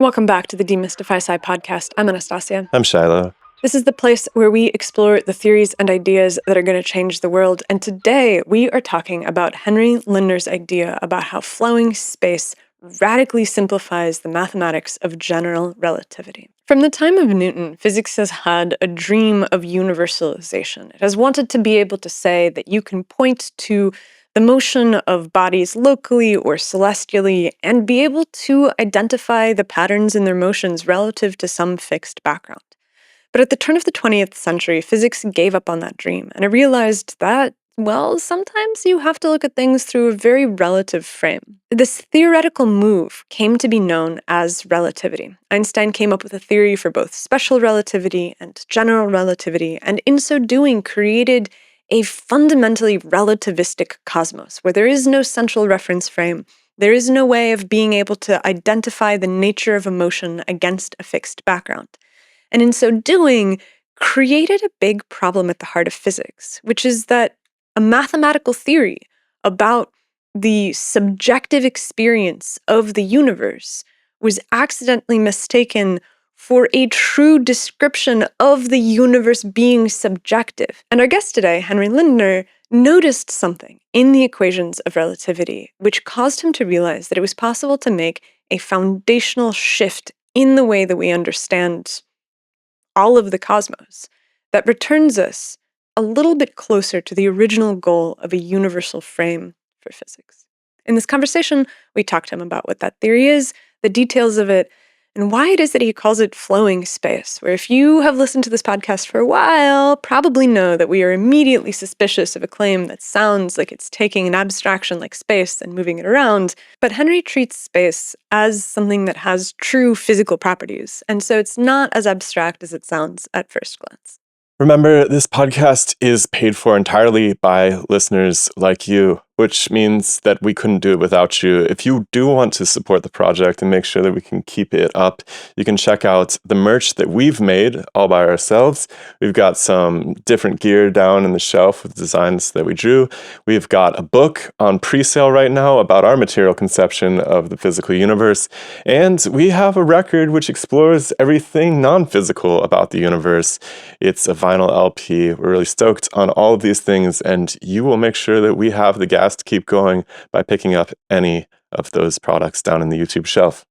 Welcome back to the DemystifySci podcast. I'm Anastasia. I'm Shiloh. This is the place where we explore the theories and ideas that are going to change the world. And today we are talking about Henry Lindner's idea about how flowing space radically simplifies the mathematics of general relativity. From the time of Newton, physics has had a dream of universalization. It has wanted to be able to say that you can point to the motion of bodies locally or celestially and be able to identify the patterns in their motions relative to some fixed background. But at the turn of the 20th century, physics gave up on that dream, and it realized that, well, sometimes you have to look at things through a very relative frame. This theoretical move came to be known as relativity. Einstein came up with a theory for both special relativity and general relativity, and in so doing created a fundamentally relativistic cosmos, where there is no central reference frame. There is no way of being able to identify the nature of a motion against a fixed background. And in so doing, created a big problem at the heart of physics, which is that a mathematical theory about the subjective experience of the universe was accidentally mistaken for a true description of the universe being subjective. And our guest today, Henry Lindner, noticed something in the equations of relativity, which caused him to realize that it was possible to make a foundational shift in the way that we understand all of the cosmos that returns us a little bit closer to the original goal of a universal frame for physics. In this conversation, we talked to him about what that theory is, the details of it, and why it is that he calls it flowing space, where if you have listened to this podcast for a while, probably know that we are immediately suspicious of a claim that sounds like it's taking an abstraction like space and moving it around. But Henry treats space as something that has true physical properties, and so it's not as abstract as it sounds at first glance. Remember, this podcast is paid for entirely by listeners like you, which means that we couldn't do it without you. If you do want to support the project and make sure that we can keep it up, you can check out the merch that we've made all by ourselves. We've got some different gear down in the shelf with designs that we drew. We've got a book on pre-sale right now about our material conception of the physical universe. And we have a record which explores everything non-physical about the universe. It's a vinyl LP. We're really stoked on all of these things, and you will make sure that we have the gas to keep going by picking up any of those products down in the YouTube shelf.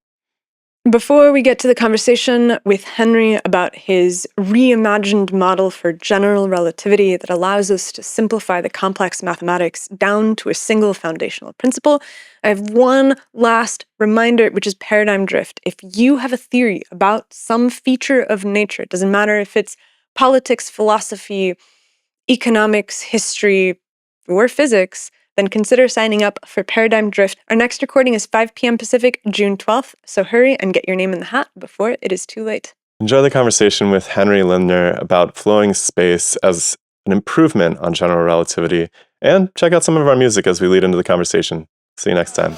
Before we get to the conversation with Henry about his reimagined model for general relativity that allows us to simplify the complex mathematics down to a single foundational principle, I have one last reminder, which is paradigm drift. If you have a theory about some feature of nature, it doesn't matter if it's politics, philosophy, economics, history, or physics, then consider signing up for Paradigm Drift. Our next recording is 5 p.m. Pacific, June 12th, so hurry and get your name in the hat before it is too late. Enjoy the conversation with Henry Lindner about flowing space as an improvement on general relativity, and check out some of our music as we lead into the conversation. See you next time.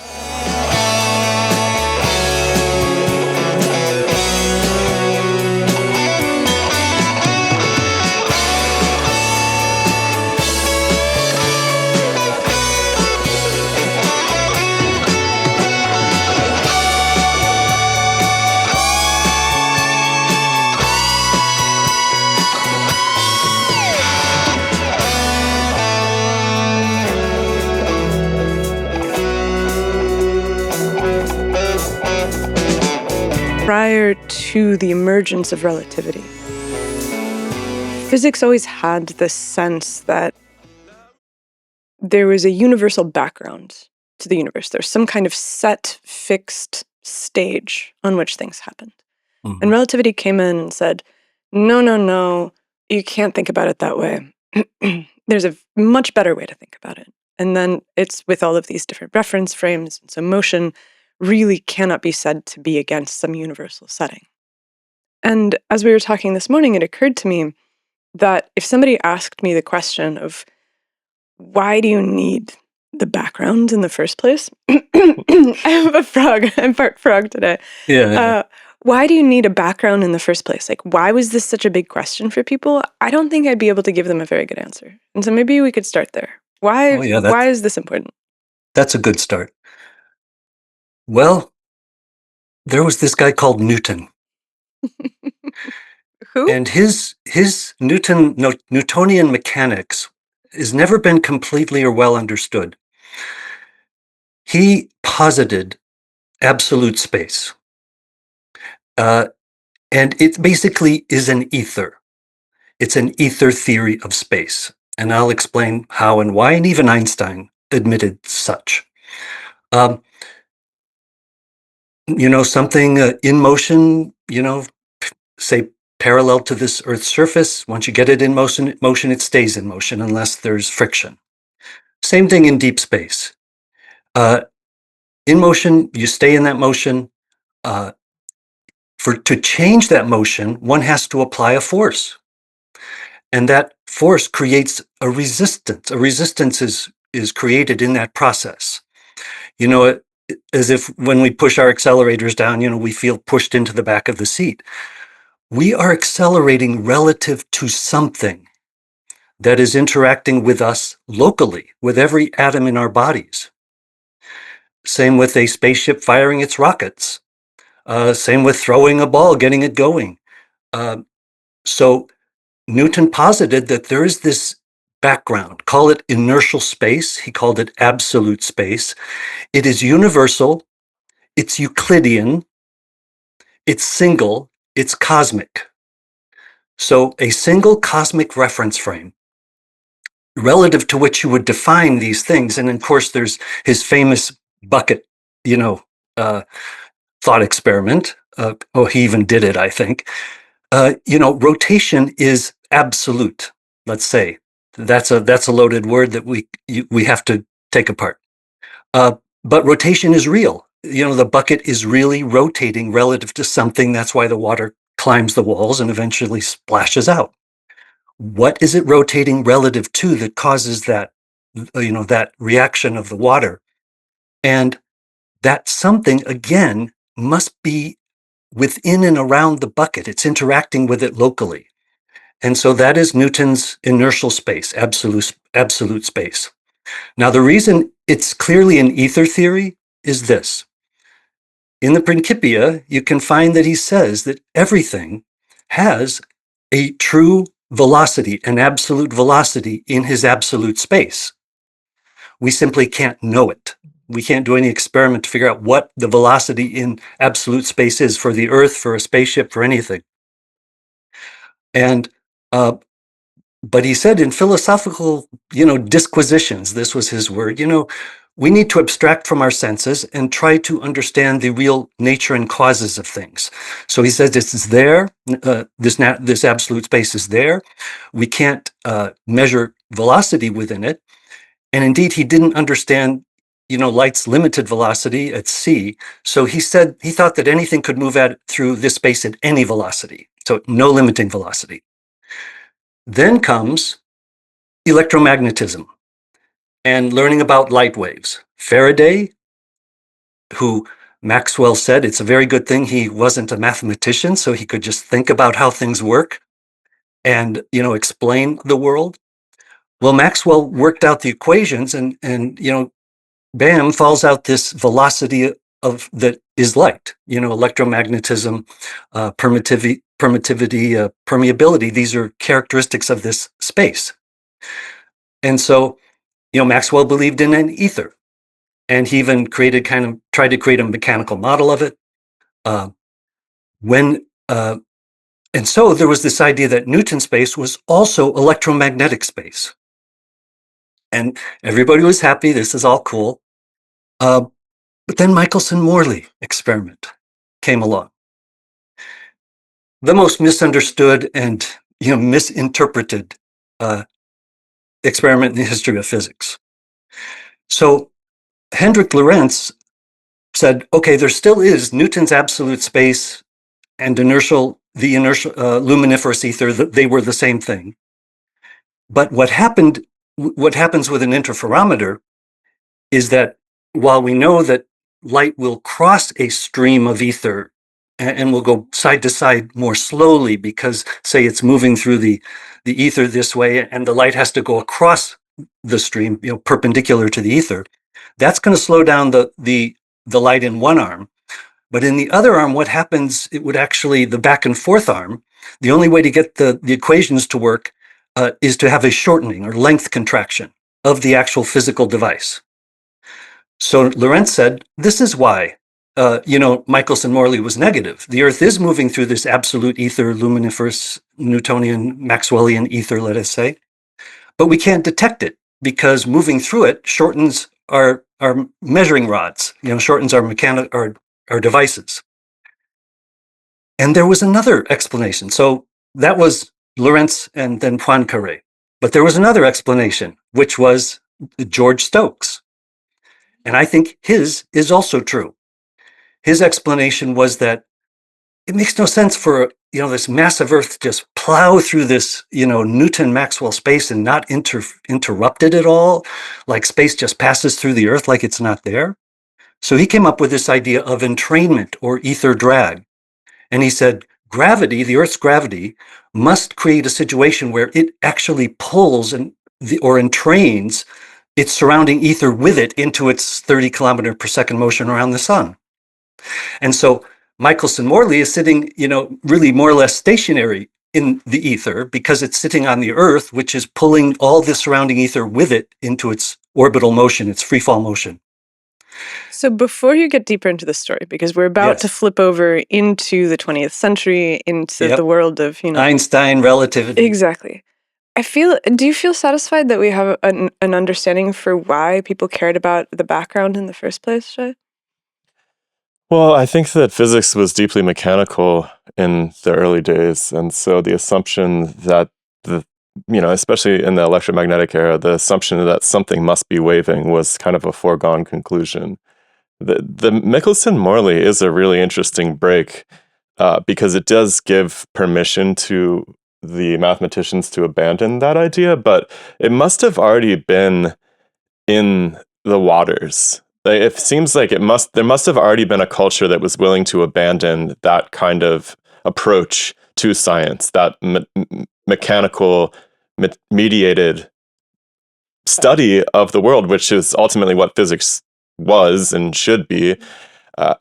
Prior to the emergence of relativity, physics always had this sense that there was a universal background to the universe. There's some kind of set, fixed stage on which things happened. Mm-hmm. And relativity came in and said, no, you can't think about it that way. There's a much better way to think about it. And then it's with all of these different reference frames, so motion really cannot be said to be against some universal setting. And as we were talking this morning, it occurred to me that if somebody asked me the question of why do you need the background in the first place? I have a frog. I'm part frog today. Yeah. Why do you need a background in the first place? Like, why was this such a big question for people? I don't think I'd be able to give them a very good answer. And so maybe we could start there. Why is this important? That's a good start. Well, there was this guy called Newton. Who? And his Newtonian mechanics has never been completely or well understood. He posited absolute space. And it basically is an ether. It's an ether theory of space. And I'll explain how and why, and even Einstein admitted such. Something in motion, say parallel to this Earth's surface, once you get it in motion, it stays in motion unless there's friction. Same thing in deep space. In motion, you stay in that motion. To change that motion, one has to apply a force. And that force creates a resistance. A resistance is created in that process. As if when we push our accelerators down, we feel pushed into the back of the seat. We are accelerating relative to something that is interacting with us locally, with every atom in our bodies. Same with a spaceship firing its rockets. Same with throwing a ball, getting it going. So Newton posited that there is this background, call it inertial space. He called it absolute space. It is universal, it's Euclidean, it's single, it's cosmic. So a single cosmic reference frame relative to which you would define these things. And of course, there's his famous bucket, thought experiment. He even did it, I think. Rotation is absolute. Let's say that's a loaded word that we have to take apart. But rotation is real. The bucket is really rotating relative to something. That's why the water climbs the walls and eventually splashes out. What is it rotating relative to that causes that, that reaction of the water? And that something, again, must be within and around the bucket. It's interacting with it locally. And so that is Newton's inertial space, absolute space. Now, the reason it's clearly an ether theory is this. In the Principia, you can find that he says that everything has a true velocity, an absolute velocity in his absolute space. We simply can't know it. We can't do any experiment to figure out what the velocity in absolute space is for the Earth, for a spaceship, for anything. And but he said in philosophical, disquisitions, this was his word, we need to abstract from our senses and try to understand the real nature and causes of things. So he says this is there, this absolute space is there. We can't measure velocity within it. And indeed, he didn't understand, light's limited velocity at c. So he thought that anything could move through this space at any velocity. So no limiting velocity. Then comes electromagnetism and learning about light waves. Faraday, who Maxwell said it's a very good thing he wasn't a mathematician, so he could just think about how things work and, explain the world. Well, Maxwell worked out the equations and bam, falls out this velocity that is light, electromagnetism, permittivity, permeability. These are characteristics of this space. And so, Maxwell believed in an ether, and he even tried to create a mechanical model of it. And so there was this idea that Newton space was also electromagnetic space. And everybody was happy. This is all cool. But then Michelson-Morley experiment came along. The most misunderstood and misinterpreted experiment in the history of physics. So Hendrik Lorentz said, okay, there still is Newton's absolute space and the inertial luminiferous ether, they were the same thing. But what happens with an interferometer is that while we know that light will cross a stream of ether and will go side to side more slowly because, say, it's moving through the ether this way and the light has to go across the stream, perpendicular to the ether, that's going to slow down the light in one arm. But in the other arm, what happens, it would actually, the back and forth arm, the only way to get the equations to work is to have a shortening or length contraction of the actual physical device. So Lorentz said, this is why, Michelson-Morley was negative. The Earth is moving through this absolute ether, luminiferous, Newtonian, Maxwellian ether, let us say, but we can't detect it because moving through it shortens our measuring rods, shortens our devices. And there was another explanation. So that was Lorentz and then Poincaré. But there was another explanation, which was George Stokes. And I think his is also true. His explanation was that it makes no sense for this massive Earth to just plow through this Newton Maxwell space and not interrupted at all, like space just passes through the Earth like it's not there. So he came up with this idea of entrainment or ether drag. And he said, gravity, the Earth's gravity, must create a situation where it actually pulls or entrains its surrounding ether with it into its 30 kilometer per second motion around the sun. And so Michelson-Morley is sitting, really more or less stationary in the ether because it's sitting on the Earth, which is pulling all the surrounding ether with it into its orbital motion, its free fall motion. So before you get deeper into the story, because we're about to flip over into the 20th century, into the world of, Einstein, relativity. Exactly. Do you feel satisfied that we have an understanding for why people cared about the background in the first place, Shay? Well, I think that physics was deeply mechanical in the early days. And so the assumption that especially in the electromagnetic era, the assumption that something must be waving was kind of a foregone conclusion. The Michelson-Morley is a really interesting break because it does give permission to the mathematicians to abandon that idea, but it must have already been in the waters. It seems like there must have already been a culture that was willing to abandon that kind of approach to science, that mechanical, mediated study of the world, which is ultimately what physics was and should be.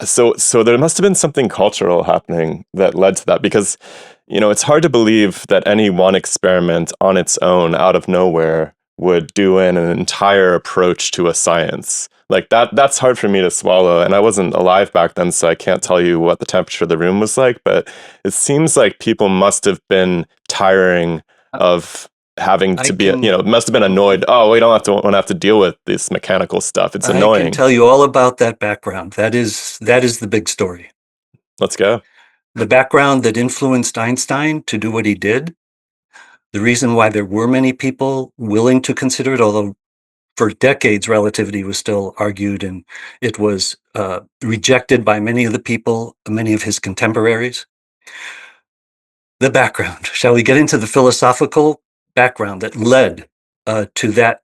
So there must have been something cultural happening that led to that, because it's hard to believe that any one experiment on its own, out of nowhere, would do an entire approach to a science. Like that's hard for me to swallow. And I wasn't alive back then, so I can't tell you what the temperature of the room was like, but it seems like people must have been tiring of having to must have been annoyed. Oh, we don't have to deal with this mechanical stuff. It's annoying. I can tell you all about that background. That is the big story. Let's go. The background that influenced Einstein to do what he did, the reason why there were many people willing to consider it, although for decades relativity was still argued and it was rejected by many of the people, many of his contemporaries. The background. Shall we get into the philosophical background that led to that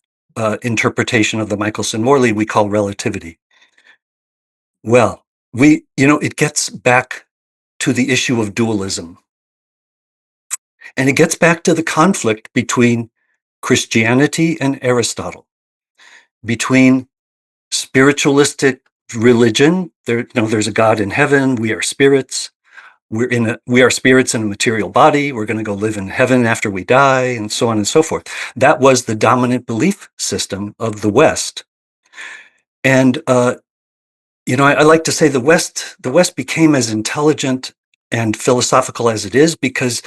interpretation of the Michelson-Morley we call relativity? Well, it gets back to the issue of dualism. And it gets back to the conflict between Christianity and Aristotle, between spiritualistic religion. There's a God in heaven. We are spirits. We are spirits in a material body. We're going to go live in heaven after we die, and so on and so forth. That was the dominant belief system of the West. And I like to say the West became as intelligent and philosophical as it is because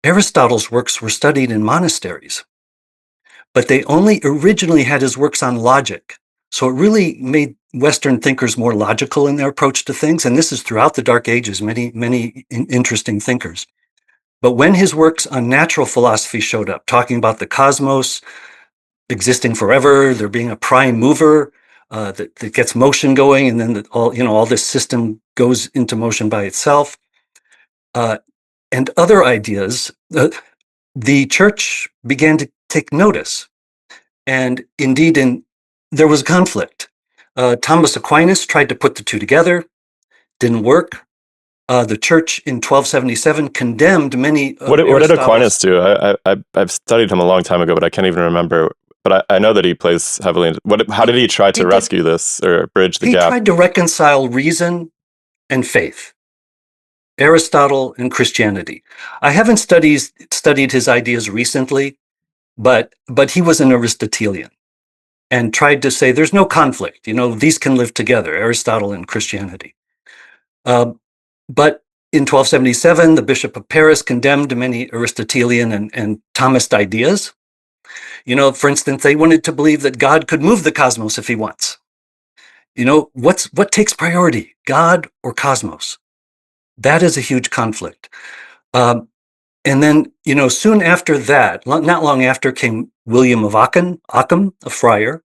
Aristotle's works were studied in monasteries, but they only originally had his works on logic. So it really made Western thinkers more logical in their approach to things. And this is throughout the Dark Ages, many, many interesting thinkers. But when his works on natural philosophy showed up, talking about the cosmos existing forever, there being a prime mover that gets motion going, and then all this system goes into motion by itself, and other ideas, the church began to take notice. And indeed, there was conflict. Thomas Aquinas tried to put the two together, didn't work. The church in 1277 condemned many. What did Aquinas do? I've studied him a long time ago, but I can't even remember. But I know that he plays heavily. How did he try to rescue this or bridge the gap? He tried to reconcile reason and faith. Aristotle and Christianity. I haven't studied his ideas recently, but he was an Aristotelian and tried to say there's no conflict. These can live together, Aristotle and Christianity. But in 1277, the Bishop of Paris condemned many Aristotelian and Thomist ideas. For instance, they wanted to believe that God could move the cosmos if he wants. What takes priority, God or cosmos? That is a huge conflict. And then, soon after that, not long after, came William of Ockham, a friar,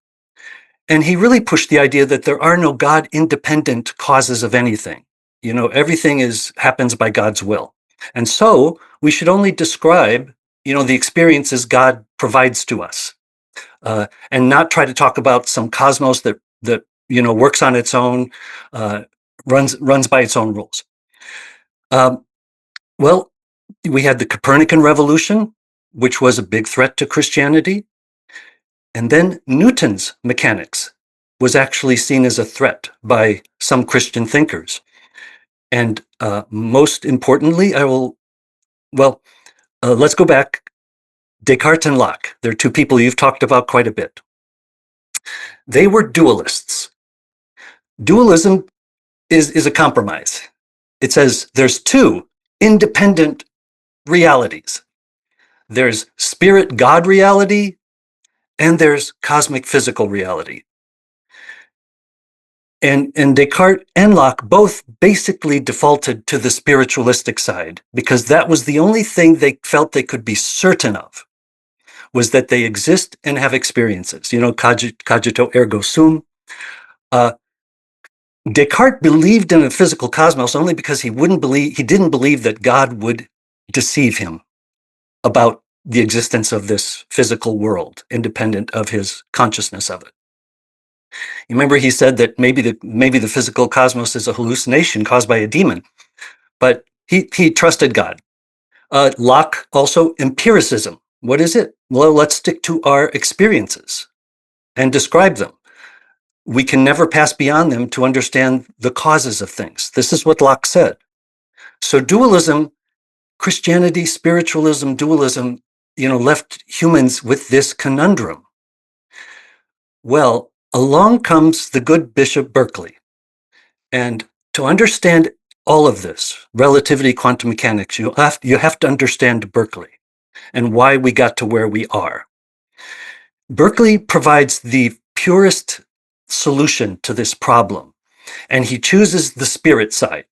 and he really pushed the idea that there are no God-independent causes of anything. Everything happens by God's will. And so we should only describe, the experiences God provides to us, and not try to talk about some cosmos that works on its own, runs by its own rules. Well, we had the Copernican revolution, which was a big threat to Christianity. And then Newton's mechanics was actually seen as a threat by some Christian thinkers. And most importantly, let's go back. Descartes and Locke, they're two people you've talked about quite a bit. They were dualists. Dualism is a compromise. It says there's two independent realities. There's spirit God reality, and there's cosmic physical reality. And Descartes and Locke both basically defaulted to the spiritualistic side because that was the only thing they felt they could be certain of, was that they exist and have experiences. Cogito ergo sum. Descartes believed in a physical cosmos only because he didn't believe that God would deceive him about the existence of this physical world, independent of his consciousness of it. You remember he said that maybe the physical cosmos is a hallucination caused by a demon, but he trusted God. Locke also empiricism. What is it? Well, let's stick to our experiences and describe them. We can never pass beyond them to understand the causes of things. This is what Locke said. So dualism, Christianity, spiritualism, dualism, left humans with this conundrum. Well, along comes the good Bishop Berkeley. And to understand all of this, relativity, quantum mechanics, you have to understand Berkeley and why we got to where we are. Berkeley provides the purest solution to this problem, and he chooses the spirit side.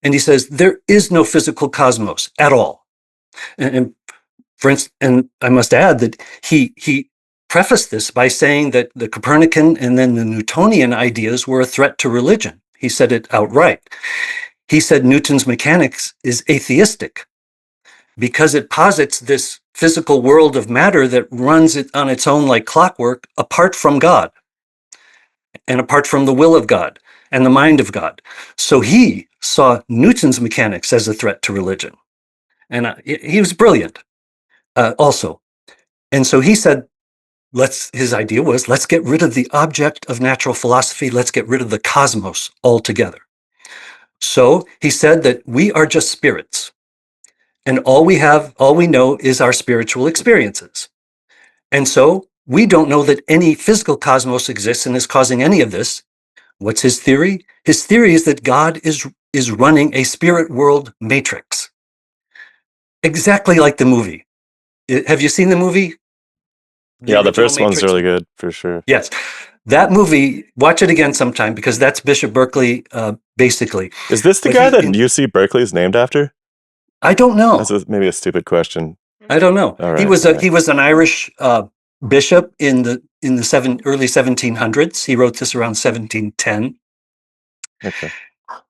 And he says there is no physical cosmos at all. And for instance, and I must add that he prefaced this by saying that the Copernican and then the Newtonian ideas were a threat to religion. He said it outright. He said Newton's mechanics is atheistic because it posits this physical world of matter that runs it on its own like clockwork apart from God and apart from the will of God and the mind of God. So he saw Newton's mechanics as a threat to religion. And he was brilliant also. And so he said, his idea was, let's get rid of the object of natural philosophy. Let's get rid of the cosmos altogether. So he said that we are just spirits. And all we know is our spiritual experiences. And so we don't know that any physical cosmos exists and is causing any of this. What's his theory? His theory is that God is running a spirit world matrix. Exactly like the movie. Have you seen the movie? The first one's really good, for sure. Yes. That movie, watch it again sometime because that's Bishop Berkeley, basically. Is this the guy that UC Berkeley is named after? I don't know. That's maybe a stupid question. I don't know. Right, he was an Irish bishop in the early 1700s. He wrote this around 1710. Okay.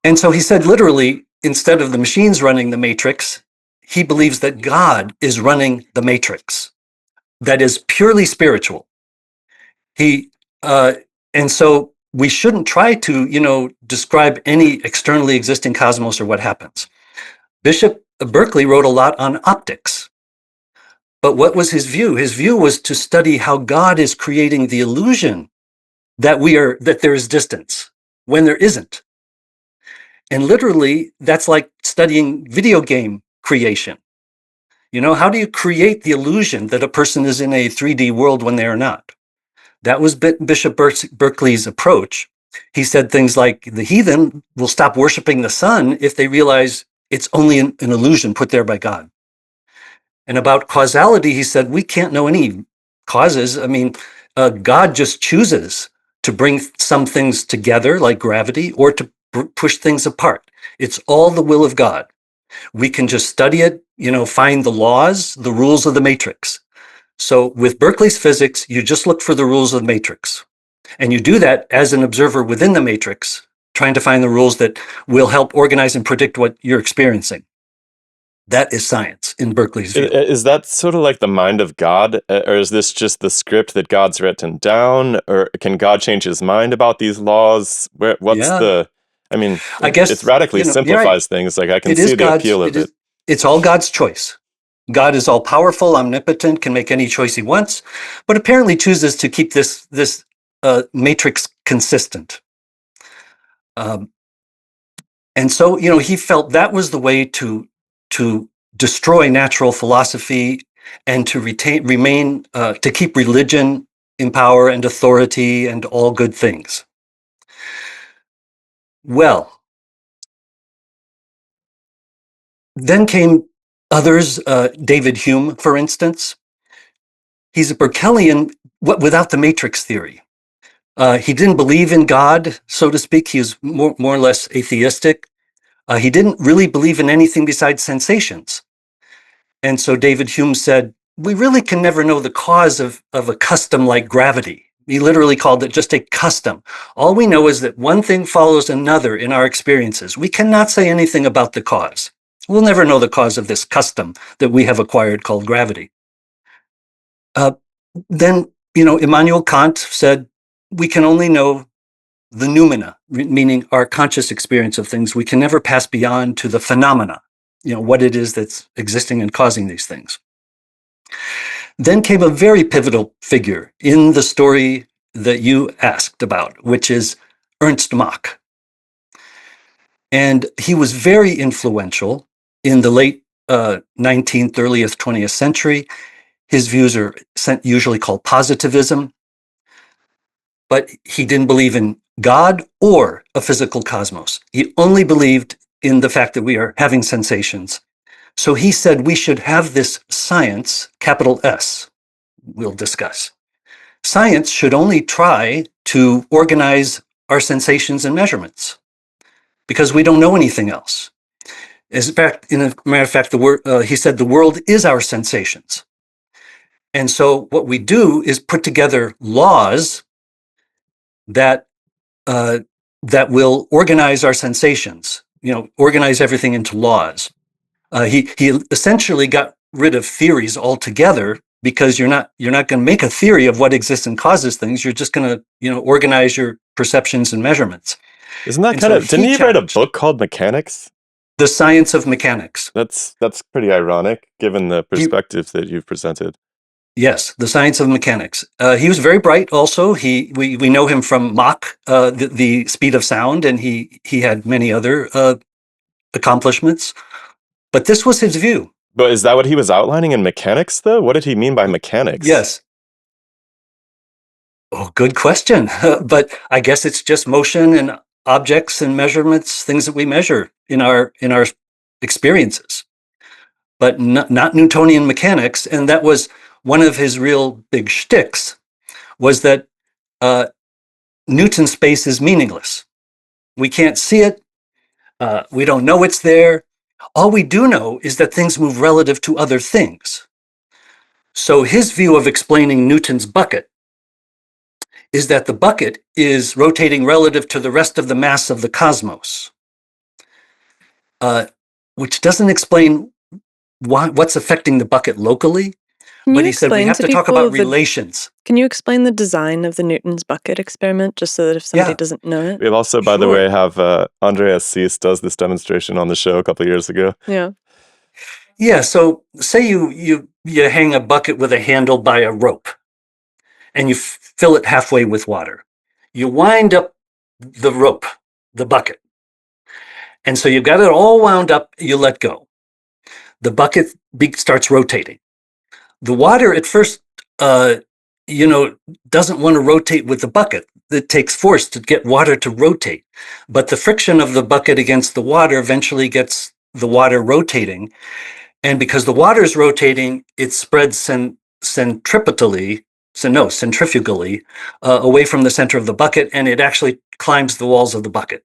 And so he said, literally, instead of the machines running the matrix, he believes that God is running the matrix that is purely spiritual. And so we shouldn't try to, describe any externally existing cosmos or what happens. Bishop Berkeley wrote a lot on optics. But what was his view? His view was to study how God is creating the illusion that there is distance when there isn't. And literally, that's like studying video game creation. How do you create the illusion that a person is in a 3D world when they are not? That was Bishop Berkeley's approach. He said things like the heathen will stop worshiping the sun if they realize it's only an illusion put there by God. And about causality, he said, we can't know any causes. I mean, God just chooses to bring some things together, like gravity, or to push things apart. It's all the will of God. We can just study it, find the laws, the rules of the matrix. So with Berkeley's physics, you just look for the rules of the matrix. And you do that as an observer within the matrix, trying to find the rules that will help organize and predict what you're experiencing. That is science in Berkeley's view. Is that sort of like the mind of God, or is this just the script that God's written down, or can God change his mind about these laws? What's the? I mean, I guess it radically simplifies things. Like I can see the appeal of it. It's all God's choice. God is all powerful, omnipotent, can make any choice he wants, but apparently chooses to keep this matrix consistent. And so, he felt that was the way to destroy natural philosophy and to to keep religion in power and authority and all good things. Well, then came others, David Hume, for instance. He's a Berkeleyan without the matrix theory. He didn't believe in God, so to speak. He was more or less atheistic. He didn't really believe in anything besides sensations. And so David Hume said, we really can never know the cause of a custom like gravity. He literally called it just a custom. All we know is that one thing follows another in our experiences. We cannot say anything about the cause. We'll never know the cause of this custom that we have acquired called gravity. Then, Immanuel Kant said, we can only know the noumena, meaning our conscious experience of things. We can never pass beyond to the phenomena, what it is that's existing and causing these things. Then came a very pivotal figure in the story that you asked about, which is Ernst Mach. And he was very influential in the late 19th, earliest 20th century. His views are usually called positivism, but he didn't believe in God or a physical cosmos. He only believed in the fact that we are having sensations. So he said we should have this science, capital S, we'll discuss. Science should only try to organize our sensations and measurements because we don't know anything else. As in a matter of fact, he said the world is our sensations. And so what we do is put together laws that will organize our sensations, organize everything into laws. He essentially got rid of theories altogether because you're not going to make a theory of what exists and causes things. You're just going to organize your perceptions and measurements. Isn't that kind of? Didn't he write a book called Mechanics? The Science of Mechanics. That's pretty ironic given the perspective that you've presented. Yes, The Science of Mechanics. He was very bright also. We know him from Mach, the speed of sound, and he had many other accomplishments. But this was his view. But is that what he was outlining in mechanics, though? What did he mean by mechanics? Yes. Oh, good question. But I guess it's just motion and objects and measurements, things that we measure in our experiences, but not Newtonian mechanics. And that was one of his real big shticks, was that Newton's space is meaningless. We can't see it. We don't know it's there. All we do know is that things move relative to other things. So his view of explaining Newton's bucket is that the bucket is rotating relative to the rest of the mass of the cosmos, which doesn't explain what's affecting the bucket locally. But he said we have to talk about relations. Can you explain the design of the Newton's bucket experiment, just so that if somebody doesn't know it? We have also, by the way, have Andreas Cease does this demonstration on the show a couple of years ago. Yeah. Yeah, so say you hang a bucket with a handle by a rope, and you fill it halfway with water. You wind up the rope, the bucket, And so you've got it all wound up, you let go. The bucket starts rotating. The water at first, doesn't want to rotate with the bucket. It takes force to get water to rotate. But the friction of the bucket against the water eventually gets the water rotating. And because the water is rotating, it spreads centrifugally away from the center of the bucket, and it actually climbs the walls of the bucket.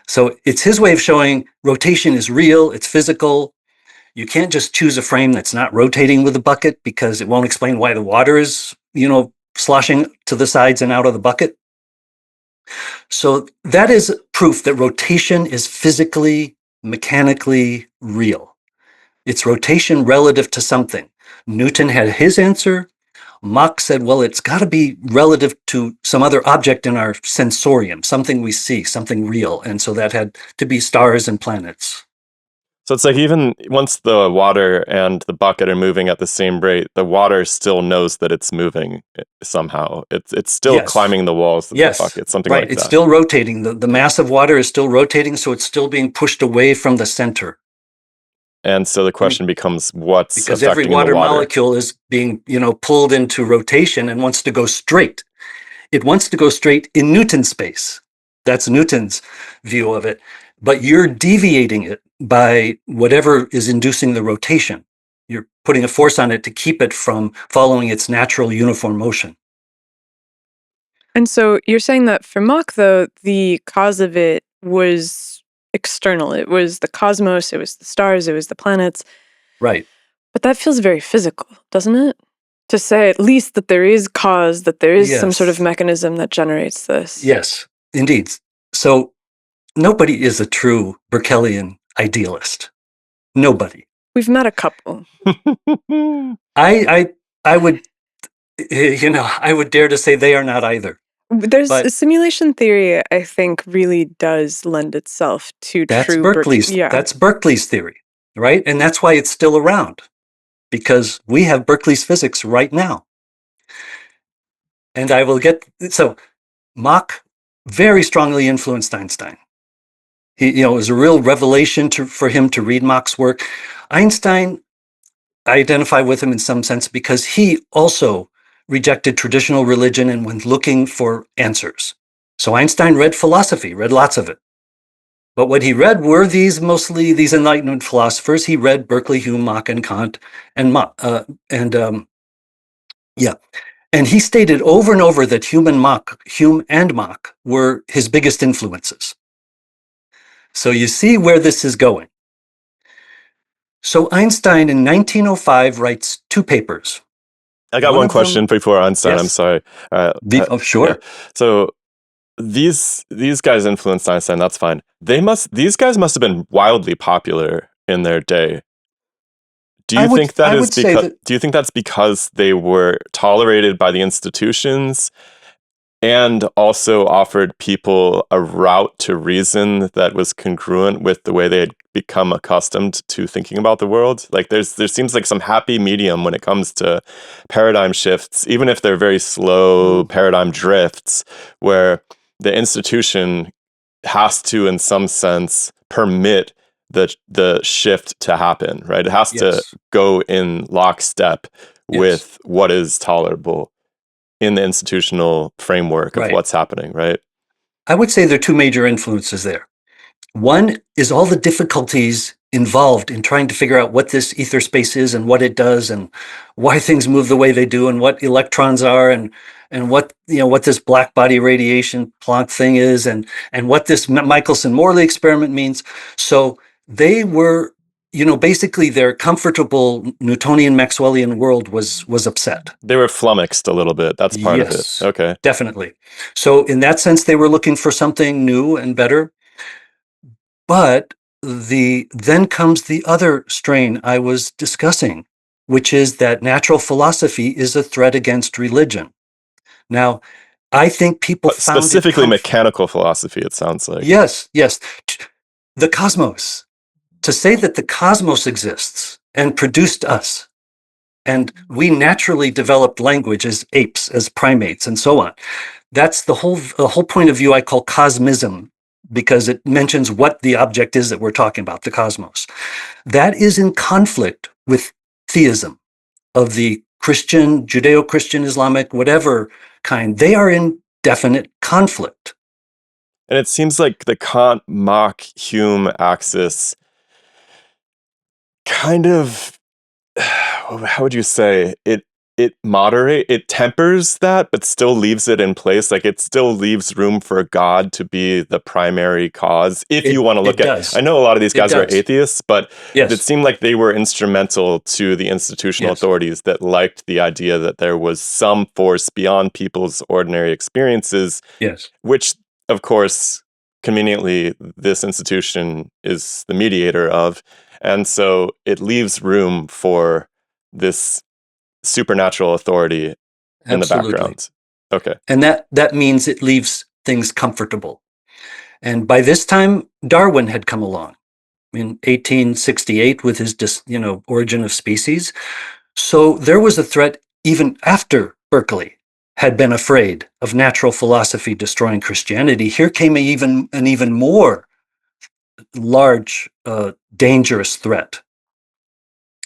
So it's his way of showing rotation is real, it's physical. You can't just choose a frame that's not rotating with the bucket because it won't explain why the water is, sloshing to the sides and out of the bucket. So that is proof that rotation is physically, mechanically real. It's rotation relative to something. Newton had his answer. Mach said, well, it's got to be relative to some other object in our sensorium, something we see, something real. And so that had to be stars and planets. So it's like even once the water and the bucket are moving at the same rate, the water still knows that it's moving somehow. It's still climbing the walls of the bucket, something like that. It's still rotating. The mass of water is still rotating, so it's still being pushed away from the center. And so the question becomes, what's because affecting every water the water molecule is being, pulled into rotation and wants to go straight. It wants to go straight in Newton space. That's Newton's view of it. But you're deviating it by whatever is inducing the rotation. You're putting a force on it to keep it from following its natural uniform motion. And so you're saying that for Mach, though, the cause of it was external. It was the cosmos, it was the stars, it was the planets. Right. But that feels very physical, doesn't it? To say at least that there is cause, that there is some sort of mechanism that generates this. Yes, indeed. So nobody is a true Berkeleyan idealist. Nobody. We've met a couple. I would, I would dare to say they are not either. There's a simulation theory, I think, really does lend itself to true Berkeley's. That's Berkeley's theory, right? And that's why it's still around, because we have Berkeley's physics right now. And I will get so Mach very strongly influenced Einstein. It was a real revelation for him to read Mach's work. Einstein, I identify with him in some sense because he also rejected traditional religion and went looking for answers. So Einstein read philosophy, read lots of it. But what he read were mostly these Enlightenment philosophers. He read Berkeley, Hume, Mach, and Kant, and And he stated over and over that Hume and Mach were his biggest influences. So you see where this is going. So Einstein in 1905 writes 2 papers. I got one question before Einstein. Yes. I'm sorry. Sure. Yeah. So these guys influenced Einstein. That's fine. These guys must have been wildly popular in their day. Do you think that's because they were tolerated by the institutions and also offered people a route to reason that was congruent with the way they had become accustomed to thinking about the world? Like there seems like some happy medium when it comes to paradigm shifts, even if they're very slow paradigm drifts, where the institution has to, in some sense, permit the shift to happen, right? It has to go in lockstep with what is tolerable in the institutional framework of what's happening, right? I would say there are 2 major influences there. One is all the difficulties involved in trying to figure out what this ether space is and what it does and why things move the way they do and what electrons are and what this black body radiation Planck thing is and what this Michelson-Morley experiment means. So they were, basically their comfortable Newtonian Maxwellian world was upset. They were flummoxed a little bit. That's part of it. Okay. Definitely. So in that sense, they were looking for something new and better. But then comes the other strain I was discussing, which is that natural philosophy is a threat against religion. Now, I think people found specifically mechanical philosophy, it sounds like. Yes. The cosmos. To say that the cosmos exists and produced us, and we naturally developed language as apes, as primates, and so on. That's the whole point of view I call cosmism. because it mentions what the object is that we're talking about, the cosmos. That is in conflict with theism of the Christian, Judeo-Christian, Islamic, whatever kind. They are in definite conflict. And it seems like the Kant Mach Hume axis kind of, how would you say, it tempers that, but still leaves it in place. Like, it still leaves room for God to be the primary cause. If you want to look It at, does. I know a lot of these It guys are does. atheists, but it Yes. seemed like they were instrumental to the institutional Yes. authorities that liked the idea that there was some force beyond people's ordinary experiences, Yes. which, of course, conveniently, this institution is the mediator of. And so it leaves room for this supernatural authority in the Absolutely. background. Okay. And that means it leaves things comfortable. And by this time, Darwin had come along in 1868 with his, Origin of Species. So there was a threat even after Berkeley had been afraid of natural philosophy destroying Christianity. Here came an even more large, dangerous threat.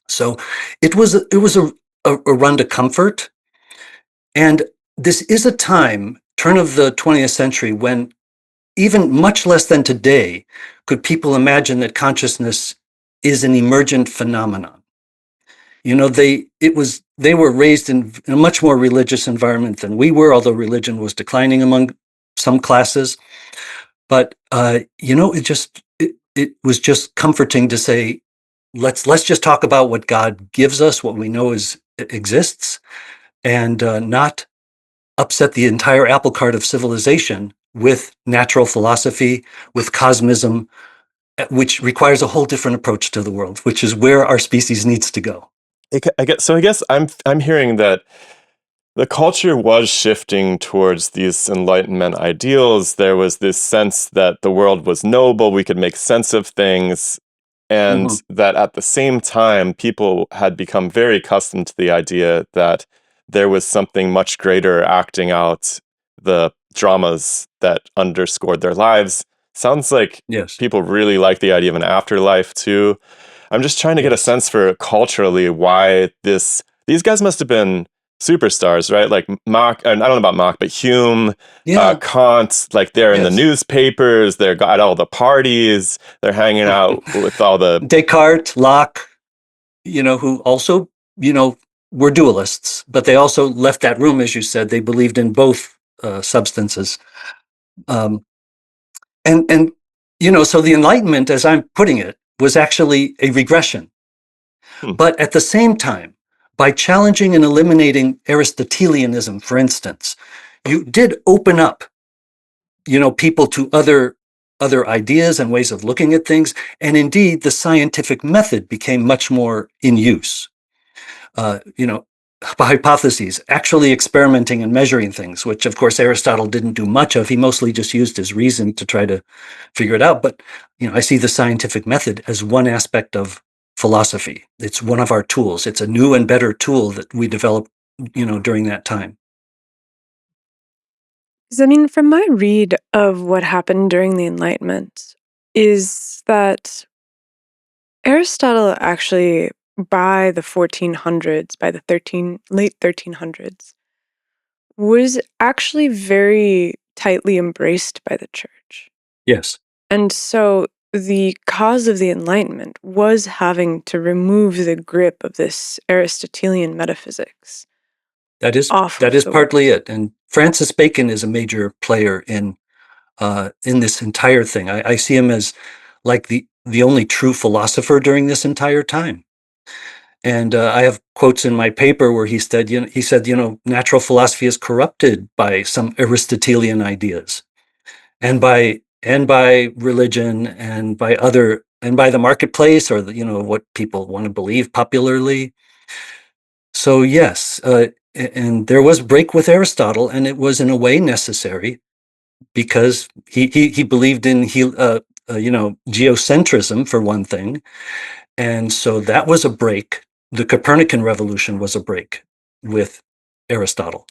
So it was a run to comfort. And this is a time, turn of the 20th century, when even much less than today could people imagine that consciousness is an emergent phenomenon. They were raised in a much more religious environment than we were, although religion was declining among some classes. But it was just comforting to say, let's just talk about what God gives us, what we know exists, and not upset the entire apple cart of civilization with natural philosophy, with cosmism, which requires a whole different approach to the world, which is where our species needs to go. I guess I'm hearing that the culture was shifting towards these Enlightenment ideals. There was this sense that the world was noble, we could make sense of things, and Mm-hmm. that at the same time, people had become very accustomed to the idea that there was something much greater acting out the dramas that underscored their lives. Sounds like Yes. people really like the idea of an afterlife too. I'm just trying to get a Yes. sense for culturally why these guys must have been superstars, right? Like Mach, I don't know about Mach, but Hume, Yeah. Kant, like they're in the Yes. newspapers, they're at all the parties, they're hanging out with all the. Descartes, Locke, who also, were dualists, but they also left that room, as you said. They believed in both substances. Um, and so the Enlightenment, as I'm putting it, was actually a regression. Hmm. But at the same time, by challenging and eliminating Aristotelianism, for instance, you did open up, people to other ideas and ways of looking at things. And indeed, the scientific method became much more in use. Uh, you know, Hypotheses, actually experimenting and measuring things, which of course Aristotle didn't do much of. He mostly just used his reason to try to figure it out. But I see the scientific method as one aspect of philosophy. It's one of our tools. It's a new and better tool that we developed, during that time. Because, I mean, from my read of what happened during the Enlightenment, is that Aristotle actually, by the 1400s, by the late 1300s, was actually very tightly embraced by the church. Yes, And so the cause of the Enlightenment was having to remove the grip of this Aristotelian metaphysics that is off that of is the world. partly it. And Francis Bacon is a major player in this entire thing. I see him as like the only true philosopher during this entire time. And I have quotes in my paper where he said, natural philosophy is corrupted by some Aristotelian ideas, and by religion, and by the marketplace, or what people want to believe popularly. So yes, and there was break with Aristotle, and it was in a way necessary because he believed in geocentrism for one thing, and so that was a break. The Copernican revolution was a break with Aristotle.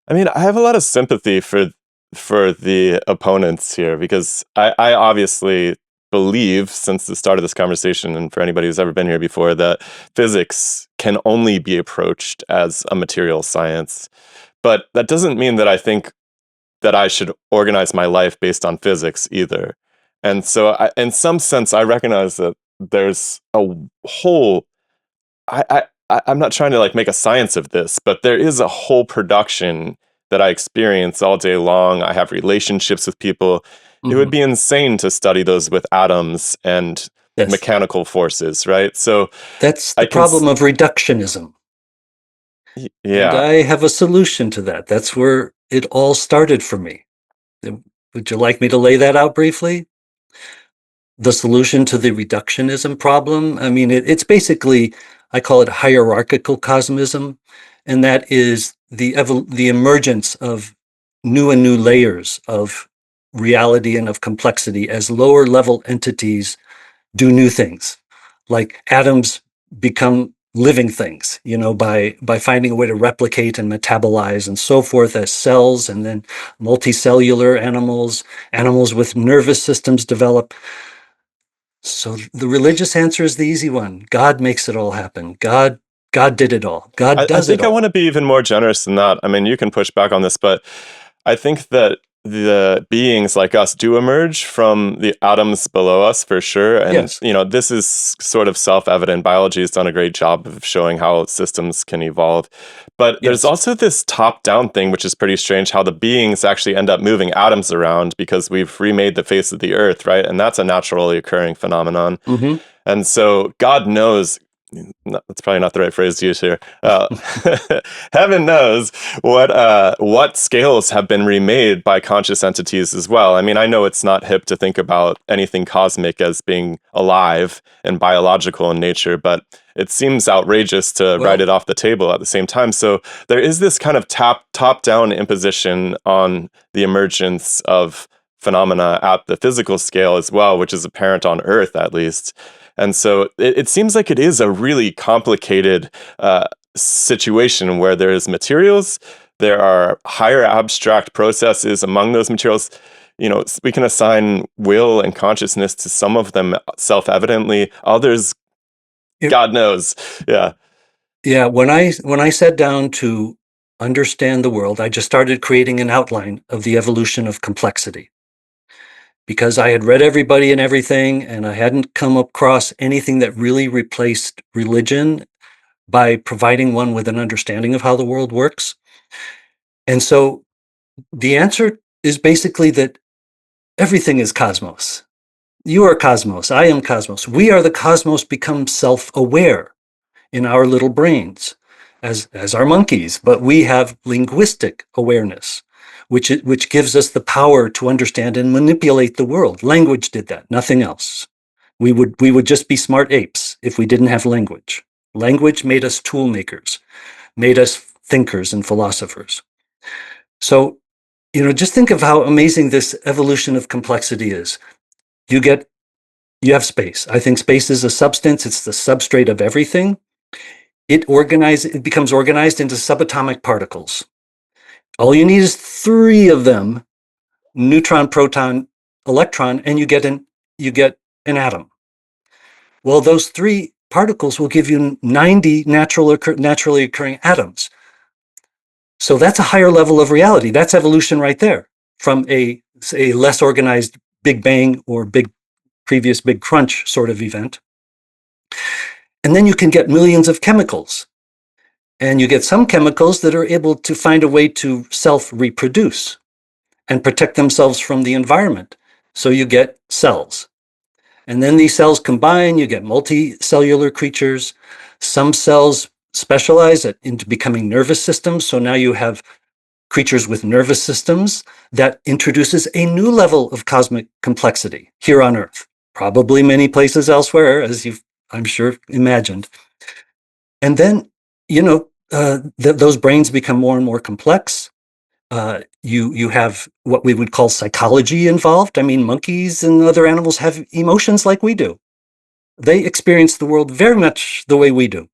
I mean, I have a lot of sympathy for for the opponents here, because I obviously believe, since the start of this conversation, and for anybody who's ever been here before, that physics can only be approached as a material science. But that doesn't mean that I think that I should organize my life based on physics either. And so, in some sense, I recognize that there's a whole. I'm not trying to like make a science of this, but there is a whole production that I experience all day long. I have relationships with people. It would Mhm. be insane to study those with atoms and Yes, mechanical forces, right? So that's I the can, problem of reductionism. And yeah, I have a solution to that. That's where it all started for me. Would you like me to lay that out briefly? The solution to the reductionism problem? I mean, it's basically, I call it hierarchical cosmism, and that is the emergence of new and new layers of reality and of complexity as lower level entities do new things, like atoms become living things, by finding a way to replicate and metabolize and so forth, as cells, and then multicellular animals with nervous systems develop. So the religious answer is the easy one. God makes it all happen. God did it all. God I does it think I want all. to be even more generous than that. I mean, you can push back on this, but I think that the beings like us do emerge from the atoms below us for sure. And, Yes. this is sort of self evident. Biology has done a great job of showing how systems can evolve. But there's Yes. also this top down thing, which is pretty strange, how the beings actually end up moving atoms around because we've remade the face of the earth, right? And that's a naturally occurring phenomenon. Mm-hmm. And so God knows, that's probably not the right phrase to use here. Heaven knows what scales have been remade by conscious entities as well. I mean, I know it's not hip to think about anything cosmic as being alive and biological in nature, but it seems outrageous to write Well, it off the table at the same time. So there is this kind of top down imposition on the emergence of phenomena at the physical scale as well, which is apparent on Earth at least. And so it seems like it is a really complicated situation where there's materials, there are higher abstract processes among those materials. We can assign will and consciousness to some of them self-evidently. Others, it, God knows. Yeah. yeah. When I sat down to understand the world, I just started creating an outline of the evolution of complexity, because I had read everybody and everything, and I hadn't come across anything that really replaced religion by providing one with an understanding of how the world works. And so the answer is basically that everything is cosmos. You are cosmos. I am cosmos. We are the cosmos become self-aware in our little brains as our monkeys, but we have linguistic awareness, which gives us the power to understand and manipulate the world. Language did that, nothing else. We would just be smart apes if we didn't have language. Language made us tool makers, made us thinkers and philosophers. So, just think of how amazing this evolution of complexity is. You get you have space. I think space is a substance. It's the substrate of everything. It becomes organized into subatomic particles. All you need is three of them: neutron, proton, electron, and you get an atom. Well, those three particles will give you 90 naturally occurring atoms. So that's a higher level of reality. That's evolution right there, from a less organized Big Bang or previous Big Crunch sort of event. And then you can get millions of chemicals. And you get some chemicals that are able to find a way to self-reproduce and protect themselves from the environment. So you get cells. And then these cells combine, you get multicellular creatures. Some cells specialize into becoming nervous systems. So now you have creatures with nervous systems. That introduces a new level of cosmic complexity here on Earth, probably many places elsewhere, as you've, I'm sure, imagined. And then, those brains become more and more complex. You have what we would call psychology involved. I mean, monkeys and other animals have emotions like we do. They experience the world very much the way we do,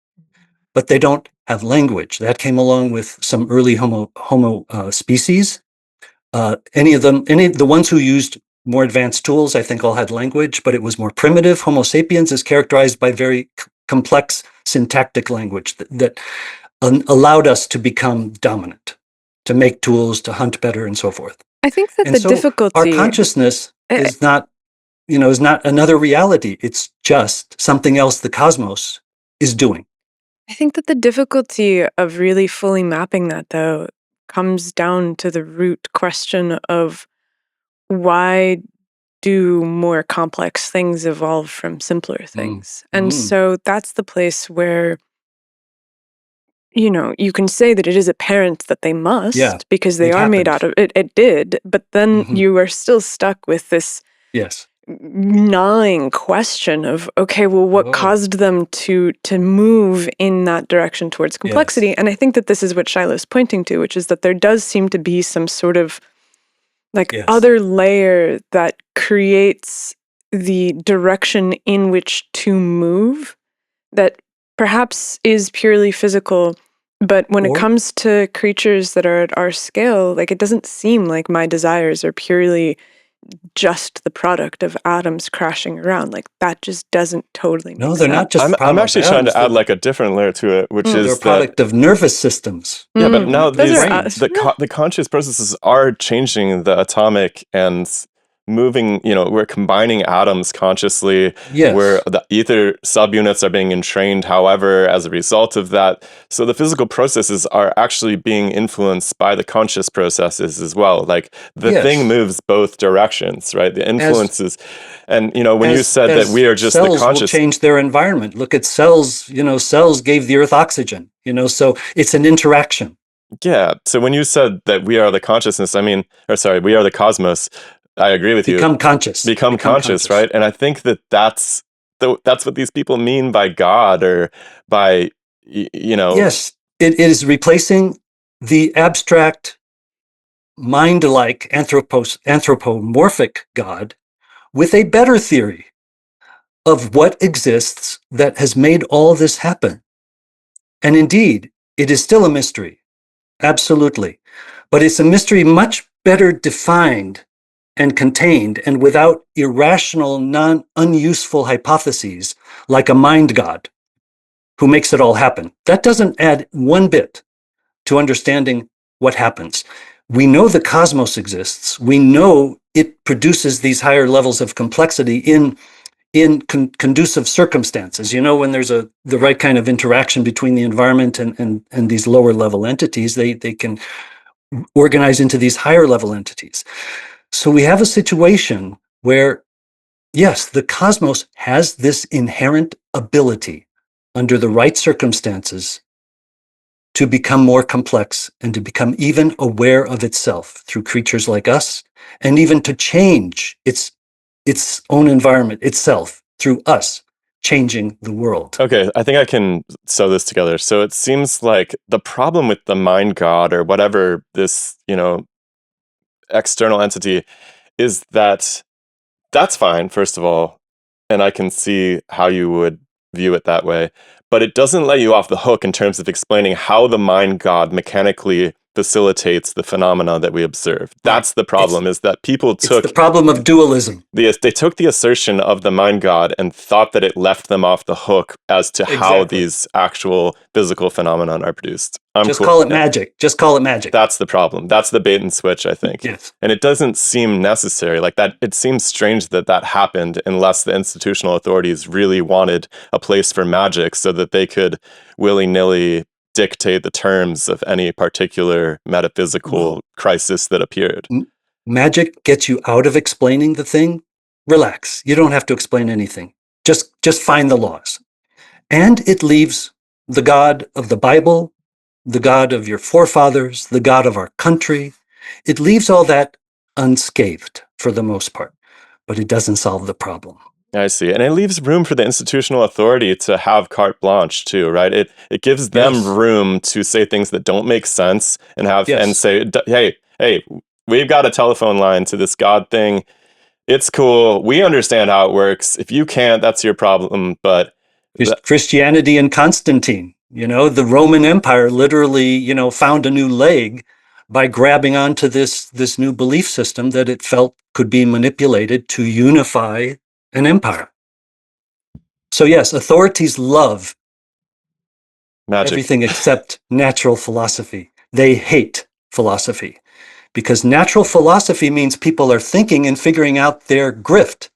but they don't have language. That came along with some early Homo species. Any of the ones who used more advanced tools, I think all had language, but it was more primitive. Homo sapiens is characterized by very complex syntactic language that allowed us to become dominant, to make tools, to hunt better, and so forth. I think that And the so difficulty, our consciousness is not another reality. It's just something else the cosmos is doing. I think that the difficulty of really fully mapping that, though, comes down to the root question of why do more complex things evolve from simpler things? And so that's the place where, you can say that it is apparent that they must because they are made out of it. It did, but then you are still stuck with this gnawing question of, okay, well, what caused them to move in that direction towards complexity? Yes. And I think that this is what Shiloh's pointing to, which is that there does seem to be some sort of other layer that creates the direction in which to move that perhaps is purely physical. But when it comes to creatures that are at our scale, it doesn't seem like my desires are purely just the product of atoms crashing around. That just doesn't totally make sense. No, they're not just I'm actually trying to add a different layer to it, which is they're a product of nervous systems. Yeah, but now the conscious processes are changing the atomic and moving, we're combining atoms consciously, where the ether subunits are being entrained, however, as a result of that. So the physical processes are actually being influenced by the conscious processes as well. The thing moves both directions, right? The influences. And, when you said that we are just the conscious... Cells will change their environment. Look at cells, cells gave the earth oxygen, so it's an interaction. Yeah. So when you said that we are the consciousness, we are the cosmos, I agree with you. Become conscious, right? And I think that's what these people mean by God, or by, Yes, it is replacing the abstract, mind-like anthropomorphic God with a better theory of what exists that has made all this happen. And indeed, it is still a mystery, absolutely. But it's a mystery much better defined and contained, and without irrational, unuseful hypotheses like a mind god who makes it all happen. That doesn't add one bit to understanding what happens. We know the cosmos exists. We know it produces these higher levels of complexity in conducive circumstances. When there's the right kind of interaction between the environment and these lower level entities, they can organize into these higher level entities. So we have a situation where, yes, the cosmos has this inherent ability under the right circumstances to become more complex and to become even aware of itself through creatures like us, and even to change its own environment, itself, through us changing the world. Okay, I think I can sew this together. So it seems like the problem with the mind god, or whatever this, external entity, is that that's fine, first of all, and I can see how you would view it that way, but it doesn't let you off the hook in terms of explaining how the mind god mechanically facilitates the phenomena that we observe. That's the problem, is that people took... It's the problem of dualism. They took the assertion of the mind god and thought that it left them off the hook as to how these actual physical phenomena are produced. Call it magic. Just call it magic. That's the problem. That's the bait and switch, I think. Yes. And it doesn't seem necessary. That it seems strange that happened, unless the institutional authorities really wanted a place for magic so that they could willy-nilly dictate the terms of any particular metaphysical crisis that appeared. Magic gets you out of explaining the thing. Relax. You don't have to explain anything. Just find the laws. And it leaves the God of the Bible, the God of your forefathers, the God of our country. It leaves all that unscathed for the most part, but it doesn't solve the problem. I see. And it leaves room for the institutional authority to have carte blanche too, right? It gives them room to say things that don't make sense and and say, hey, we've got a telephone line to this God thing. It's cool. We understand how it works. If you can't, that's your problem. But Christianity and Constantine, the Roman Empire literally, found a new leg by grabbing onto this new belief system that it felt could be manipulated to unify an empire. So yes, authorities love Magic. everything except natural philosophy. They hate philosophy because natural philosophy means people are thinking and figuring out their grift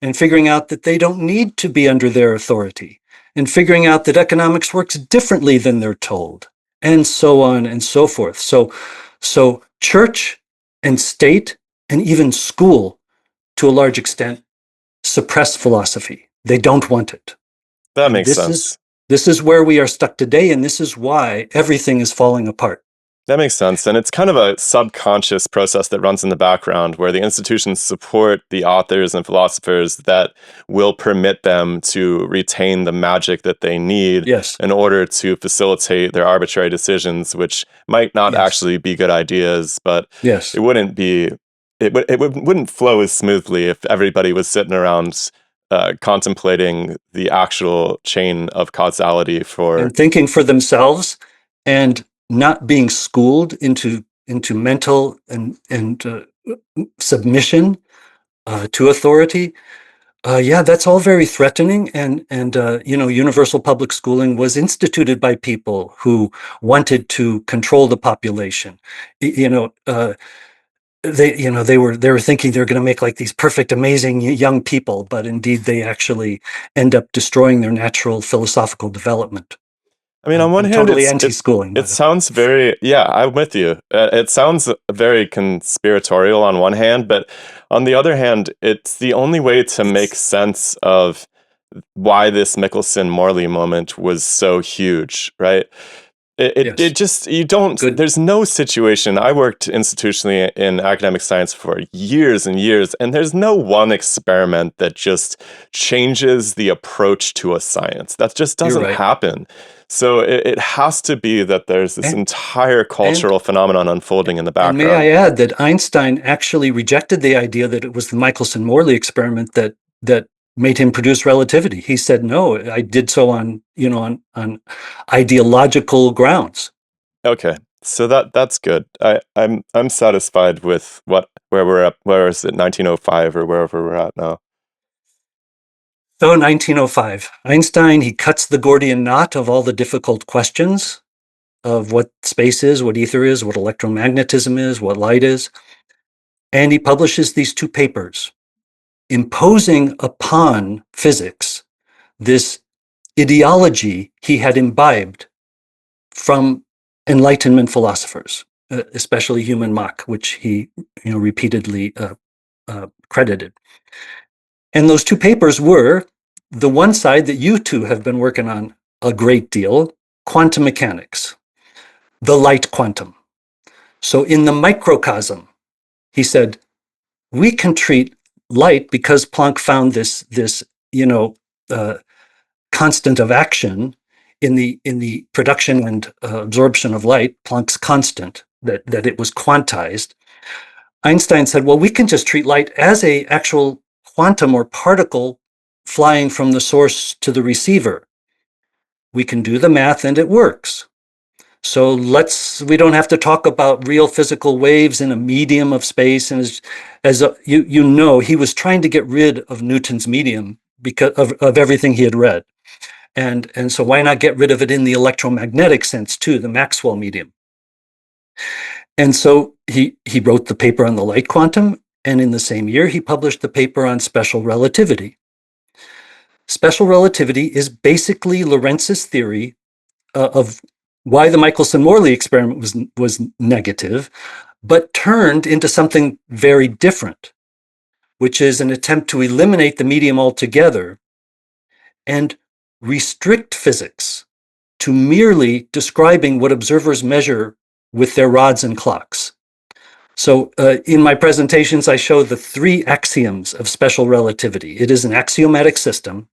and figuring out that they don't need to be under their authority and figuring out that economics works differently than they're told, and so on and so forth. So church and state and even school, to a large extent, suppress philosophy. They don't want it. That And makes sense. this is where we are stuck today, and this is why everything is falling apart. That makes sense. And it's kind of a subconscious process that runs in the background where the institutions support the authors and philosophers that will permit them to retain the magic that they need Yes. in order to facilitate their arbitrary decisions, which might not Yes. actually be good ideas, but Yes. it wouldn't be, wouldn't flow as smoothly if everybody was sitting around contemplating the actual chain of causality for. And thinking for themselves and not being schooled into mental and submission to authority. Yeah, that's all very threatening. And universal public schooling was instituted by people who wanted to control the population. They were thinking they're going to make like these perfect, amazing young people, but indeed they actually end up destroying their natural philosophical development. I mean, on one I'm hand, totally anti-schooling. it sounds very, yeah, I'm with you. It sounds very conspiratorial on one hand, but on the other hand, it's the only way to make sense of why this Michelson-Morley moment was so huge, right? It just, you don't, there's no situation. I worked institutionally in academic science for years and years, and there's no one experiment that just changes the approach to a science. That just doesn't happen. So it has to be that there's this entire cultural phenomenon unfolding in the background. And may I add that Einstein actually rejected the idea that it was the Michelson-Morley experiment that made him produce relativity. He said, no, I did so on ideological grounds. Okay. So that's good. I'm satisfied with where we're at. Where is it, 1905 or wherever we're at now? So 1905, Einstein, he cuts the Gordian knot of all the difficult questions of what space is, what ether is, what electromagnetism is, what light is. And he publishes these two papers, imposing upon physics this ideology he had imbibed from Enlightenment philosophers, especially Mach, which he repeatedly credited. And those two papers were the one side that you two have been working on a great deal, quantum mechanics, the light quantum. So in the microcosm, he said, we can treat light, because Planck found this constant of action in the production and absorption of light, Planck's constant, that it was quantized. Einstein said, well, we can just treat light as a actual quantum or particle flying from the source to the receiver. We can do the math and it works. So we don't have to talk about real physical waves in a medium of space. And he was trying to get rid of Newton's medium because of everything he had read. And so why not get rid of it in the electromagnetic sense too, the Maxwell medium? And so he wrote the paper on the light quantum, and in the same year, he published the paper on special relativity. Special relativity is basically Lorentz's theory of why the Michelson-Morley experiment was negative, but turned into something very different, which is an attempt to eliminate the medium altogether and restrict physics to merely describing what observers measure with their rods and clocks. So in my presentations, I show the three axioms of special relativity. It is an axiomatic system.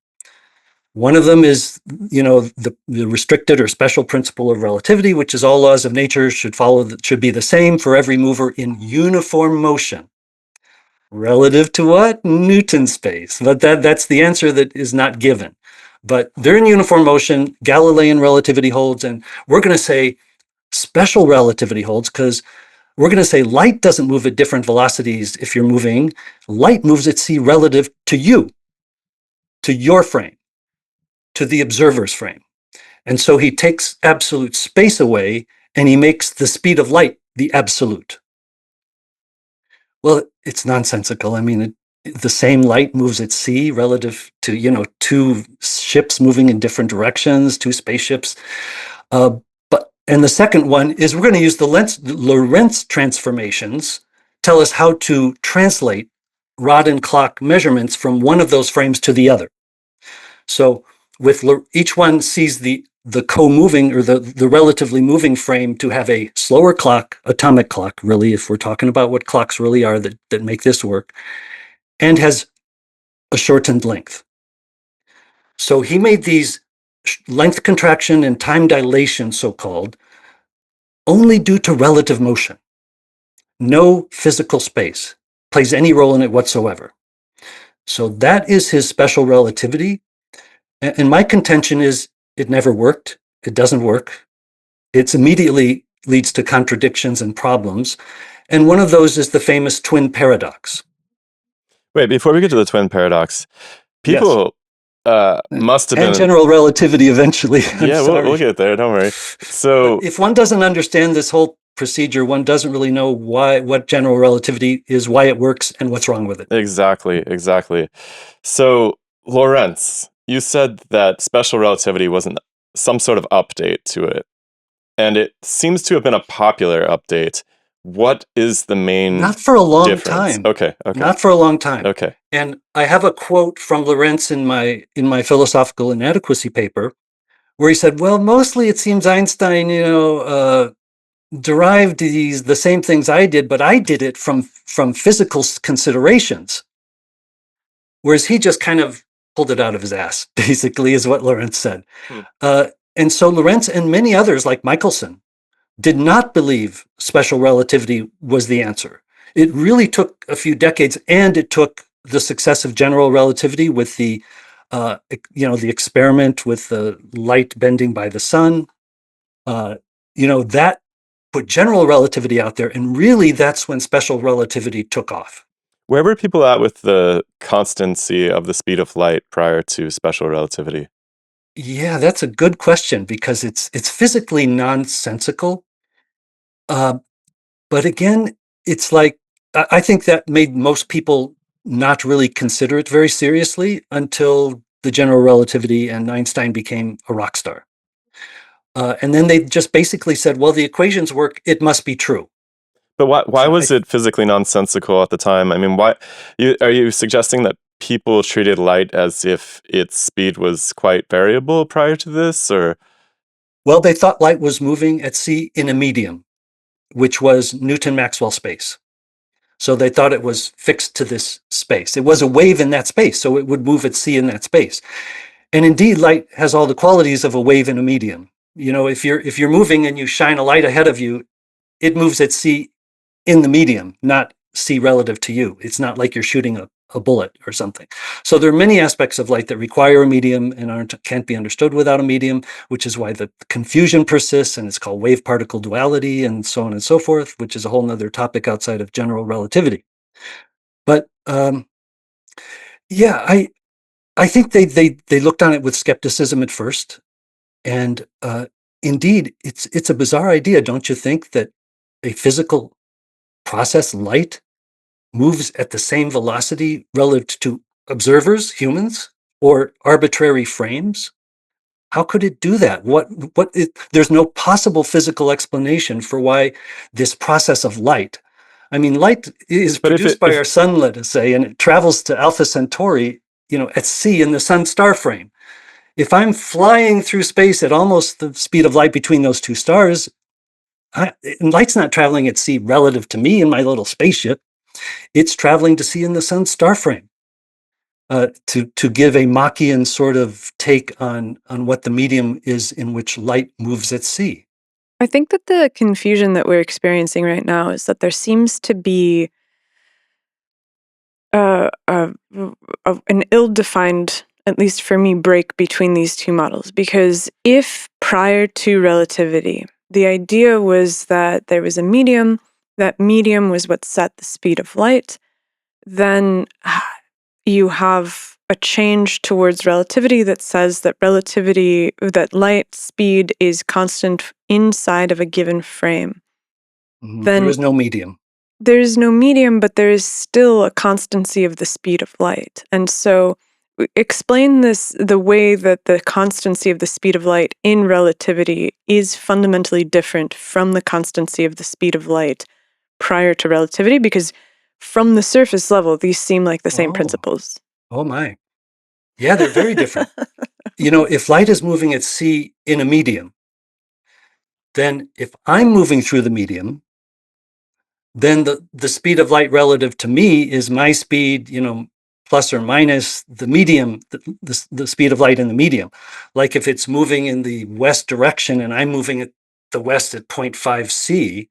One of them is, the restricted or special principle of relativity, which is all laws of nature should be the same for every mover in uniform motion. Relative to what? Newton's space. But that's the answer that is not given. But they're in uniform motion. Galilean relativity holds, and we're going to say special relativity holds because we're going to say light doesn't move at different velocities if you're moving. Light moves at c relative to you, to your frame, to the observer's frame. And so he takes absolute space away and he makes the speed of light the absolute. Well, it's nonsensical. I mean, the same light moves at c relative to, two ships moving in different directions, two spaceships. And the second one is we're going to use the Lorentz transformations, tell us how to translate rod and clock measurements from one of those frames to the other. So with each one sees the co-moving or the relatively moving frame to have a slower clock, atomic clock, really, if we're talking about what clocks really are that make this work, and has a shortened length. So he made these length contraction and time dilation, so-called, only due to relative motion. No physical space plays any role in it whatsoever. So that is his special relativity. And my contention is it never worked. It doesn't work. It immediately leads to contradictions and problems. And one of those is the famous twin paradox. Wait, before we get to the twin paradox, people must have been... And general relativity eventually. Yeah, we'll get there. Don't worry. So if one doesn't understand this whole procedure, one doesn't really know what general relativity is, why it works, and what's wrong with it. Exactly. So, Lorentz, you said that special relativity wasn't some sort of update to it, and it seems to have been a popular update. What is the main Not for a long difference? time. Okay. Not for a long time. Okay. And I have a quote from Lorentz in my philosophical inadequacy paper, where he said, well, mostly it seems Einstein, derived the same things I did, but I did it from physical considerations. Whereas he just kind of pulled it out of his ass, basically, is what Lorentz said. And so Lorentz and many others, like Michelson, did not believe special relativity was the answer. It really took a few decades, and it took the success of general relativity with the experiment with the light bending by the sun. That put general relativity out there, and really that's when special relativity took off. Where were people at with the constancy of the speed of light prior to special relativity? Yeah, that's a good question, because it's physically nonsensical. But again, it's like, I think that made most people not really consider it very seriously until the general relativity and Einstein became a rock star. And then they just basically said, well, the equations work, it must be true. But why was it physically nonsensical at the time? I mean, are you suggesting that people treated light as if its speed was quite variable prior to this, or? Well, they thought light was moving at c in a medium, which was Newton-Maxwell space. So they thought it was fixed to this space. It was a wave in that space, so it would move at c in that space. And indeed, light has all the qualities of a wave in a medium. If you're moving and you shine a light ahead of you, it moves at c in the medium, not c relative to you. It's not like you're shooting a bullet or something. So there are many aspects of light that require a medium and can't be understood without a medium, which is why the confusion persists, and it's called wave-particle duality and so on and so forth, which is a whole nother topic outside of general relativity. But I think they looked on it with skepticism at first. And indeed, it's a bizarre idea, don't you think, that a physical process, light, moves at the same velocity relative to observers, humans, or arbitrary frames? How could it do that? There's no possible physical explanation for why this process of light. I mean, light is produced by our sun, let us say, and it travels to Alpha Centauri, at c in the sun star frame. If I'm flying through space at almost the speed of light between those two stars, light's not traveling at c relative to me in my little spaceship. It's traveling to c in the sun's star frame. To give a Machian sort of take on what the medium is in which light moves at c. I think that the confusion that we're experiencing right now is that there seems to be an ill-defined, at least for me, break between these two models. Because if prior to relativity, the idea was that there was a medium that medium was what set the speed of light, then you have a change towards relativity that says that light speed is constant inside of a given frame. There is no medium. There is no medium, but there is still a constancy of the speed of light. And so explain the way that the constancy of the speed of light in relativity is fundamentally different from the constancy of the speed of light prior to relativity, because from the surface level, these seem like the same principles. Oh my. Yeah, they're very different. If light is moving at c in a medium, then if I'm moving through the medium, then the speed of light relative to me is my speed, plus or minus the medium, the speed of light in the medium. Like if it's moving in the west direction and I'm moving at the west at 0.5 c,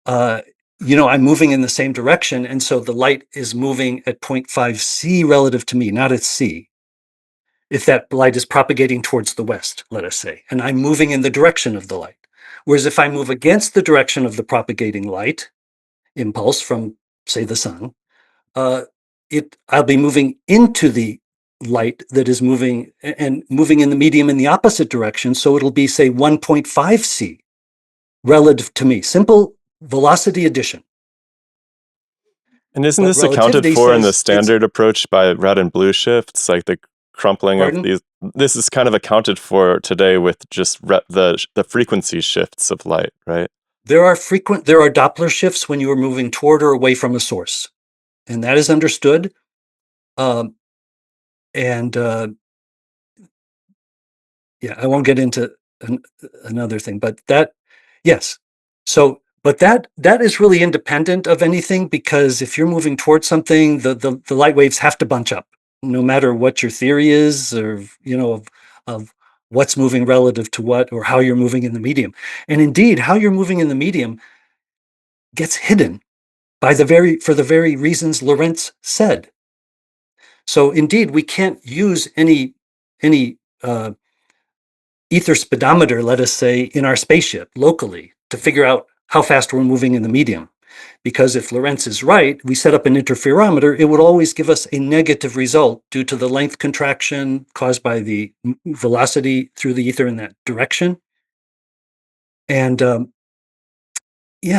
I'm moving in the same direction. And so the light is moving at 0.5 c relative to me, not at c. If that light is propagating towards the west, let us say, and I'm moving in the direction of the light. Whereas if I move against the direction of the propagating light impulse from, say, the sun, I'll be moving into the light that is moving in the medium in the opposite direction. So it'll be, say, 1.5 c relative to me. Simple velocity addition. And isn't this accounted for in the standard approach by red and blue shifts, like the crumpling of these? This is kind of accounted for today with just the frequency shifts of light, right? There are Doppler shifts when you are moving toward or away from a source, and that is understood. I won't get into another thing, but yes. So, but that is really independent of anything, because if you're moving towards something, the light waves have to bunch up, no matter what your theory is, or of what's moving relative to what, or how you're moving in the medium. And indeed, how you're moving in the medium gets hidden for the very reasons Lorentz said. So indeed, we can't use any ether speedometer, let us say, in our spaceship locally to figure out how fast we're moving in the medium. Because if Lorentz is right, we set up an interferometer, it would always give us a negative result due to the length contraction caused by the velocity through the ether in that direction. And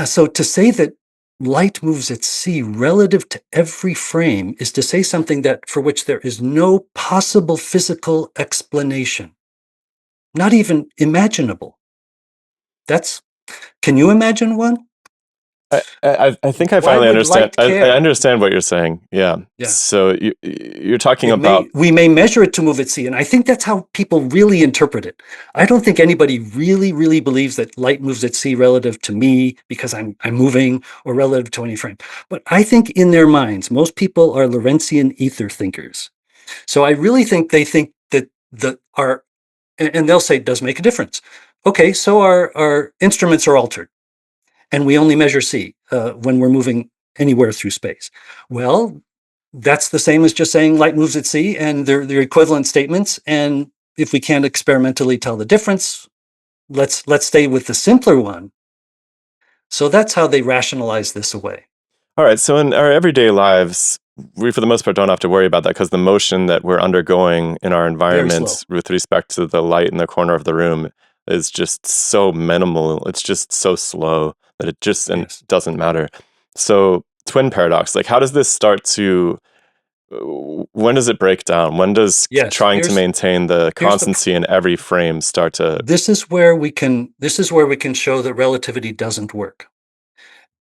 so to say that light moves at c relative to every frame is to say something for which there is no possible physical explanation, not even imaginable. Can you imagine one? I think I finally understand. I understand what you're saying. Yeah. So you're talking about. We may measure it to move at c, and I think that's how people really interpret it. I don't think anybody really, really believes that light moves at c relative to me because I'm moving, or relative to any frame. But I think in their minds, most people are Lorentzian ether thinkers. So I really think they think that and they'll say it does make a difference. Okay, so our instruments are altered, and we only measure c when we're moving anywhere through space. Well, that's the same as just saying light moves at c, and they're equivalent statements. And if we can't experimentally tell the difference, let's stay with the simpler one. So that's how they rationalize this away. All right. So in our everyday lives, we for the most part don't have to worry about that, because the motion that we're undergoing in our environment with respect to the light in the corner of the room is just so minimal. It's just so slow that it just doesn't matter. So twin paradox, like how does this start to, when does it break down? When does trying to maintain the constancy in every frame start to? This is where we can show that relativity doesn't work.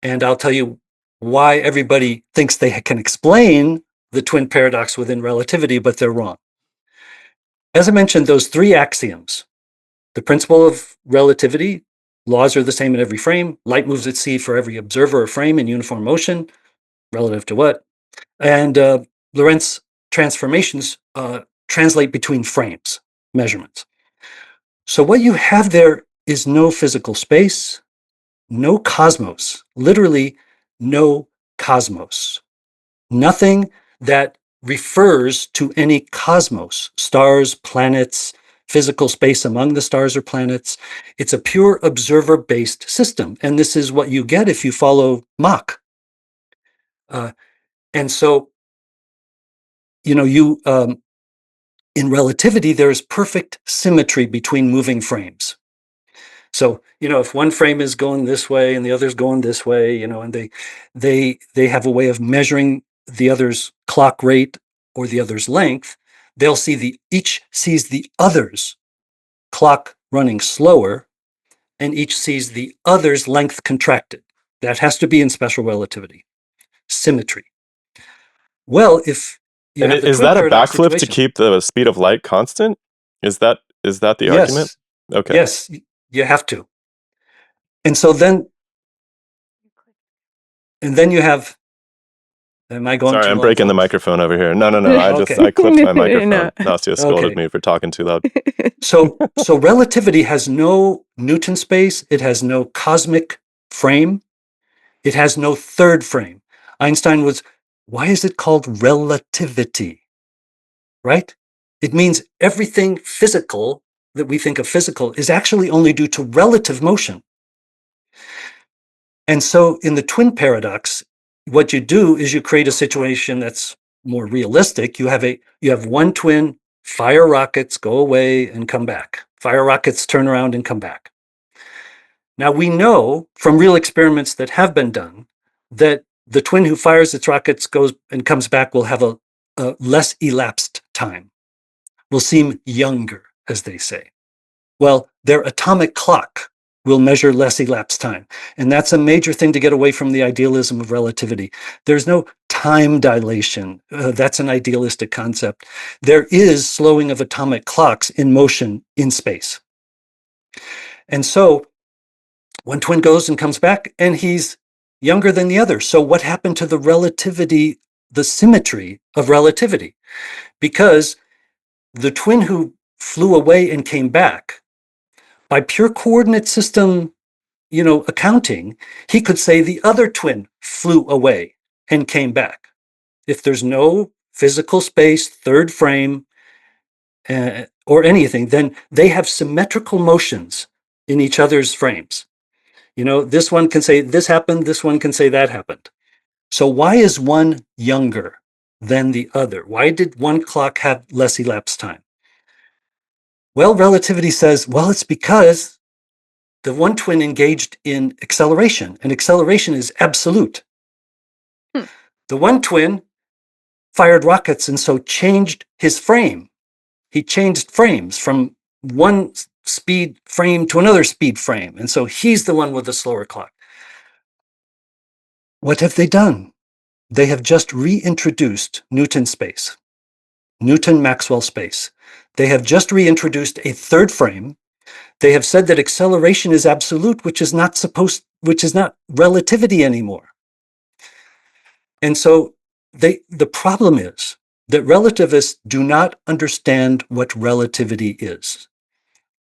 And I'll tell you why everybody thinks they can explain the twin paradox within relativity, but they're wrong. As I mentioned, those three axioms, the principle of relativity, laws are the same in every frame, light moves at c for every observer or frame in uniform motion, relative to what? And Lorentz transformations translate between frames, measurements. So what you have there is no physical space, no cosmos, literally no cosmos. Nothing that refers to any cosmos, stars, planets, physical space among the stars or planets. It's a pure observer-based system. And this is what you get if you follow Mach. And so, in relativity, there is perfect symmetry between moving frames. So, if one frame is going this way and the other's going this way, and they have a way of measuring the other's clock rate or the other's length, they'll see each sees the other's clock running slower, and each sees the other's length contracted. That has to be in special relativity. Symmetry. Well, if you And have the is twin that a paradox backflip to situation. keep the speed of light constant? Is that the argument? Yes. Okay. Yes, you have to. And so then you have, am I going Sorry, too I'm long, breaking the folks? microphone over here. No. Okay. I clipped my microphone. No. Nastia scolded Okay. me for talking too loud. So relativity has no Newton space. It has no cosmic frame. It has no third frame. Einstein why is it called relativity? Right? It means everything physical that we think of physical is actually only due to relative motion. And so in the twin paradox, what you do is you create a situation that's more realistic. You have one twin, fire rockets, go away and come back. Fire rockets turn around and come back. Now we know from real experiments that have been done that the twin who fires its rockets, goes and comes back, will have a less elapsed time, will seem younger, as they say. Well, their atomic clock will measure less elapsed time. And that's a major thing to get away from the idealism of relativity. There's no time dilation. That's an idealistic concept. There is slowing of atomic clocks in motion in space. And so one twin goes and comes back, and he's younger than the other. So what happened to the relativity, the symmetry of relativity? Because the twin who flew away and came back, by pure coordinate system, accounting, he could say the other twin flew away and came back. If there's no physical space, third frame, or anything, then they have symmetrical motions in each other's frames. This one can say this happened, this one can say that happened. So why is one younger than the other? Why did one clock have less elapsed time? Well, relativity says, it's because the one twin engaged in acceleration, and acceleration is absolute. The one twin fired rockets and so changed his frame. He changed frames from one speed frame to another speed frame, and so he's the one with the slower clock. What have they done? They have just reintroduced Newton space, Newton-Maxwell space. They have just reintroduced a third frame. They have said that acceleration is absolute, which is not relativity anymore. And so the problem is that relativists do not understand what relativity is.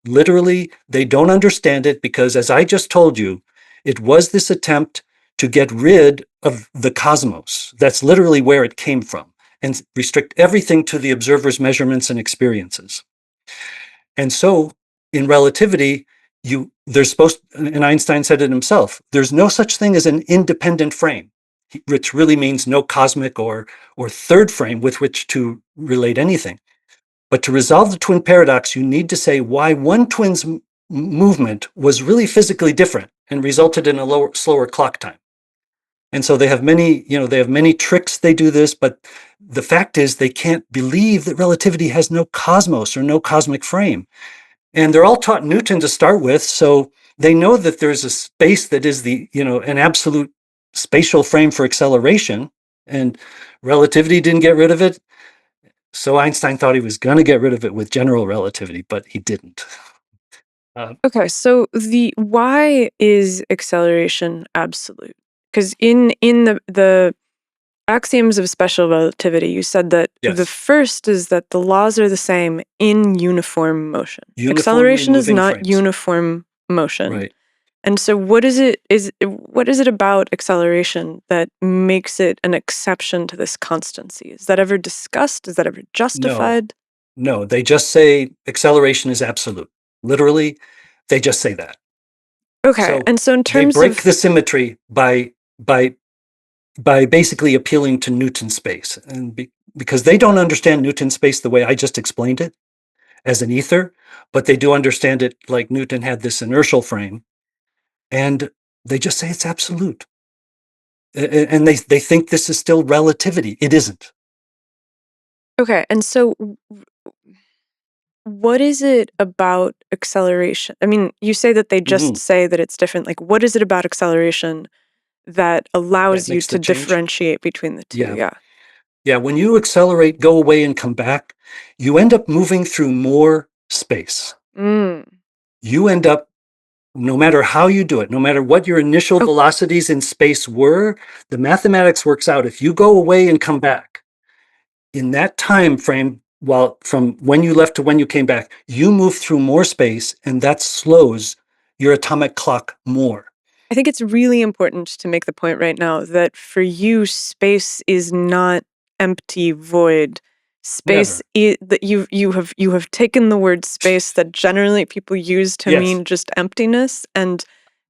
Literally, they don't understand it because, as I just told you, it was this attempt to get rid of the cosmos. That's literally where it came from, and restrict everything to the observer's measurements and experiences. And so in relativity, and Einstein said it himself, there's no such thing as an independent frame, which really means no cosmic or third frame with which to relate anything. But to resolve the twin paradox, you need to say why one twin's movement was really physically different and resulted in a slower clock time. And so they have many tricks they do this, but the fact is they can't believe that relativity has no cosmos or no cosmic frame. And they're all taught Newton to start with, so they know that there's a space that is an absolute spatial frame for acceleration, and relativity didn't get rid of it. So Einstein thought he was going to get rid of it with general relativity, but he didn't. Okay, so why is acceleration absolute? Because in the axioms of special relativity, you said that Yes. the first is that the laws are the same in uniform motion. Uniformly Acceleration is moving not frames. uniform motion. Right. And so what is it about acceleration that makes it an exception to this constancy? Is that ever discussed? Is that ever justified? No, they just say acceleration is absolute. Literally, they just say that. Okay, So and so in they terms break of the symmetry by basically appealing to Newton's space, and because they don't understand Newton's space the way I just explained it as an ether, but they do understand it like Newton had this inertial frame, and they just say it's absolute. And they think this is still relativity. It isn't. okay, and so what is it about acceleration? I mean, you say that they just Mhm. say that it's different. Like, what is it about acceleration that That allows you makes the to change. differentiate between the two? Yeah. Yeah. Yeah. When you accelerate, go away, and come back, you end up moving through more space. Mm. You end up, no matter how you do it, no matter what your initial Oh, velocities in space were, the mathematics works out. If you go away and come back in that time frame, well, from when you left to when you came back, you move through more space, and that slows your atomic clock more. I think it's really important to make the point right now that for you, space is not empty void. Space Never. that you have taken the word space that generally people use to Yes. mean just emptiness and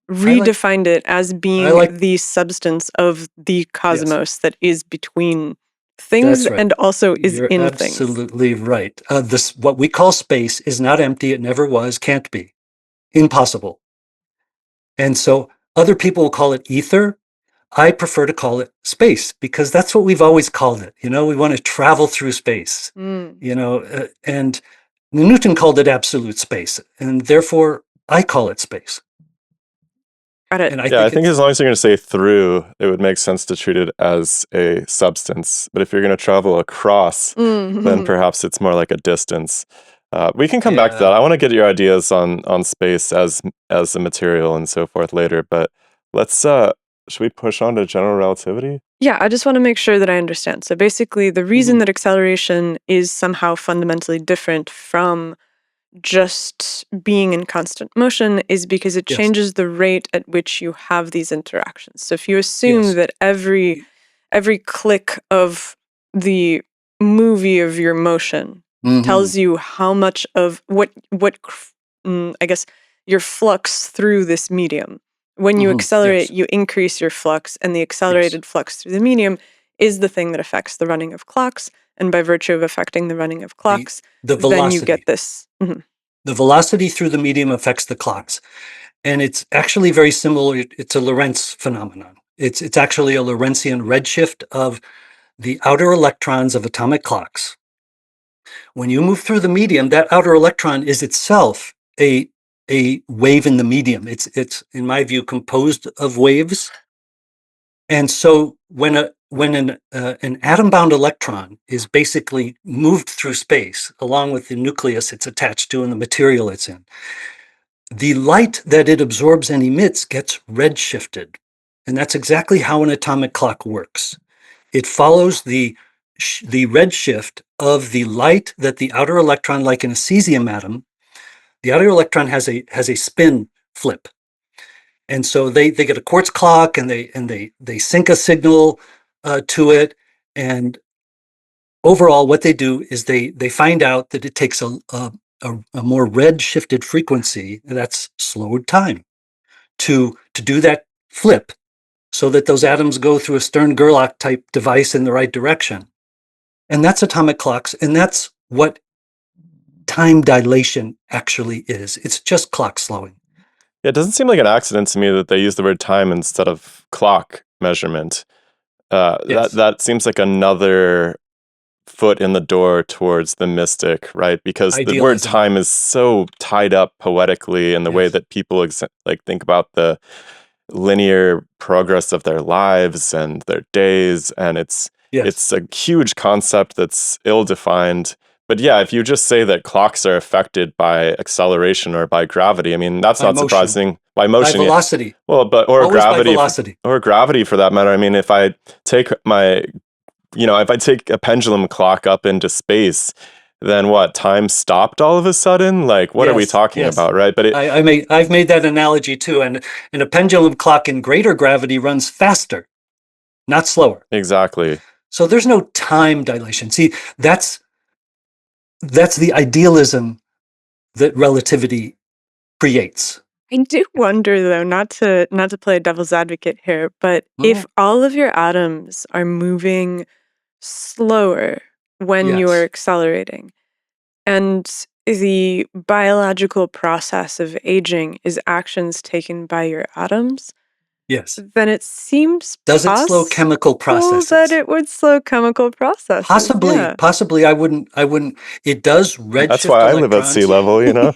I like, redefined it as I being like, the substance of the yes, cosmos that is between things that's right. and also is You're in things. absolutely right. This, what we call space, is not empty. It never was, can't be. Impossible. And so other people will call it ether. I prefer to call it space because that's what we've always called it. We want to travel through space, Mm, and Newton called it absolute space, and therefore I call it space. got it. And I Yeah, I think think it's, as long as you're going to say through, it would make sense to treat it as a substance. But if you're going to travel across, then Mm. perhaps it's more like a distance. We can come back to yeah. that. I want to get your ideas on space as a material and so forth later. But let's should we push on to general relativity? Yeah, I just want to make sure that I understand. So basically, the reason Mhm. that acceleration is somehow fundamentally different from just being in constant motion is because it Yes. changes the rate at which you have these interactions. So if you assume Yes. that every click of the movie of your motion Hmm. tells you how much of I guess your flux through this medium. When you accelerate, Yes. you increase your flux, and the Yes. accelerated flux through the medium is the thing that affects the running of clocks. And by virtue of affecting the running of The clocks, the then you get velocity. this. Mhm. The velocity through the medium affects the clocks. And it's actually very similar. It's a Lorentz phenomenon. It's actually a Lorentzian redshift of the outer electrons of atomic clocks. When you move through the medium, that outer electron is itself a wave in the medium. It's in my view composed of waves. And so when an atom-bound electron is basically moved through space along with the nucleus it's attached to and the material it's in, the light that it absorbs and emits gets redshifted. And that's exactly how an atomic clock works. It follows the redshift of the light that the outer electron, like in a cesium atom, the outer electron has a spin flip. And so they get a quartz clock, and they sync a signal to it. And overall, what they do is they find out that it takes a more red shifted frequency, that's slowed time, to do that flip, so that those atoms go through a Stern-Gerlach type device in the right direction. And that's atomic clocks, and that's what time dilation actually is. It's just clock slowing. Yeah, it doesn't seem like an accident to me that they use the word time instead of clock measurement. That Yes, that seems like another foot in the door towards the mystic, right? Because the word idealism. time is so tied up poetically in the way Yes, that people like think about the linear progress of their lives and their days, and yes. it's a huge concept that's ill-defined. But yeah, if you just say that clocks are affected by acceleration or by gravity, I mean, that's By not motion, surprising. By by motion, yeah. velocity, Well, but always by velocity. or gravity for that matter. I mean, if I take my if I take a pendulum clock up into space, then what? Time stopped all of a sudden? Like, what are we Yes, talking yes. about, right? But it I've made that analogy too, and a pendulum clock in greater gravity runs faster, not slower. exactly. So there's no time dilation. See, that's that's the idealism that relativity creates. I do wonder, though, not to play devil's advocate here, but if Well, all of your atoms are moving slower when you're yes, accelerating, and the biological process of aging is actions taken by your atoms, yes. then it seems Does it slow chemical possible that processes? it would slow chemical processes. Yeah. Possibly. I wouldn't. It does That's redshift why I live at sea electrons. level, you know?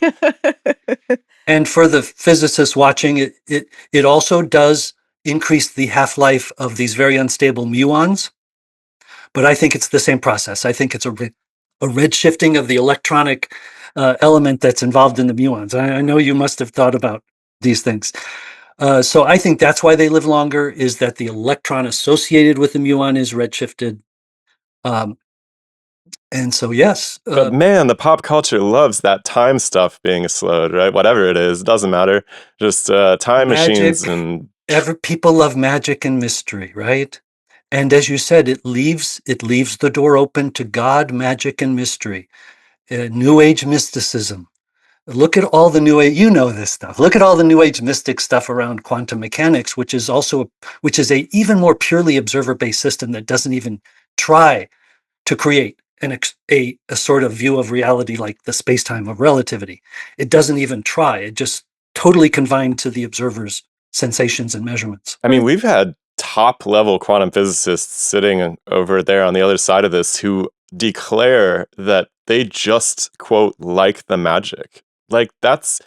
And for the physicists watching, it also does increase the half-life of these very unstable muons. But I think it's the same process. I think it's a redshifting of the electronic element that's involved in the muons. I know you must have thought about these things. So I think that's why they live longer, is that the electron associated with the muon is redshifted. And so, yes, But man, the pop culture loves that time stuff being slowed, right? Whatever it is, doesn't matter. Just time machines magic, and people love magic and mystery, right? And as you said, it leaves the door open to God, magic, and mystery. New Age mysticism. Look at all the New Age, you know this stuff. Look at all the New Age mystic stuff around quantum mechanics, which is a even more purely observer-based system that doesn't even try to create a sort of view of reality like the space-time of relativity. It doesn't even try. It just totally confined to the observer's sensations and measurements. I mean, we've had top level quantum physicists sitting over there on the other side of this who declare that they just, quote, like the magic. Like that's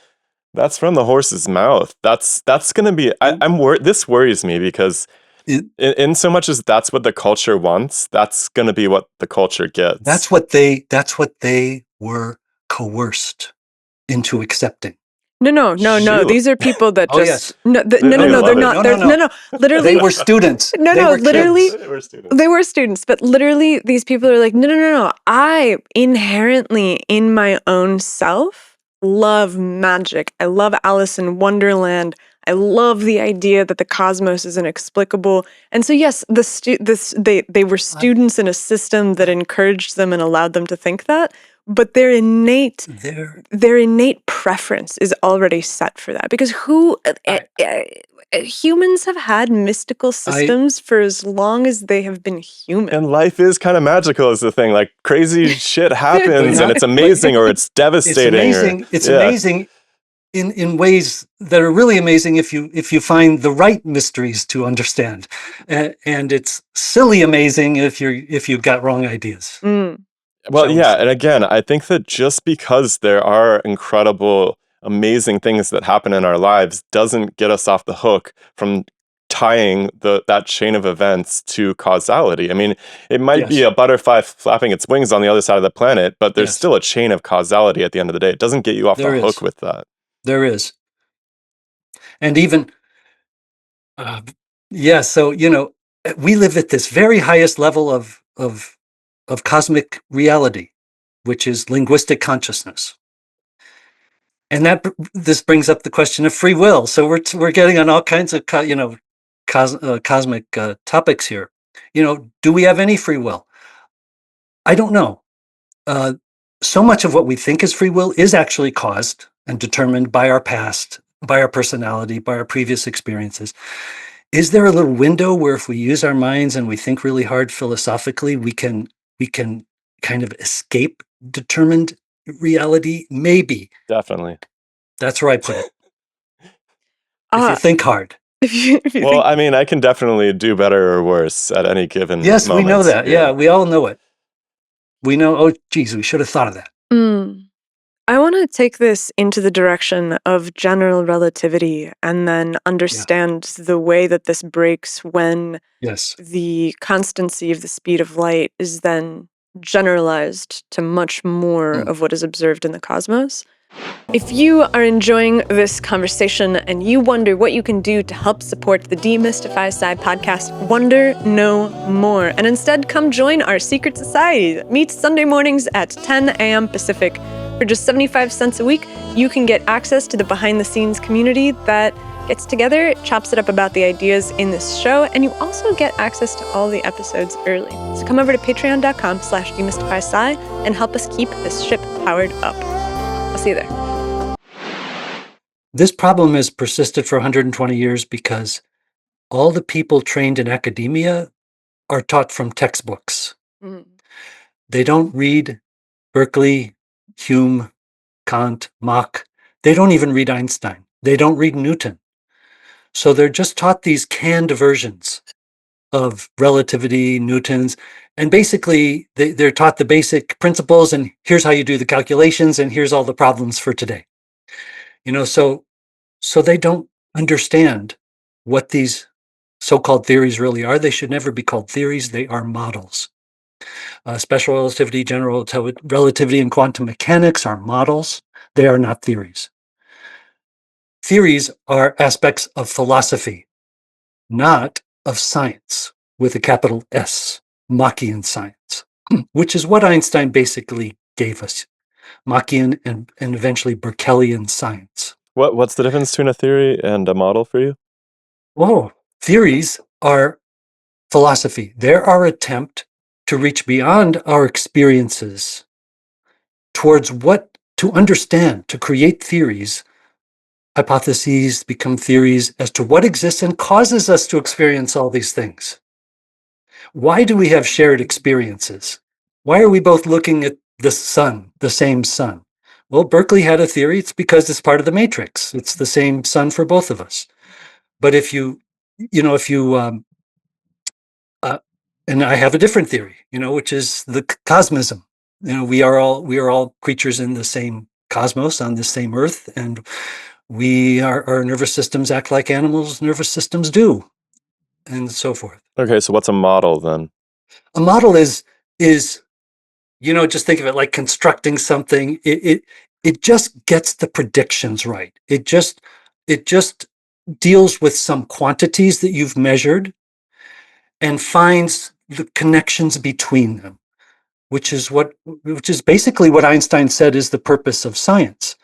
from the horse's mouth. That's going to be, this worries me because in so much as that's what the culture wants, that's going to be what the culture gets. That's what they were coerced into accepting. No. Shoot. These are people that Oh, just yes. no. They're not. No. Literally, They were students. No, They were literally, kids. they were students. But literally, these people are like, no. I inherently, in my own self, love magic. I love Alice in Wonderland. I love the idea that the cosmos is inexplicable. And so, yes, they were students in a system that encouraged them and allowed them to think that. But their innate preference is already set for that, because humans have had mystical systems for as long as they have been human. And life is kind of magical is the thing. Like crazy shit happens and it's amazing or it's devastating. It's amazing in ways that are really amazing if you find the right mysteries to understand. And it's silly amazing if you've got wrong ideas. Well, yeah, and again, I think that just because there are incredible, amazing things that happen in our lives doesn't get us off the hook from tying that chain of events to causality. I mean, it might be a butterfly flapping its wings on the other side of the planet, but there's still a chain of causality at the end of the day. It doesn't get you off the hook with that. There is. And even, so, we live at this very highest level of cosmic reality, which is linguistic consciousness. And this brings up the question of free will. So we're getting on all kinds of cosmic topics here. Do we have any free will? I don't know. So much of what we think is free will is actually caused and determined by our past, by our personality, by our previous experiences. Is there a little window where if we use our minds and we think really hard philosophically, we can kind of escape determined reality? Maybe. Definitely. That's where I put it. If you think hard. Well, I mean, I can definitely do better or worse at any given moment. Yes, we know that. Yeah, we all know it. We know, oh, geez, we should have thought of that. I want to take this into the direction of general relativity and then understand the way that this breaks when the constancy of the speed of light is then generalized to much more of what is observed in the cosmos. If you are enjoying this conversation and you wonder what you can do to help support the Demystify Sci podcast, wonder no more. And instead, come join our secret society that meets Sunday mornings at 10 a.m. Pacific. For just 75 cents a week, you can get access to the behind-the-scenes community that gets together, chops it up about the ideas in this show, and you also get access to all the episodes early. So come over to patreon.com/DemystifySci and help us keep this ship powered up. I'll see you there. This problem has persisted for 120 years because all the people trained in academia are taught from textbooks. Mm. They don't read Berkeley, Hume, Kant, Mach. They don't even read Einstein. They don't read Newton. So they're just taught these canned versions of relativity, Newton's, and basically they're taught the basic principles, and here's how you do the calculations, and here's all the problems for today. So they don't understand what these so-called theories really are. They should never be called theories. They are models. Special relativity, general relativity, and quantum mechanics are models. They are not theories. Theories are aspects of philosophy, not of science, with a capital S, Machian science, which is what Einstein basically gave us, Machian and eventually Berkeleyan science. What's the difference between a theory and a model for you? Whoa, theories are philosophy. They're our attempt to reach beyond our experiences towards what to understand, to create theories. Hypotheses become theories as to what exists and causes us to experience all these things. Why do we have shared experiences? Why are we both looking at the sun, the same sun? Well, Berkeley had a theory. It's because it's part of the matrix. It's the same sun for both of us. But and I have a different theory, which is the cosmism. We are all creatures in the same cosmos on the same earth, and our nervous systems act like animals' nervous systems do, and so forth. Okay, so what's a model then? A model is just think of it like constructing something. It just gets the predictions right. It just deals with some quantities that you've measured and finds the connections between them, which is basically what Einstein said is the purpose of science,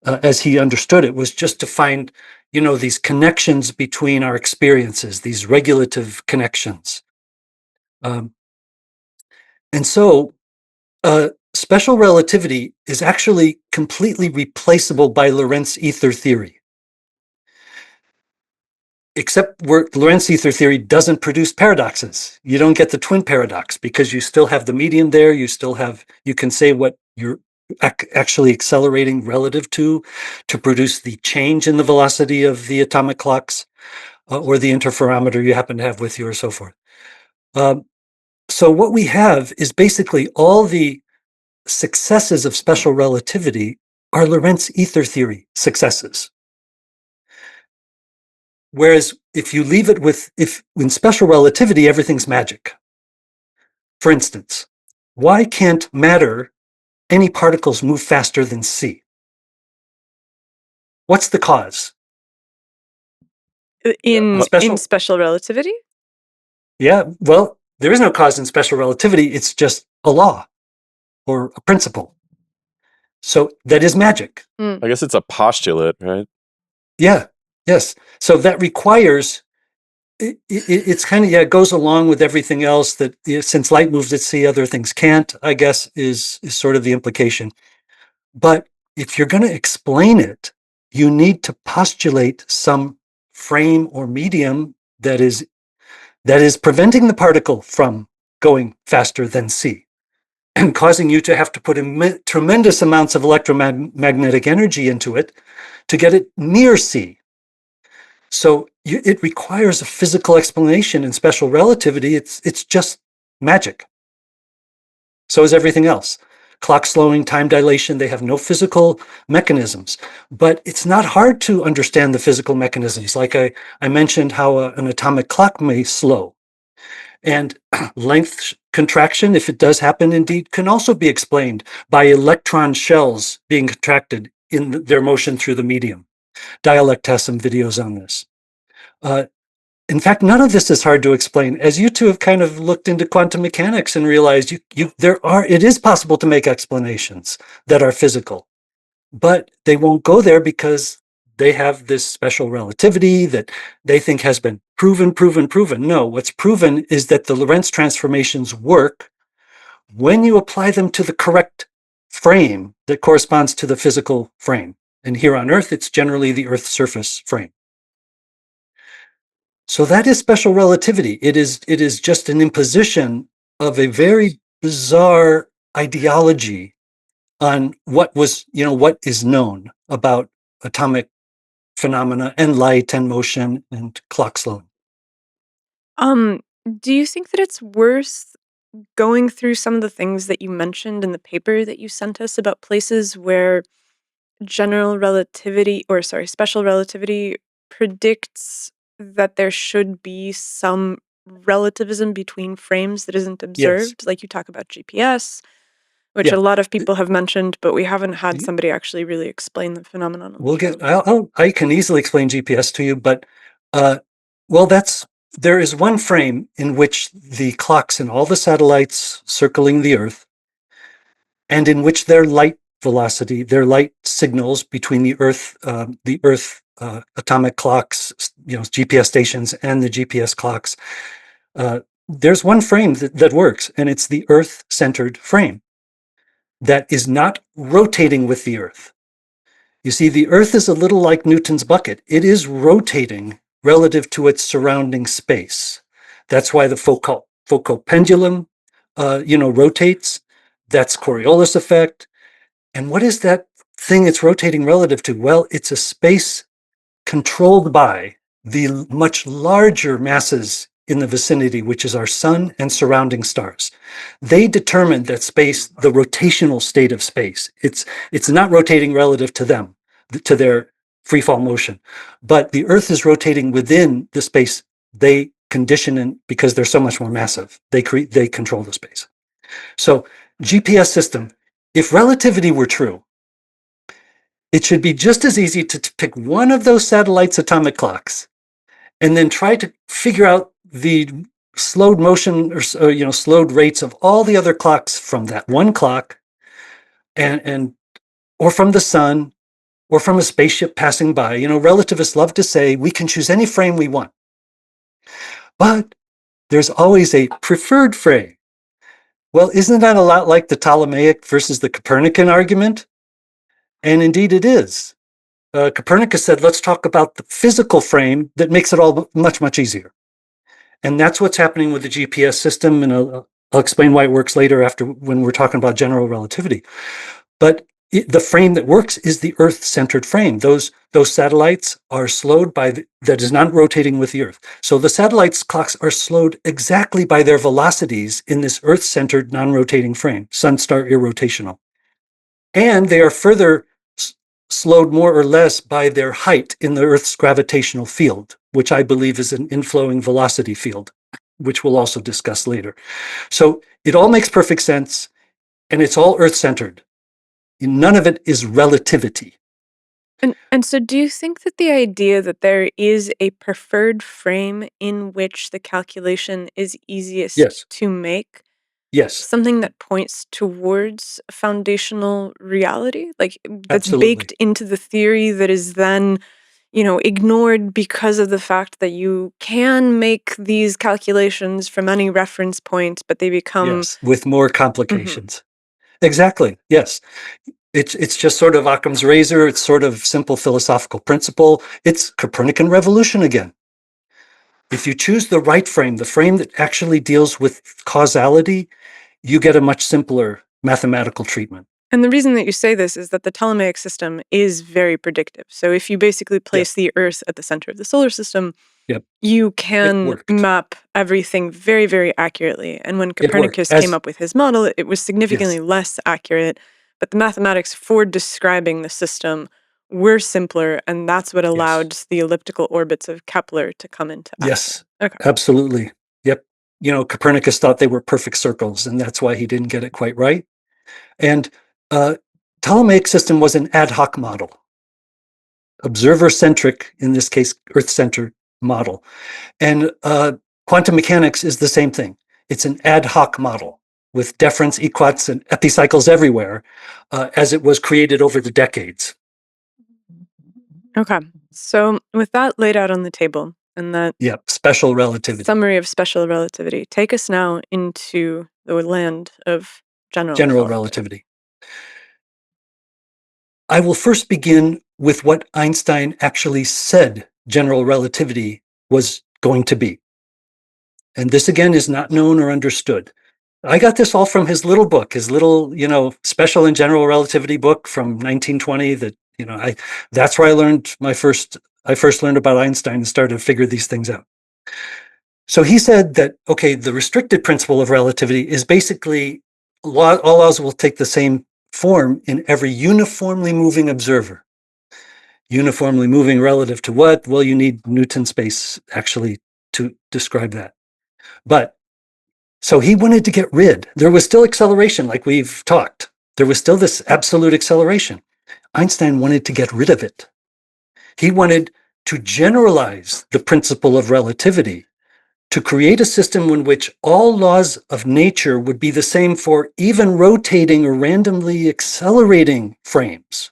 as he understood it, was just to find, these connections between our experiences, these regulative connections. And so special relativity is actually completely replaceable by Lorentz ether theory. Except where Lorentz ether theory doesn't produce paradoxes. You don't get the twin paradox because you still have the medium there. You can say what you're actually accelerating relative to produce the change in the velocity of the atomic clocks or the interferometer you happen to have with you or so forth. So what we have is basically all the successes of special relativity are Lorentz ether theory successes. Whereas if you leave it in special relativity, everything's magic. For instance, why can't any particles move faster than c? What's the cause? In special relativity? Yeah, well, there is no cause in special relativity. It's just a law or a principle. So that is magic. I guess it's a postulate, right? Yeah, yes. So that requires, it's kind of, it goes along with everything else that since light moves at c, other things can't, I guess, is sort of the implication. But if you're going to explain it, you need to postulate some frame or medium that is preventing the particle from going faster than c and causing you to have to put tremendous amounts of electromagnetic energy into it to get it near c. So it requires a physical explanation. In special relativity, it's just magic. So is everything else. Clock slowing, time dilation, they have no physical mechanisms. But it's not hard to understand the physical mechanisms. Like I mentioned how an atomic clock may slow. And length contraction, if it does happen indeed, can also be explained by electron shells being contracted in their motion through the medium. Dialect has some videos on this. In fact, none of this is hard to explain. As you two have kind of looked into quantum mechanics and realized it is possible to make explanations that are physical, but they won't go there because They have this special relativity that they think has been proven. No, what's proven is that the Lorentz transformations work when you apply them to the correct frame that corresponds to the physical frame. And here on Earth, it's generally the Earth's surface frame. So that is special relativity. It is just an imposition of a very bizarre ideology on what is known about atomic phenomena and light and motion and clock slowing. Um, do you think that it's worth going through some of the things that you mentioned in the paper that you sent us about places where special relativity predicts that there should be some relativism between frames that isn't Yes. observed? Like you talk about GPS, which Yeah. a lot of people have mentioned, but we haven't had somebody actually really explain the phenomenon on the show. I can easily explain GPS to you, but there is one frame in which the clocks in all the satellites circling the Earth, and in which their light velocity, their light signals between the Earth atomic clocks, GPS stations and the GPS clocks. There's one frame that works, and it's the Earth-centered frame that is not rotating with the Earth. You see, the Earth is a little like Newton's bucket. It is rotating relative to its surrounding space. That's why the Foucault pendulum, rotates. That's Coriolis effect. And what is that thing it's rotating relative to? Well, it's a space controlled by the much larger masses in the vicinity, which is our sun and surrounding stars. They determine that space, the rotational state of space. It's not rotating relative to them, to their freefall motion, but the Earth is rotating within the space they condition in because they're so much more massive. They control the space. So GPS system, if relativity were true, it should be just as easy to pick one of those satellites' atomic clocks and then try to figure out the slowed motion or slowed rates of all the other clocks from that one clock, and or from the sun, or from a spaceship passing by. Relativists love to say we can choose any frame we want, but there's always a preferred frame. Well, isn't that a lot like the Ptolemaic versus the Copernican argument? And indeed it is. Copernicus said, let's talk about the physical frame that makes it all much, much easier. And that's what's happening with the GPS system. And I'll explain why it works later when we're talking about general relativity. But the frame that works is the Earth-centered frame. Those satellites are slowed that is not rotating with the Earth. So the satellites' clocks are slowed exactly by their velocities in this Earth-centered non-rotating frame, sun-star irrotational. And they are further slowed more or less by their height in the Earth's gravitational field, which I believe is an inflowing velocity field, which we'll also discuss later. So it all makes perfect sense, and it's all Earth-centered. None of it is relativity. And so do you think that the idea that there is a preferred frame in which the calculation is easiest to make Yes. something that points towards foundational reality? Like that's Absolutely. baked into the theory that is then, ignored because of the fact that you can make these calculations from any reference point, but they become with more complications. Exactly. Yes. It's just sort of Occam's razor. It's sort of simple philosophical principle. It's Copernican revolution again. If you choose the right frame, the frame that actually deals with causality, you get a much simpler mathematical treatment. And the reason that you say this is that the Ptolemaic system is very predictive. So if you basically place the Earth at the center of the solar system, you can map everything very, very accurately. And when Copernicus came up with his model, it was significantly less accurate, but the mathematics for describing the system were simpler, and that's what allowed the elliptical orbits of Kepler to come into action. Yes, absolutely. Yep. Copernicus thought they were perfect circles, and that's why he didn't get it quite right. And Ptolemaic system was an ad hoc model, observer-centric, in this case, Earth-centered model. And quantum mechanics is the same thing. It's an ad hoc model with deference, equats, and epicycles everywhere, as it was created over the decades. Okay. So, with that laid out on the table and that Yeah, special relativity. summary of special relativity, take us now into the land of general General relativity. I will first begin with what Einstein actually said general relativity was going to be. And this again is not known or understood. I got this all from his little book, his little, special and general relativity book from 1920 that, that's where I first learned about Einstein and started to figure these things out. So he said that, okay, the restricted principle of relativity is basically all laws will take the same form in every uniformly moving observer. Uniformly moving relative to what? Well, you need Newton space actually to describe that. But so he wanted to get rid. There was still acceleration, like we've talked. There was still this absolute acceleration. Einstein wanted to get rid of it. He wanted to generalize the principle of relativity to create a system in which all laws of nature would be the same for even rotating or randomly accelerating frames.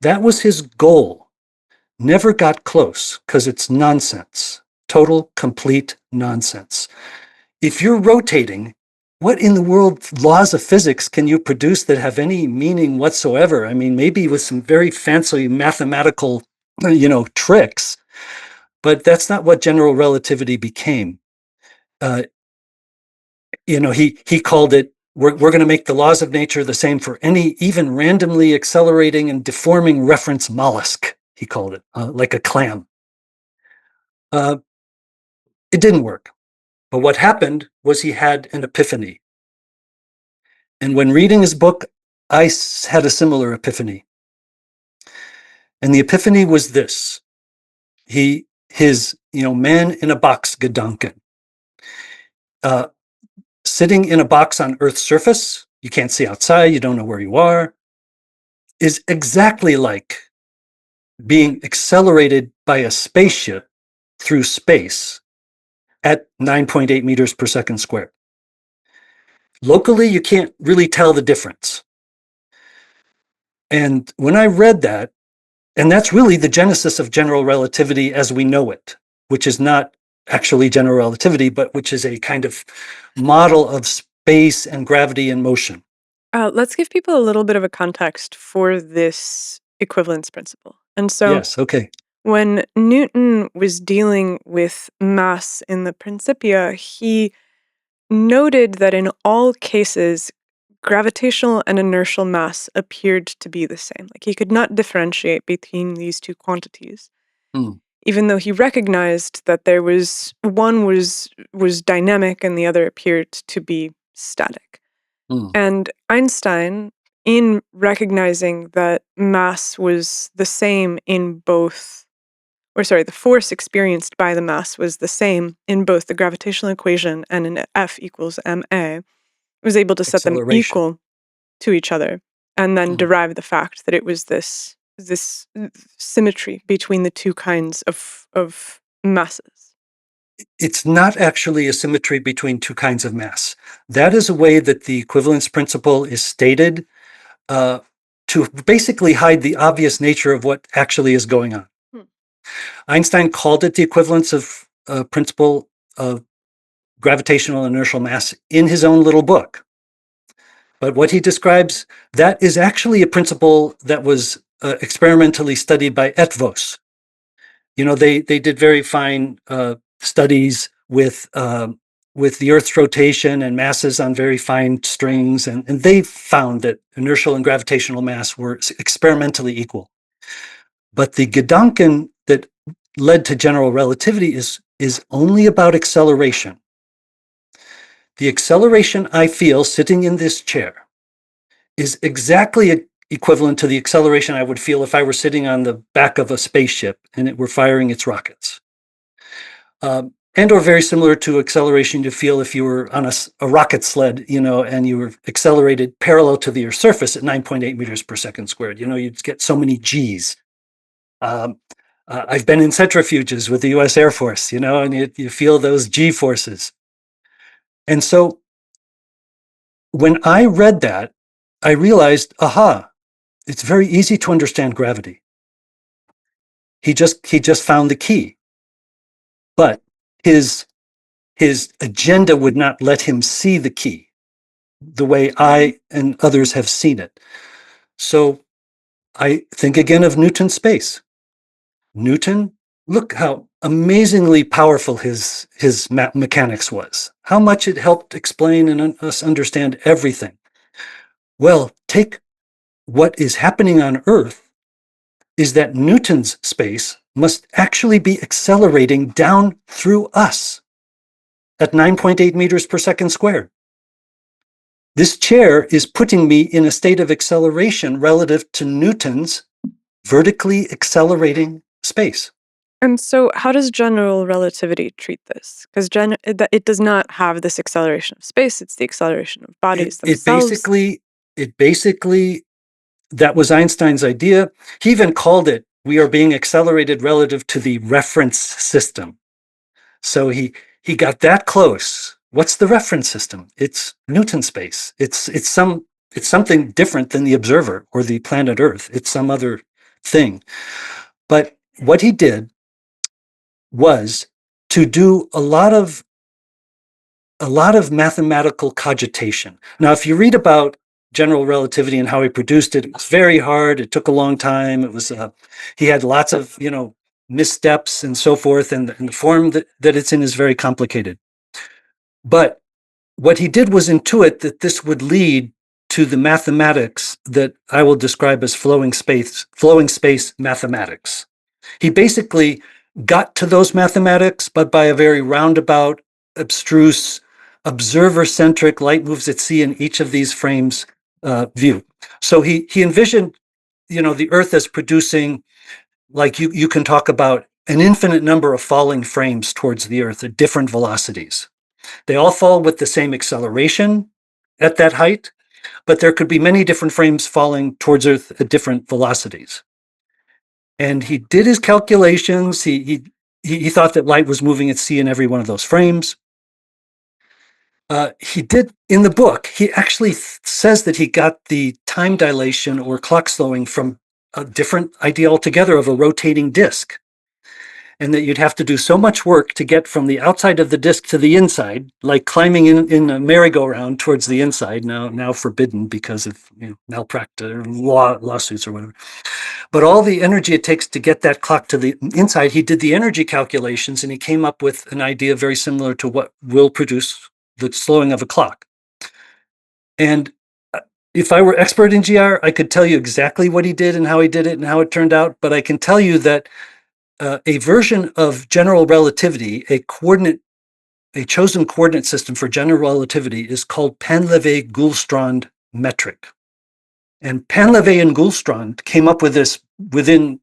That was his goal. Never got close because it's nonsense. Total, complete nonsense. If you're rotating, what in the world laws of physics can you produce that have any meaning whatsoever? I mean, maybe with some very fancy mathematical, tricks, but that's not what general relativity became. He called it, we're going to make the laws of nature the same for any even randomly accelerating and deforming reference mollusk, he called it, like a clam. It didn't work. But what happened was he had an epiphany. And when reading his book, I had a similar epiphany. And the epiphany was this. His man in a box Gedanken, sitting in a box on Earth's surface, you can't see outside, you don't know where you are, is exactly like being accelerated by a spaceship through space at 9.8 meters per second squared. Locally, you can't really tell the difference. And when I read that, and that's really the genesis of general relativity as we know it, which is not actually general relativity, but which is a kind of model of space and gravity and motion. Let's give people a little bit of a context for this equivalence principle. And so, Yes, okay. when Newton was dealing with mass in the Principia, he noted that in all cases, gravitational and inertial mass appeared to be the same. Like he could not differentiate between these two quantities, even though he recognized that there was one was dynamic and the other appeared to be static. And Einstein, in recognizing that mass was the same in both, the force experienced by the mass was the same in both the gravitational equation and in F equals ma, was able to set them equal to each other and then derive the fact that it was this symmetry between the two kinds of masses. It's not actually a symmetry between two kinds of mass. That is a way that the equivalence principle is stated to basically hide the obvious nature of what actually is going on. Einstein called it the equivalence of principle of gravitational inertial mass in his own little book. But what he describes, that is actually a principle that was experimentally studied by Etvos. They did very fine studies with the Earth's rotation and masses on very fine strings, and they found that inertial and gravitational mass were experimentally equal. But the Gedanken that led to general relativity is only about acceleration. The acceleration I feel sitting in this chair is exactly equivalent to the acceleration I would feel if I were sitting on the back of a spaceship and it were firing its rockets. And or very similar to acceleration you feel if you were on a rocket sled, and you were accelerated parallel to the Earth's surface at 9.8 meters per second squared. You'd get so many Gs. I've been in centrifuges with the US Air Force, and you feel those G forces. And so when I read that, I realized, aha, it's very easy to understand gravity. He just found the key. But his agenda would not let him see the key the way I and others have seen it. So I think again of Newton's space. Newton, look how amazingly powerful his mechanics was, how much it helped explain and us understand everything. Well, take what is happening on Earth is that Newton's space must actually be accelerating down through us at 9.8 meters per second squared. This chair is putting me in a state of acceleration relative to Newton's vertically accelerating space. And so how does general relativity treat this? Because it does not have this acceleration of space, it's the acceleration of bodies themselves. It basically, that was Einstein's idea. He even called it, we are being accelerated relative to the reference system. So he got that close. What's the reference system? It's Newton space. It's something different than the observer or the planet Earth. It's some other thing. But what he did was to do a lot of mathematical cogitation. Now, if you read about general relativity and how he produced it, it was very hard. It took a long time. It was he had lots of missteps and so forth, and the form that it's in is very complicated. But what he did was intuit that this would lead to the mathematics that I will describe as flowing space mathematics. He basically got to those mathematics, but by a very roundabout, abstruse, observer-centric, light moves at c in each of these frames view. So he envisioned, the Earth as producing, like you can talk about an infinite number of falling frames towards the Earth at different velocities. They all fall with the same acceleration at that height, but there could be many different frames falling towards Earth at different velocities. And he did his calculations. He thought that light was moving at c in every one of those frames. He did, in the book, he actually says that he got the time dilation or clock slowing from a different idea altogether of a rotating disk. And that you'd have to do so much work to get from the outside of the disk to the inside, like climbing in a merry-go-round towards the inside, now forbidden because of malpractice or lawsuits or whatever. But all the energy it takes to get that clock to the inside, he did the energy calculations and he came up with an idea very similar to what will produce the slowing of a clock. And if I were expert in GR, I could tell you exactly what he did and how he did it and how it turned out. But I can tell you that a version of general relativity, a chosen coordinate system for general relativity is called Painlevé-Goulstrand metric. And Painlevé and Goulstrand came up with this within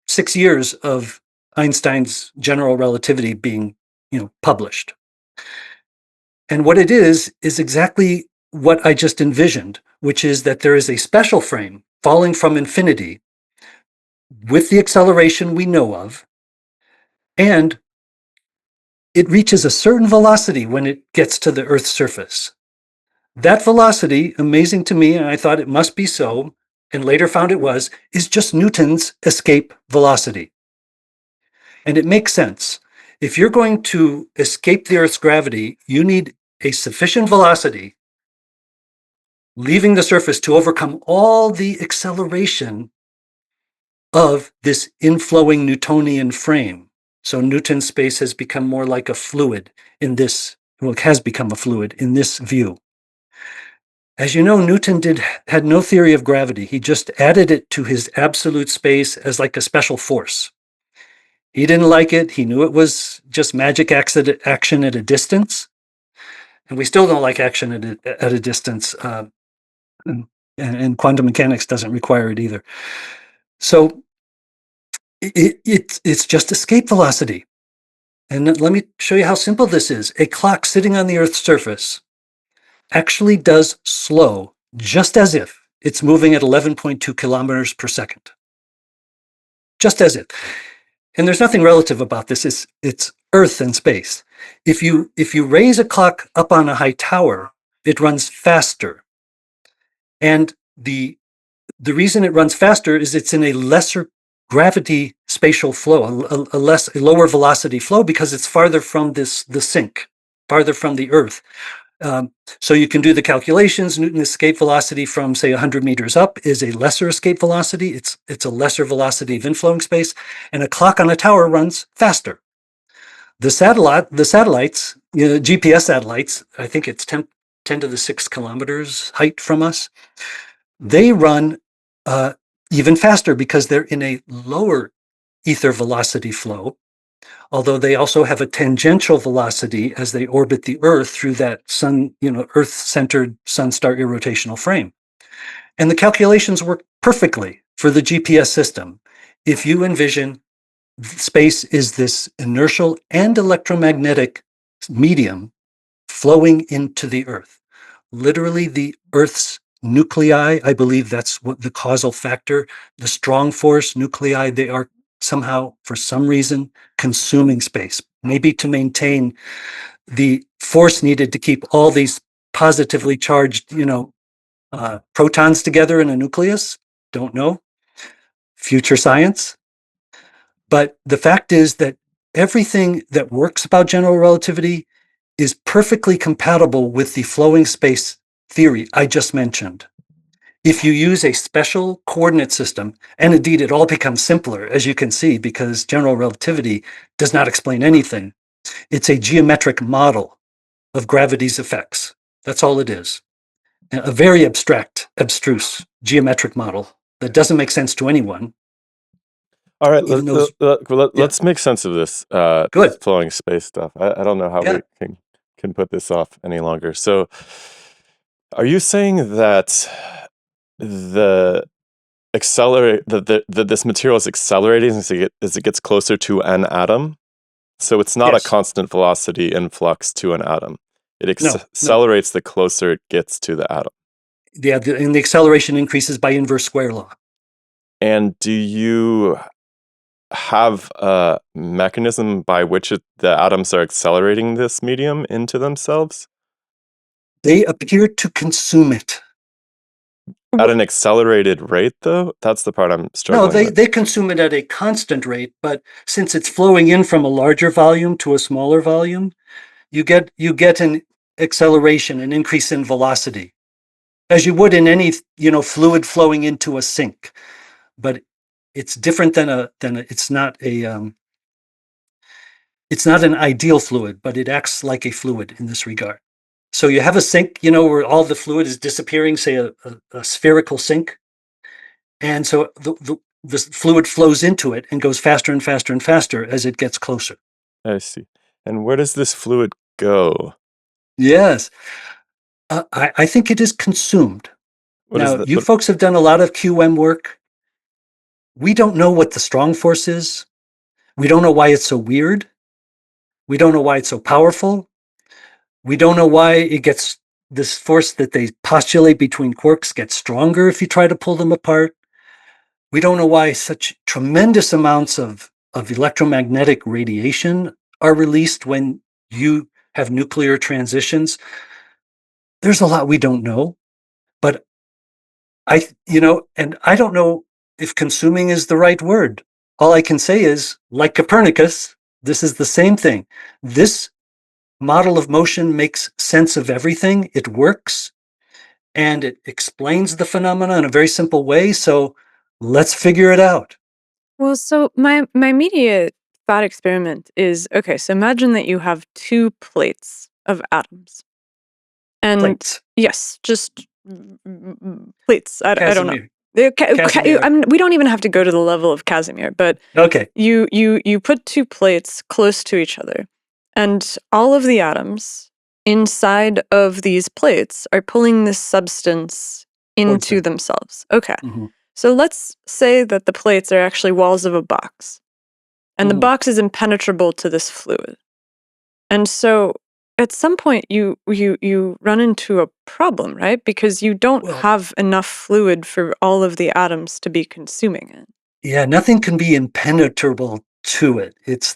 6 years of Einstein's general relativity being, published. And what it is exactly what I just envisioned, which is that there is a special frame falling from infinity with the acceleration we know of, and it reaches a certain velocity when it gets to the Earth's surface. That velocity, amazing to me, and I thought it must be so, and later found it was, is just Newton's escape velocity. And it makes sense. If you're going to escape the Earth's gravity, you need a sufficient velocity leaving the surface to overcome all the acceleration of this inflowing Newtonian frame. So Newton's space has become more like a fluid in this, well, it has become a fluid in this view. As you know, Newton had no theory of gravity. He just added it to his absolute space as like a special force. He didn't like it. He knew it was just magic action at a distance. And we still don't like action at a distance. And quantum mechanics doesn't require it either. So it's just escape velocity. And let me show you how simple this is. A clock sitting on the Earth's surface actually does slow, just as if it's moving at 11.2 kilometers per second. Just as if. And there's nothing relative about this. It's Earth and space. If you raise a clock up on a high tower, it runs faster. And the reason it runs faster is it's in a lesser gravity spatial flow, a lower velocity flow, because it's farther from the sink, farther from the Earth. So you can do the calculations. Newton's escape velocity from, say, 100 meters up is a lesser escape velocity. It's a lesser velocity of inflowing space, and a clock on a tower runs faster. The satellites, GPS satellites, I think it's 10 to the 6 kilometers height from us, they run even faster because they're in a lower ether velocity flow, although they also have a tangential velocity as they orbit the Earth through that Earth-centered sun-star irrotational frame. And the calculations work perfectly for the GPS system. If you envision space is this inertial and electromagnetic medium flowing into the Earth. Literally, the Earth's nuclei, I believe that's what the causal factor, the strong force nuclei, they are somehow, for some reason, consuming space, maybe to maintain the force needed to keep all these positively charged, protons together in a nucleus. Don't know. Future science. But the fact is that everything that works about general relativity is perfectly compatible with the flowing space theory I just mentioned. If you use a special coordinate system, and indeed it all becomes simpler, as you can see, because general relativity does not explain anything. It's a geometric model of gravity's effects. That's all it is. A very abstract, abstruse geometric model that doesn't make sense to anyone. All right, Even those, let's make sense of this good. flowing space stuff. I don't know how Yeah. we can put this off any longer. So, are you saying that the that this material is accelerating as it gets closer to an atom? So it's not a Yes. constant velocity influx to an atom. It No. accelerates the closer it gets to the atom. Yeah, and the acceleration increases by inverse square law. And do you have a mechanism by which the atoms are accelerating this medium into themselves? They appear to consume it. At an accelerated rate, though? That's the part I'm No, struggling with. they consume it at a constant rate, but since it's flowing in from a larger volume to a smaller volume, you get an acceleration, an increase in velocity, as you would in any fluid flowing into a sink. But it's different than it's not an ideal fluid, but it acts like a fluid in this regard. So you have a sink, where all the fluid is disappearing, say a spherical sink. And so the fluid flows into it and goes faster and faster and faster as it gets closer. I see. And where does this fluid go? Yes. I think it is consumed. What is Now, the you folks have done a lot of QM work. We don't know what the strong force is. We don't know why it's so weird. We don't know why it's so powerful. We don't know why it gets this force that they postulate between quarks gets stronger if you try to pull them apart. We don't know why such tremendous amounts of electromagnetic radiation are released when you have nuclear transitions. There's a lot we don't know, but and I don't know if consuming is the right word. All I can say is, like Copernicus, this is the same thing. This model of motion makes sense of everything. It works, and it explains the phenomena in a very simple way. So let's figure it out. Well, so my immediate thought experiment is, okay, so imagine that you have two plates of atoms. And Plates. yes, just plates. I don't know. Casimir. We don't even have to go to the level of Casimir, but Okay. you put two plates close to each other, and all of the atoms inside of these plates are pulling this substance into themselves. Okay. Mm-hmm. So let's say that the plates are actually walls of a box, and the Mhm. box is impenetrable to this fluid. And so at some point you run into a problem, right? Because you don't have enough fluid for all of the atoms to be consuming it. Yeah, nothing can be impenetrable to it. It's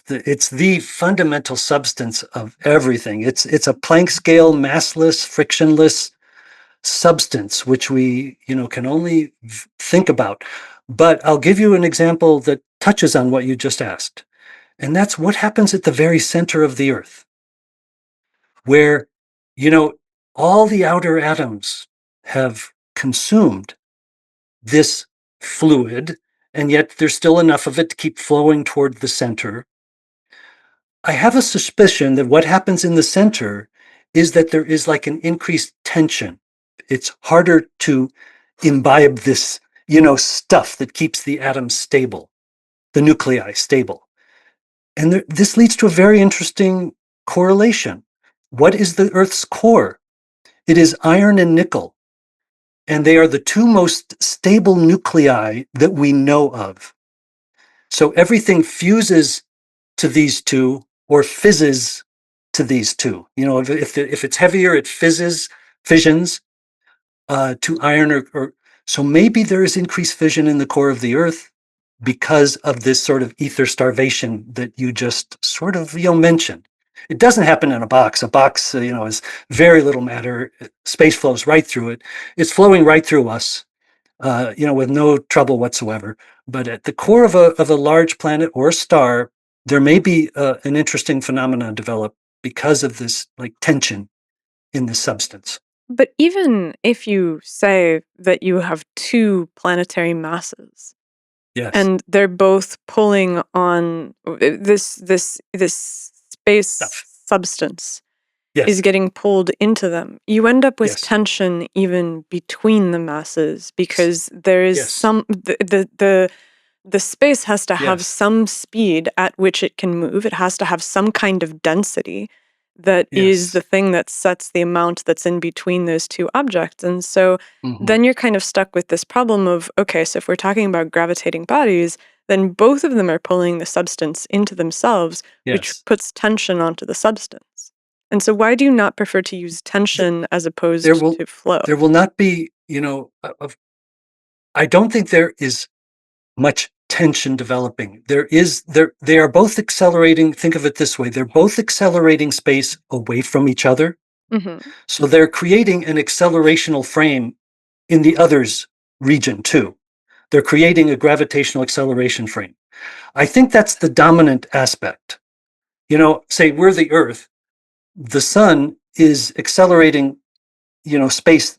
the fundamental substance of everything. It's a Planck scale, massless, frictionless substance, which we can only think about. But I'll give you an example that touches on what you just asked. And that's what happens at the very center of the Earth, where, all the outer atoms have consumed this fluid, and yet there's still enough of it to keep flowing toward the center. I have a suspicion that what happens in the center is that there is like an increased tension. It's harder to imbibe this, stuff that keeps the atoms stable, the nuclei stable. And this leads to a very interesting correlation. What is the Earth's core? It is iron and nickel. And they are the two most stable nuclei that we know of. So everything fuses to these two or fizzes to these two. If it's heavier, it fissions to iron or so maybe there is increased fission in the core of the Earth because of this sort of ether starvation that you just sort of mentioned. It doesn't happen in a box. A box, is very little matter. Space flows right through it. It's flowing right through us, with no trouble whatsoever. But at the core of a large planet or a star, there may be an interesting phenomenon develop because of this tension in the substance. But even if you say that you have two planetary masses, yes, and they're both pulling on this space substance is getting pulled into them, you end up with tension even between the masses because there is some the space has to have some speed at which it can move. It has to have some kind of density that is the thing that sets the amount that's in between those two objects. And so then you're kind of stuck with this problem of, okay, so if we're talking about gravitating bodies, then both of them are pulling the substance into themselves, which puts tension onto the substance. And so why do you not prefer to use tension as opposed to flow? There will not be, I don't think there is much tension developing. They are both accelerating. Think of it this way. They're both accelerating space away from each other. So they're creating an accelerational frame in the other's region too. They're creating a gravitational acceleration frame. I think that's the dominant aspect. Say we're the Earth, the sun is accelerating, space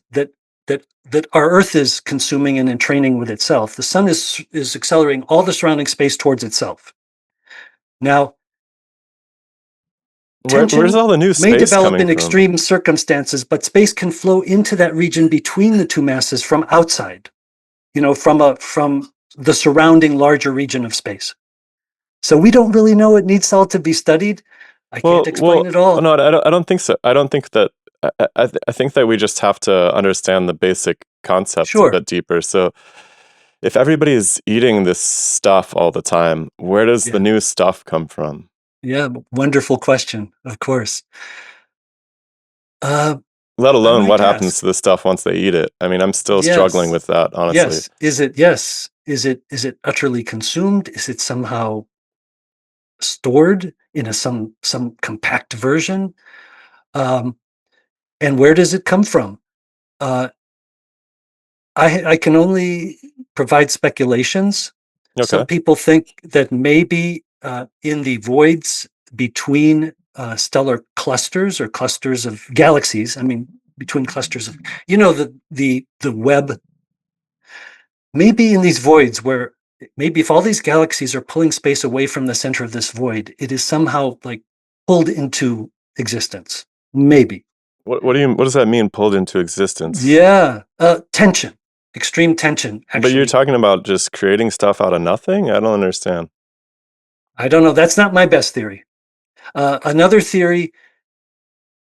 that our Earth is consuming and entraining with itself. The sun is accelerating all the surrounding space towards itself. Now, where's all the new space may develop in from? extreme circumstances, but space can flow into that region between the two masses from outside, from the surrounding larger region of space. So we don't really know. It needs all to be studied. I can't explain it all. No, I don't think so. I don't think that. I think that we just have to understand the basic concepts a bit deeper. So if everybody is eating this stuff all the time, where does the new stuff come from? Yeah, wonderful question, of course. Let alone what happens to the stuff once they eat it. I mean, I'm still struggling with that, honestly. Is it utterly consumed? Is it somehow stored in some compact version? And where does it come from? I can only provide speculations. Okay. Some people think that maybe in the voids between stellar clusters or clusters of galaxies, between clusters of, the web, maybe in these voids where maybe if all these galaxies are pulling space away from the center of this void, it is somehow pulled into existence. Maybe. What does that mean, pulled into existence? Yeah, tension, extreme tension. Actually. But you're talking about just creating stuff out of nothing? I don't understand. I don't know. That's not my best theory. Another theory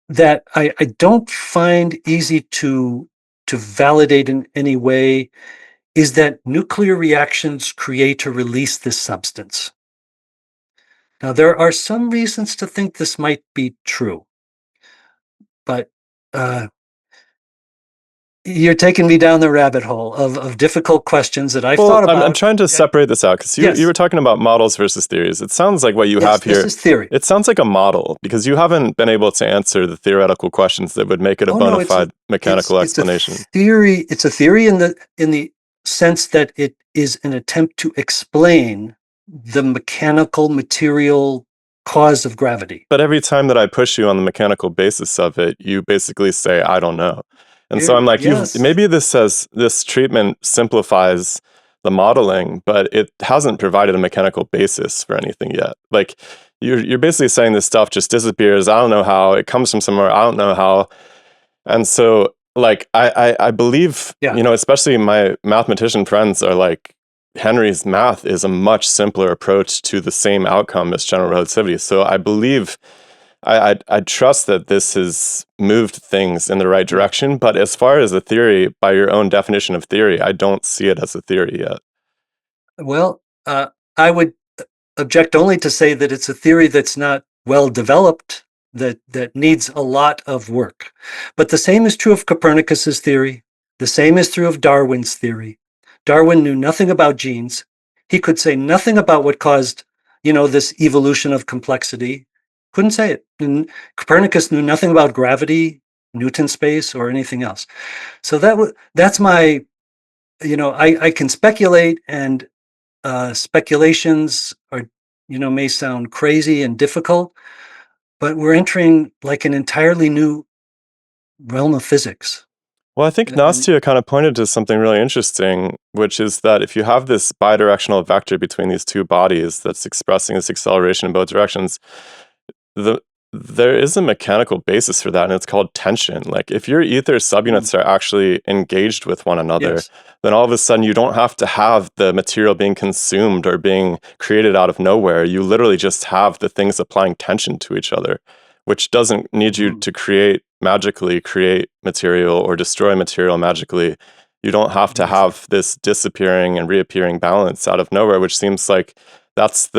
that I don't find easy to validate in any way is that nuclear reactions create or release this substance. Now, there are some reasons to think this might be true, but you're taking me down the rabbit hole of difficult questions that I've thought about. I'm trying to separate this out because you were talking about models versus theories. It sounds like what you have here. This is theory. It sounds like a model because you haven't been able to answer the theoretical questions that would make it a bona fide mechanical explanation. It's a theory in the sense that it is an attempt to explain the mechanical material cause of gravity. But every time that I push you on the mechanical basis of it, you basically say, I don't know. And so I'm like, Yes. maybe this treatment simplifies the modeling, but it hasn't provided a mechanical basis for anything yet. Like you're basically saying this stuff just disappears. I don't know how. It comes from somewhere. I don't know how. And so like I believe, Yeah. especially my mathematician friends are like, Henry's math is a much simpler approach to the same outcome as general relativity. So I believe I trust that this has moved things in the right direction. But as far as a theory, by your own definition of theory, I don't see it as a theory yet. Well, I would object only to say that it's a theory that's not well developed, that needs a lot of work. But the same is true of Copernicus's theory. The same is true of Darwin's theory. Darwin knew nothing about genes. He could say nothing about what caused, this evolution of complexity. Couldn't say it. And Copernicus knew nothing about gravity, Newton's space, or anything else. So that's my, I can speculate, and speculations are, may sound crazy and difficult, but we're entering like an entirely new realm of physics. Well, I think And Nastia kind of pointed to something really interesting, which is that if you have this bidirectional vector between these two bodies that's expressing this acceleration in both directions, there is a mechanical basis for that, and it's called tension. Like if your ether subunits are actually engaged with one another, yes, then all of a sudden you don't have to have the material being consumed or being created out of nowhere. You literally just have the things applying tension to each other, which doesn't need you to magically create material or destroy material magically. You don't have to yes. have this disappearing and reappearing balance out of nowhere, which seems like that's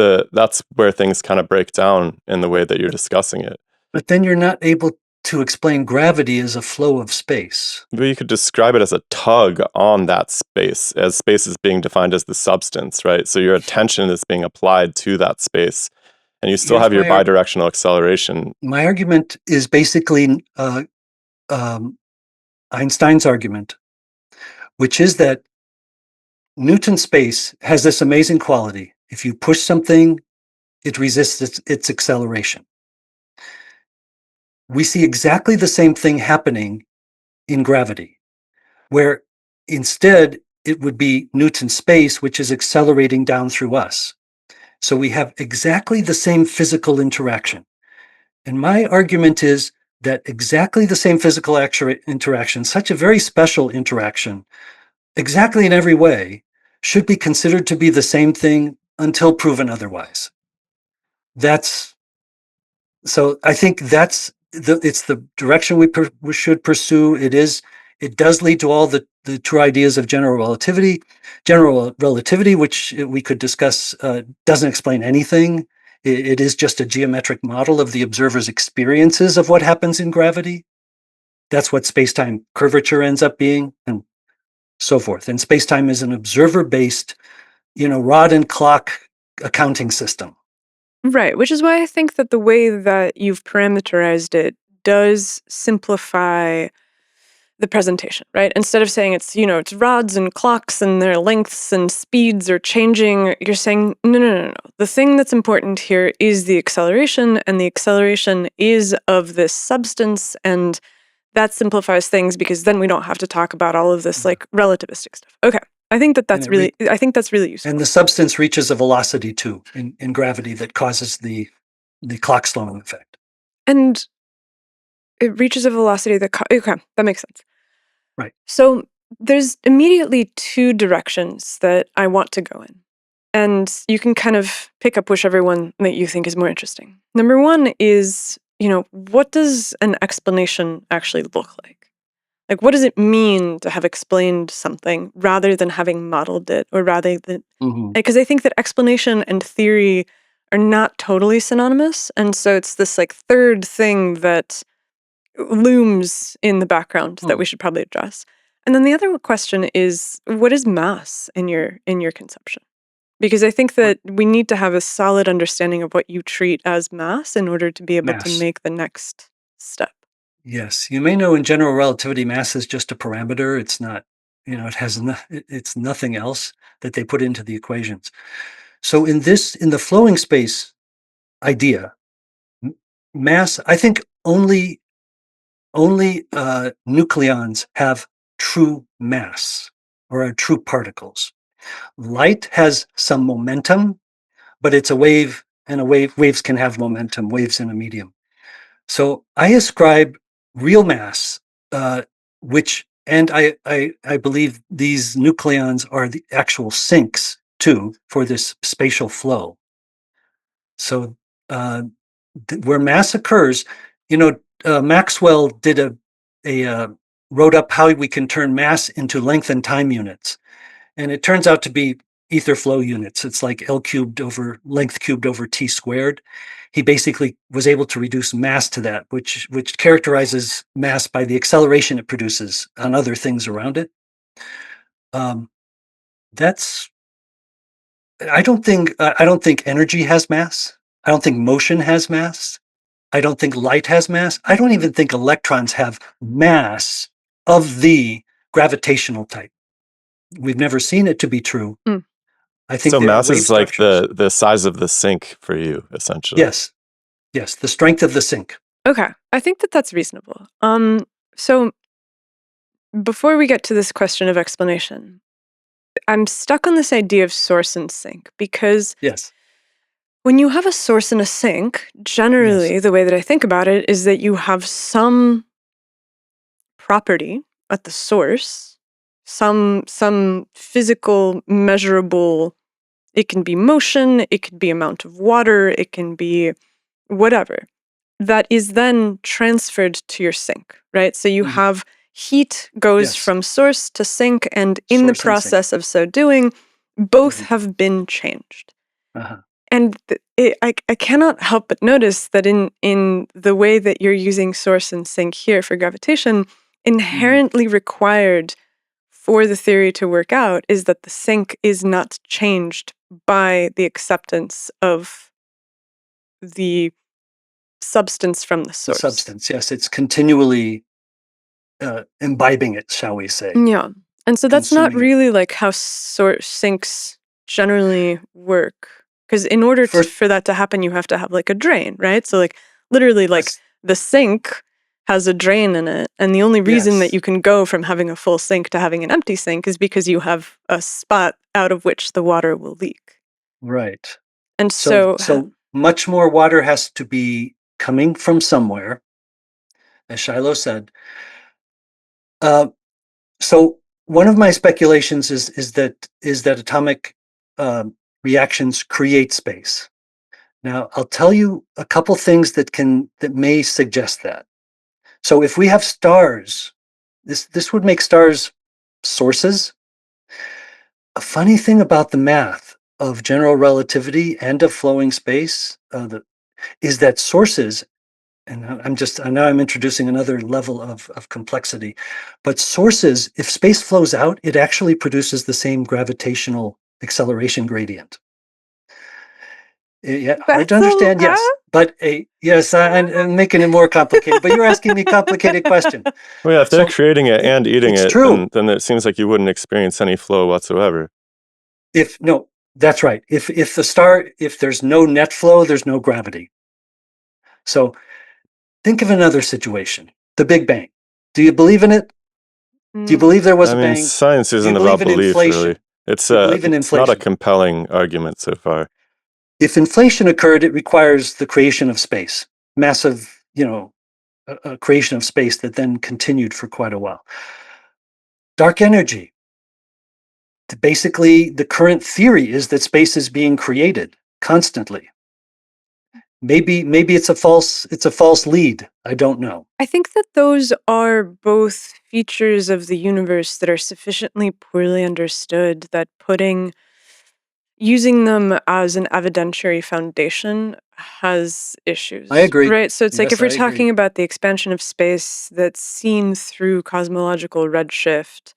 where things kind of break down in the way that you're discussing it. But then you're not able to explain gravity as a flow of space. But you could describe it as a tug on that space, as space is being defined as the substance, right? So your attention is being applied to that space, and you still Here's have your my bidirectional acceleration. my argument is basically Einstein's argument, which is that Newton's space has this amazing quality. If you push something, it resists its acceleration. We see exactly the same thing happening in gravity, where instead it would be Newton's space, which is accelerating down through us. So we have exactly the same physical interaction. And my argument is that exactly the same physical interaction, such a very special interaction, exactly in every way, should be considered to be the same thing until proven otherwise. That's So I think it's the direction we should pursue. It does lead to all the true ideas of general relativity. General relativity, which we could discuss, doesn't explain anything. It is just a geometric model of the observer's experiences of what happens in gravity. That's what space-time curvature ends up being, and so forth. And space-time is an observer-based, rod and clock accounting system. Right, which is why I think that the way that you've parameterized it does simplify the presentation, right? Instead of saying it's rods and clocks and their lengths and speeds are changing, you're saying, no. The thing that's important here is the acceleration, and the acceleration is of this substance, and that simplifies things because then we don't have to talk about all of this like relativistic stuff. Okay. I think And that's really useful. And the substance reaches a velocity too in gravity that causes the clock slowing effect. And it reaches a velocity okay, that makes sense. Right. So there's immediately two directions that I want to go in. And you can kind of pick up whichever one that you think is more interesting. Number one is, what does an explanation actually look like? Like, what does it mean to have explained something rather than having modeled it, or rather than, Mm-hmm. because I think that explanation and theory are not totally synonymous. And so it's this like third thing that looms in the background that we should probably address. And then the other question is, what is mass in your conception? Because I think that we need to have a solid understanding of what you treat as mass in order to be able to Mass. make the next step. Yes. You may know in general relativity, mass is just a parameter. It's not, it's nothing else that they put into the equations. So in the flowing space idea, mass, I think only nucleons have true mass or are true particles. Light has some momentum, but it's a wave, and waves can have momentum, waves in a medium. So I ascribe real mass, and I believe these nucleons are the actual sinks too for this spatial flow. So where mass occurs, Maxwell wrote up how we can turn mass into length and time units, and it turns out to be ether flow units. It's like L cubed over length cubed over T squared. He basically was able to reduce mass to that, which characterizes mass by the acceleration it produces on other things around it. That's I don't think energy has mass. I don't think motion has mass. I don't think light has mass. I don't even think electrons have mass of the gravitational type. We've never seen it to be true. Mm. I think So they are mass wave is like structures. the size of the sink for you, essentially. Yes, the strength of the sink. Okay, I think that that's reasonable. So before we get to this question of explanation, I'm stuck on this idea of source and sink because Yes, when you have a source and a sink, generally the way that I think about it is that you have some property at the source, some physical measurable. It can be motion, it could be amount of water, it can be whatever, that is then transferred to your sink, right? So you have heat goes Yes. from source to sink, and in the Source and sink. process of so doing, both have been changed. Uh-huh. And I cannot help but notice that in the way that you're using source and sink here for gravitation, inherently required for the theory to work out is that the sink is not changed by the acceptance of the substance from the The source. substance, yes, it's continually imbibing it, shall we say. Yeah. And so that's not Consuming it. really like how sinks generally work. Because in order for that to happen, you have to have like a drain, right? So like literally like the sink has a drain in it. And the only reason that you can go from having a full sink to having an empty sink is because you have a spot out of which the water will leak. Right. And So much more water has to be coming from somewhere, as Shiloh said. So one of my speculations is that atomic reactions create space. Now, I'll tell you a couple things that may suggest that. So if we have stars, this would make stars sources. A funny thing about the math of general relativity and of flowing space is that sources, and now I'm introducing another level of complexity, but sources, if space flows out, it actually produces the same gravitational acceleration gradient. Yeah, hard to understand, yes. But yes, I'm making it more complicated, but you're asking me a complicated question. Well, yeah, if they're creating it and eating it, then it seems like you wouldn't experience any flow whatsoever. No, that's right. If there's no net flow, there's no gravity. So think of another situation, the Big Bang. Do you believe in it? Do you believe there was a bang? Science isn't about belief, really. It's not a compelling argument so far. If inflation occurred, it requires the creation of space, massive, a creation of space that then continued for quite a while. Dark energy. Basically, the current theory is that space is being created constantly. Maybe it's a false lead. I don't know. I think that those are both features of the universe that are sufficiently poorly understood that using them as an evidentiary foundation has issues. I agree. Right? So it's like if we're talking about the expansion of space that's seen through cosmological redshift,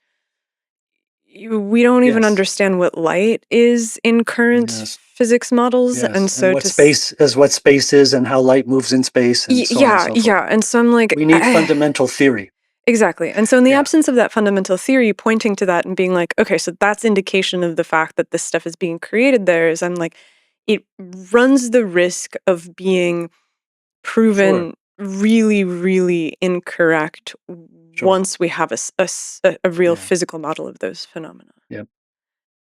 we don't even understand what light is in current physics models. Yes. And so what space is and how light moves in space and so on and so forth. And so I'm like, we need fundamental theory. Exactly. And so in the Yeah. absence of that fundamental theory pointing to that and being like, okay, so that's indication of the fact that this stuff is being created there, is I'm like, it runs the risk of being Sure. proven really, really incorrect Sure. once we have a real Yeah. physical model of those phenomena. Yep.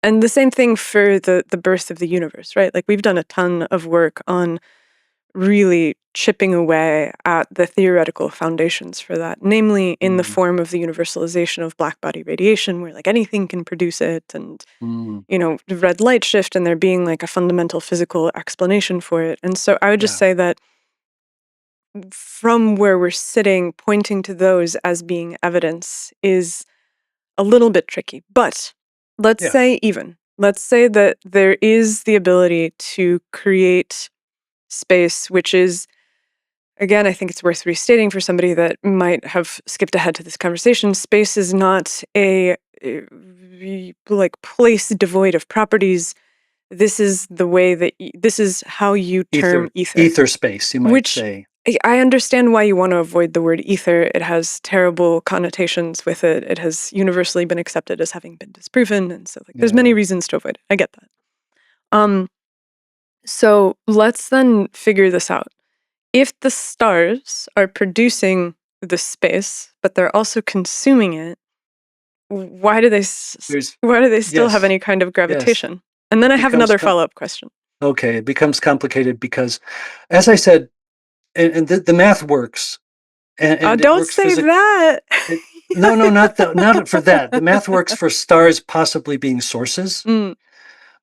And the same thing for the birth of the universe, right? Like we've done a ton of work on really chipping away at the theoretical foundations for that, namely in the Mm. form of the universalization of black body radiation, where like anything can produce it, and Mm. the red light shift, and there being like a fundamental physical explanation for it. And so I would just Yeah. say that from where we're sitting, pointing to those as being evidence is a little bit tricky. But let's Yeah. say that there is the ability to create space, which is, again, I think it's worth restating for somebody that might have skipped ahead to this conversation. Space is not a like place devoid of properties. This is the way that this is how you term ether, Ether space, you might which say. I understand why you want to avoid the word ether. It has terrible connotations with it. It has universally been accepted as having been disproven, and so like there's many Yeah. reasons to avoid it. I get that. So let's then figure this out. If the stars are producing the space, but they're also consuming it, why do There's why do they still have yes. any kind of Yes. gravitation? And then It I have becomes another follow-up question. okay. It becomes complicated because, as I said, and the math works, and it Don't works say physically. that. No, no, not for that. The math works for stars possibly being sources, Mm,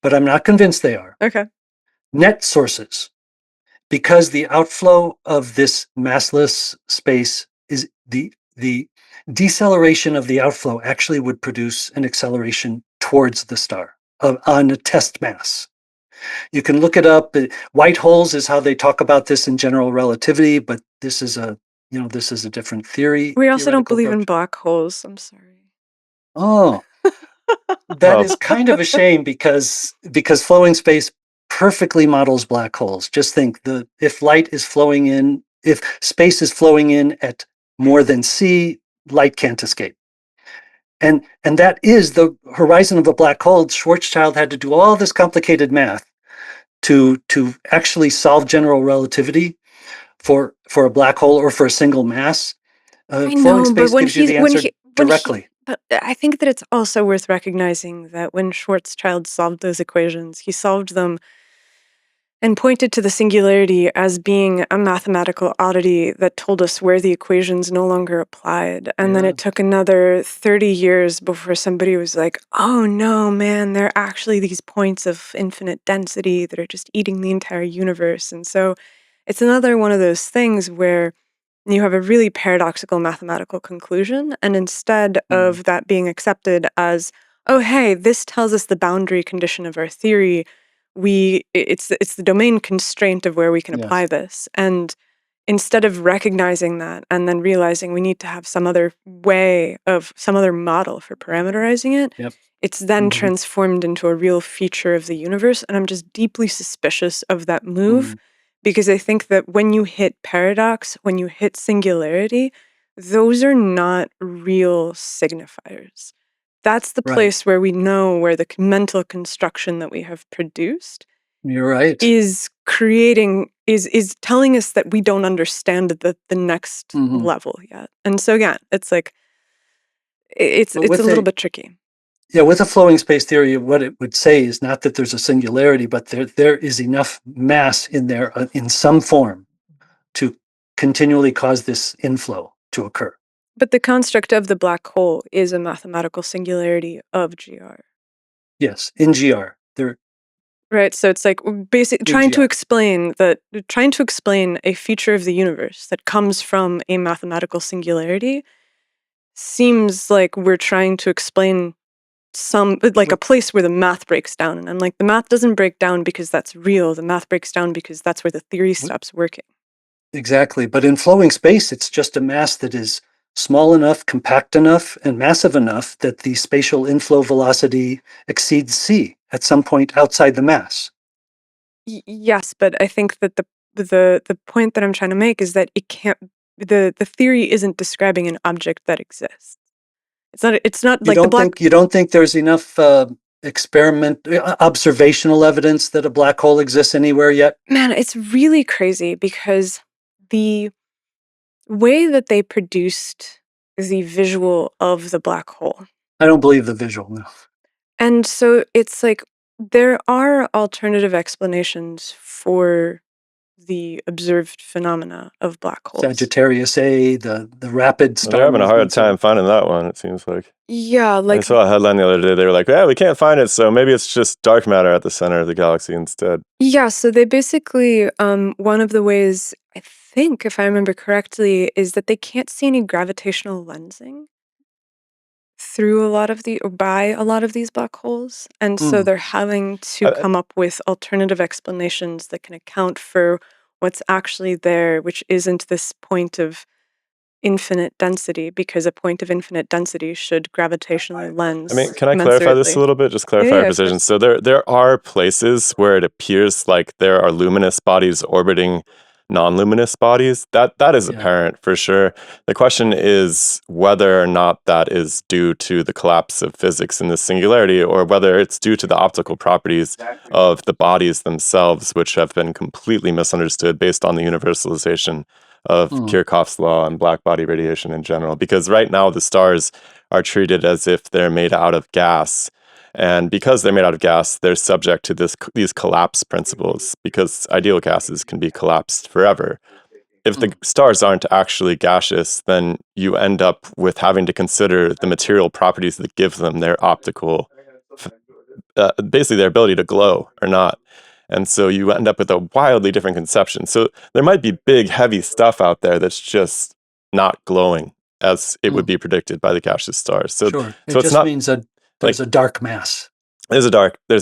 but I'm not convinced they are okay. net sources, because the outflow of this massless space is the deceleration of the outflow actually would produce an acceleration towards the star on a test mass. You can look it up. White holes is how they talk about this in general relativity, but this is a different We also don't theoretical believe in approach. black holes. I'm sorry. Oh, that Well, is kind of a shame because flowing space perfectly models black holes. Just think, if space is flowing in at more than c, light can't escape. And that is the horizon of a black hole. Schwarzschild had to do all this complicated math to actually solve general relativity for a black hole or for a single mass. I Flowing know, but space gives you the answer directly. but I think that it's also worth recognizing that when Schwarzschild solved those equations, he solved them and pointed to the singularity as being a mathematical oddity that told us where the equations no longer applied. And then Yeah. it took another 30 years before somebody was like, oh no, man, there are actually these points of infinite density that are just eating the entire universe. And so it's another one of those things where you have a really paradoxical mathematical conclusion, and instead Mm, of that being accepted as, oh hey, this tells us the boundary condition of our theory, it's the domain constraint of where we can apply yes. this. And instead of recognizing that and then realizing we need to have some other some other model for parameterizing it, Yep. it's then Hmm. transformed into a real feature of the universe. And I'm just deeply suspicious of that move, Mm, because I think that when you hit paradox, when you hit singularity, those are not real signifiers. That's the right. place where we know where the mental construction that we have produced You're right. is creating is telling us that we don't understand the next Hmm. level yet. And so again, it's like But it's a little bit tricky. with a flowing space theory, what it would say is not that there's a singularity, but there is enough mass in there in some form to continually cause this inflow to occur. But the construct of the black hole is a mathematical singularity of GR. Yes, in GR, there Right? So it's like basic in GR. trying to explain a feature of the universe that comes from a mathematical singularity seems like we're trying to explain like a But place where the math breaks down. And I'm like, the math doesn't break down because that's real. The math breaks down because that's where the theory what stops working. exactly? But in flowing space, it's just a mass that is small enough, compact enough, and massive enough that the spatial inflow velocity exceeds c at some point outside the mass. Yes, but I think that the point that I'm trying to make is that it can't the theory isn't describing an object that exists. It's not You like the don't black. think you don't think there's enough observational evidence that a black hole exists anywhere yet? Man, it's really crazy because the way that they produced the visual of the black hole. I don't believe the visual, no. And so it's like there are alternative explanations for the observed phenomena of black holes. Sagittarius A, the rapid Well, star they're having a hard movements. time finding that one, it seems like. Yeah, I like saw a headline the other day. They were like, "Yeah, we can't find it, so maybe it's just dark matter at the center of the galaxy instead." yeah, so they basically one of the ways I think if I remember correctly is that they can't see any gravitational lensing through a lot of the or by a lot of these black holes, and so Hmm. they're having to I, come up with alternative explanations that can account for what's actually there, which isn't this point of infinite density, because a point of infinite density should gravitationally I mean, lens can I clarify this a commensurately. little bit? Just Yeah, clarify yeah, our of position. course. So there are places where it appears like there are luminous bodies orbiting non-luminous bodies. That is Yeah. apparent for sure. The question is whether or not that is due to the collapse of physics in this singularity, or whether it's due to the optical properties of the bodies themselves, which have been completely misunderstood based on the universalization of Hmm. Kirchhoff's law and black body radiation in general. Because right now the stars are treated as if they're made out of gas. And because they're made out of gas, they're subject to these collapse principles, because ideal gases can be collapsed forever. If the Hmm. stars aren't actually gaseous, then you end up with having to consider the material properties that give them their optical, basically their ability to glow or not. And so you end up with a wildly different conception. So there might be big, heavy stuff out there that's just not glowing as it would Hmm. be predicted by the gaseous stars. So, Sure. It so it's just not means that like there's a dark mass. there's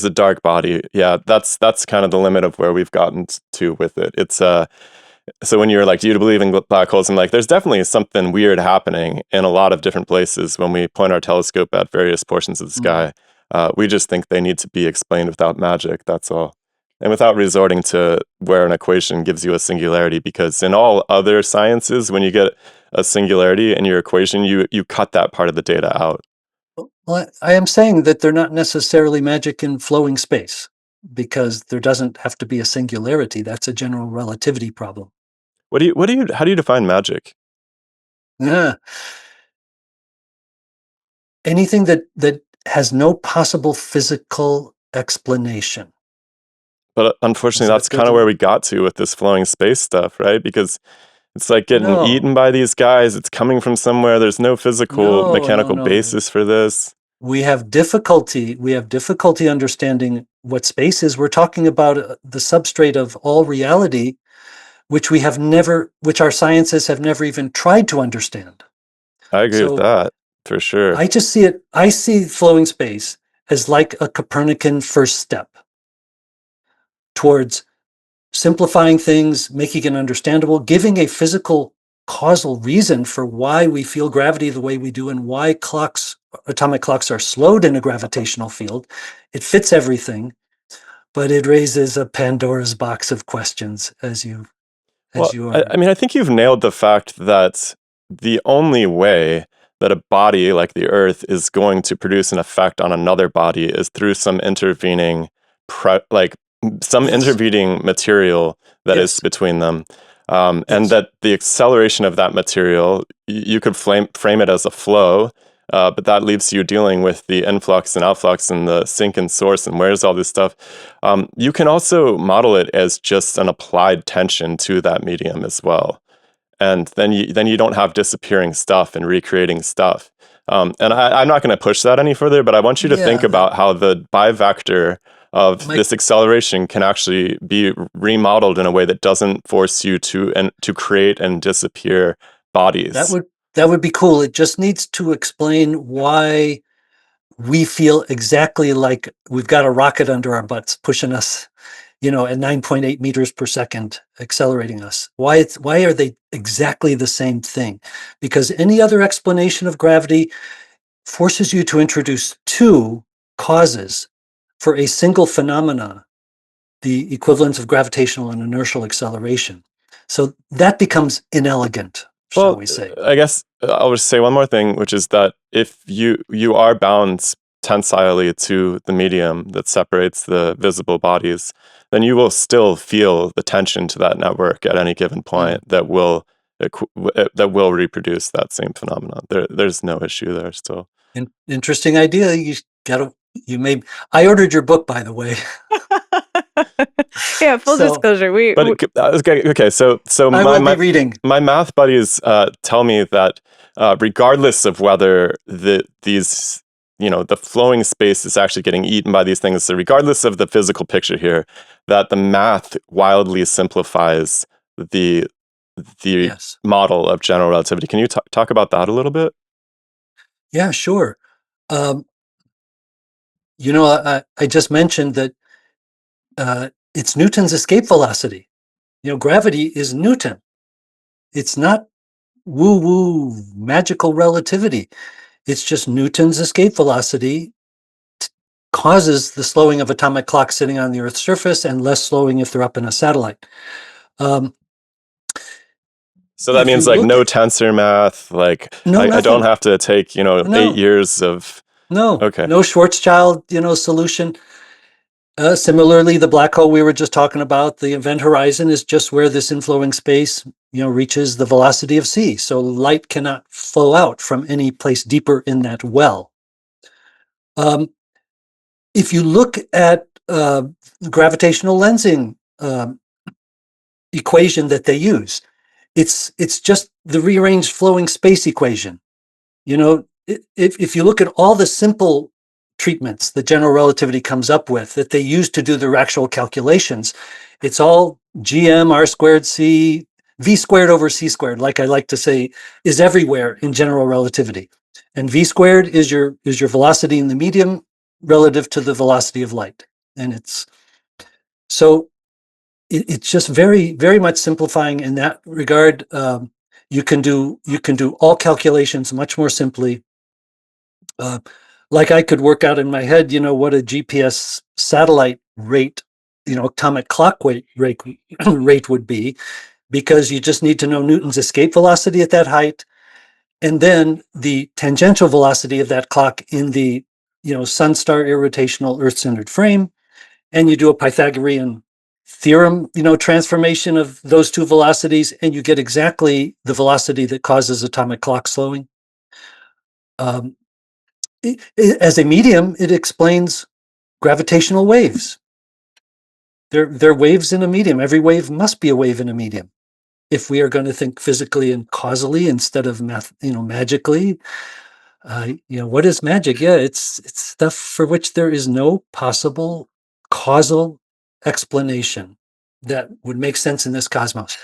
a dark body. Yeah, that's kind of the limit of where we've gotten to with it. It's so when you're like, do you believe in black holes? I'm like, there's definitely something weird happening in a lot of different places when we point our telescope at various portions of the Hmm. sky. We just think they need to be explained without magic. That's all. And without resorting to where an equation gives you a singularity, because in all other sciences, when you get a singularity in your equation, you cut that part of the data out. Well, I am saying that they're not necessarily magic in flowing space, because there doesn't have to be a singularity. That's a general relativity problem. How do you define magic? Yeah. Anything that has no possible physical explanation. But Is unfortunately, that that's good kind of where we enough? got to with this flowing space stuff, right? Because it's like getting No, eaten by these guys. It's coming from somewhere. There's no physical, no, no, mechanical no. basis for this. We have difficulty understanding what space is. We're talking about the substrate of all reality, which our sciences have never even tried to understand. I agree with So that for sure. I see flowing space as like a Copernican first step towards simplifying things, making it understandable, giving a physical causal reason for why we feel gravity the way we do and why atomic clocks are slowed in a gravitational field. It fits everything, but it raises a Pandora's box of questions, as Well, you I, are. I mean, I think you've nailed the fact that the only way that a body like the Earth is going to produce an effect on another body is through some intervening, like some Yes, intervening material that is yes, between them. And yes. that the acceleration of that material, you could frame it as a flow, but that leaves you dealing with the influx and outflux and the sink and source and where's all this stuff. You can also model it as just an applied tension to that medium as well, and then you don't have disappearing stuff and recreating stuff. And I'm not going to push that any further, but I want you to think Yeah, about how the bivector of Mike, this acceleration can actually be remodeled in a way that doesn't force you to create and disappear that bodies. would that would be cool. It just needs to explain why we feel exactly like we've got a rocket under our butts pushing us, at 9.8 meters per second, accelerating us. Why are they exactly the same thing? Because any other explanation of gravity forces you to introduce two causes for a single phenomena, the equivalence of gravitational and inertial acceleration. So that becomes inelegant. shall Well, we say. I guess I'll just say one more thing, which is that if you are bound tensilely to the medium that separates the visible bodies, then you will still feel the tension to that network at any given point that will reproduce that same phenomenon. There's no issue there still. Interesting idea. I ordered your book, by the way. Yeah, full So disclosure. But okay, so I will be reading. my math buddies tell me that regardless of whether these the flowing space is actually getting eaten by these things, so regardless of the physical picture here, that the math wildly simplifies the Yes. model of general relativity. Can you talk about that a little bit? Yeah, sure. Um, I just mentioned that it's Newton's escape velocity. Gravity is Newton. It's not woo-woo magical relativity. It's just Newton's escape velocity causes the slowing of atomic clocks sitting on the Earth's surface and less slowing if they're up in a satellite. Um, So that if you means like look no at tensor math, like no I don't nothing, have to take 8 no, years of no, okay. no Schwarzschild, solution. Similarly, the black hole we were just talking about, the event horizon is just where this inflowing space, reaches the velocity of c. So light cannot flow out from any place deeper in that well. If you look at gravitational lensing equation that they use, it's just the rearranged flowing space equation. If you look at all the simple treatments that general relativity comes up with that they use to do their actual calculations, it's all gm r squared c v squared over c squared, like I like to say, is everywhere in general relativity. And v squared is your velocity in the medium relative to the velocity of light. And it's just very, very much simplifying in that regard. You can do all calculations much more simply. Like I could work out in my head, what a GPS satellite rate, atomic clock rate would be, because you just need to know Newton's escape velocity at that height, and then the tangential velocity of that clock in the sun-star irrotational Earth-centered frame, and you do a Pythagorean theorem, transformation of those two velocities, and you get exactly the velocity that causes atomic clock slowing. As a medium, it explains gravitational waves. They're waves in a medium. Every wave must be a wave in a medium. If we are going to think physically and causally instead of magically, what is magic? Yeah, it's stuff for which there is no possible causal explanation that would make sense in this cosmos.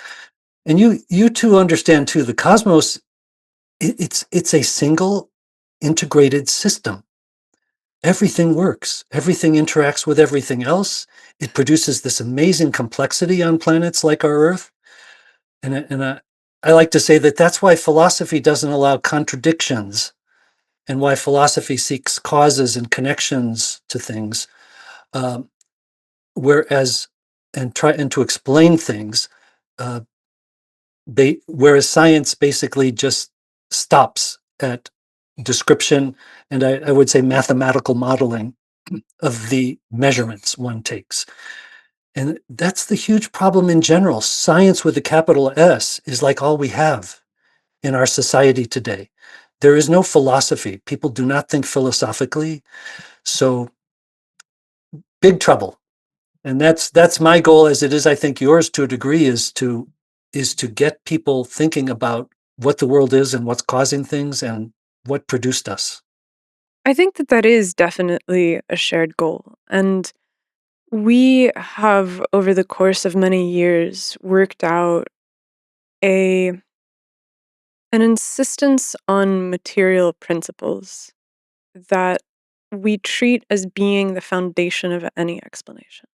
And you two understand too, the cosmos, it's a single integrated system. Everything works. Everything interacts with everything else. It produces this amazing complexity on planets like our Earth. And I like to say that that's why philosophy doesn't allow contradictions, and why philosophy seeks causes and connections to things, um, whereas and to explain things. Uh, whereas science basically just stops at description and I would say mathematical modeling of the measurements one takes. And that's the huge problem in general. Science with a capital S is like all we have in our society today. There is no philosophy. People do not think philosophically. So big trouble. And that's my goal, as it is, I think, yours to a degree, is to get people thinking about what the world is and what's causing things and what produced us. I think that is definitely a shared goal. And we have, over the course of many years, worked out a an insistence on material principles that we treat as being the foundation of any explanation.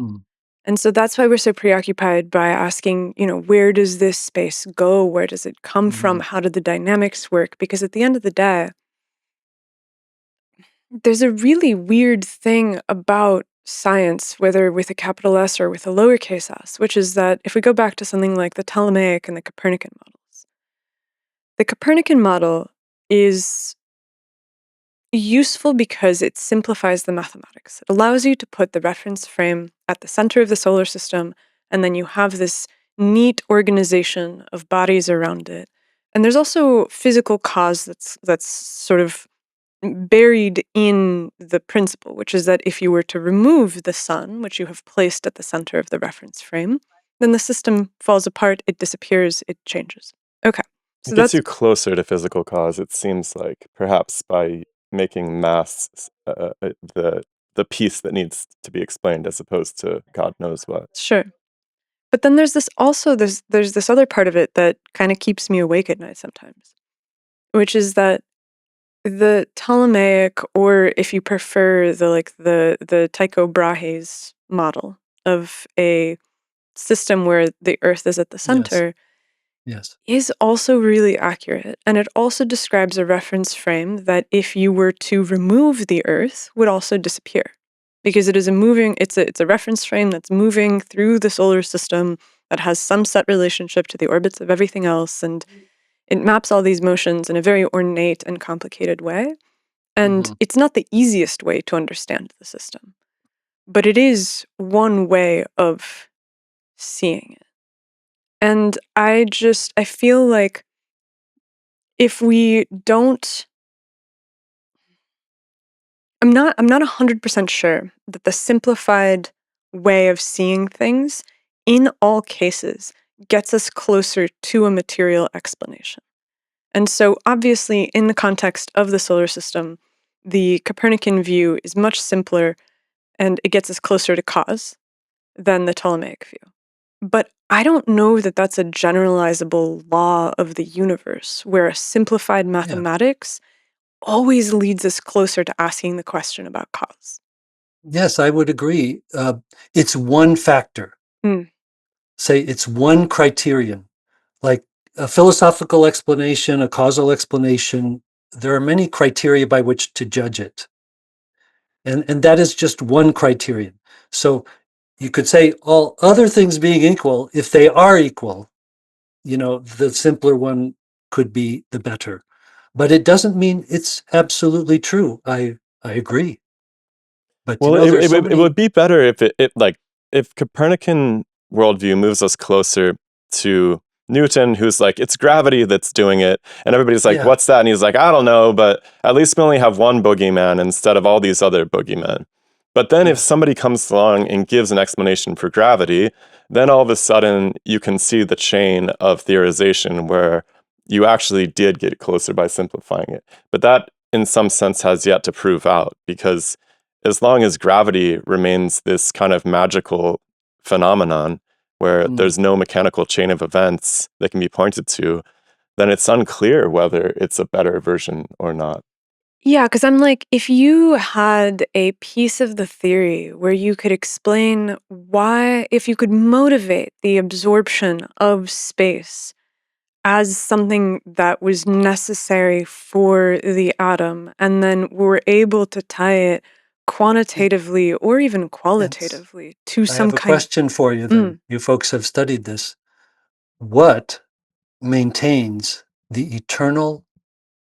Mm. And so that's why we're so preoccupied by asking, where does this space go? Where does it come from? Mm. How do the dynamics work? Because at the end of the day, there's a really weird thing about science, whether with a capital S or with a lowercase s, which is that if we go back to something like the Ptolemaic and the Copernican models, The Copernican model is useful because it simplifies the mathematics. It allows you to put the reference frame at the center of the solar system, and then you have this neat organization of bodies around it. And there's also physical cause that's sort of buried in the principle, which is that if you were to remove the sun, which you have placed at the center of the reference frame, then the system falls apart, it disappears, it changes. Okay, It so gets that's you closer to physical cause, it seems like, perhaps by making mass the piece that needs to be explained as opposed to God knows what. sure. But then there's this other part of it that kind of keeps me awake at night sometimes, which is that the Ptolemaic, or if you prefer the Tycho Brahe's model of a system where the Earth is at the Yes. center, Yes. is also really accurate. And it also describes a reference frame that if you were to remove the Earth would also disappear. Because it's a reference frame that's moving through the solar system that has some set relationship to the orbits of everything else, and it maps all these motions in a very ornate and complicated way. And Mhm. it's not the easiest way to understand the system, but it is one way of seeing it. And I feel like if we don't, I'm not 100% sure that the simplified way of seeing things in all cases gets us closer to a material explanation. And so obviously in the context of the solar system, the Copernican view is much simpler and it gets us closer to cause than the Ptolemaic view. But I don't know that that's a generalizable law of the universe where a simplified Yeah. mathematics always leads us closer to asking the question about cause. Yes, I would agree. It's one factor. Mm, Say it's one criterion. Like a philosophical explanation, a causal explanation, there are many criteria by which to judge it. And that is just one criterion. So you could say all other things being equal, if they are equal, the simpler one could be the better. But it doesn't mean it's absolutely true. I agree. But Well, there's so it many. would be better if it like if Copernican worldview moves us closer to Newton, who's like, it's gravity that's doing it, and everybody's like, Yeah, what's that? And he's like, I don't know, but at least we only have one boogeyman instead of all these other boogeymen. But then if yeah. somebody comes along and gives an explanation for gravity, then all of a sudden you can see the chain of theorization where you actually did get closer by simplifying it. But that, in some sense, has yet to prove out because as long as gravity remains this kind of magical phenomenon where Mm. there's no mechanical chain of events that can be pointed to, then it's unclear whether it's a better version or not. yeah, because I'm like, if you had a piece of the theory where you could explain why, if you could motivate the absorption of space as something that was necessary for the atom, and then were able to tie it Y- quantitatively or even Yes. qualitatively to I some have a kind. question for you then. Mm, You folks have studied this. What maintains the eternal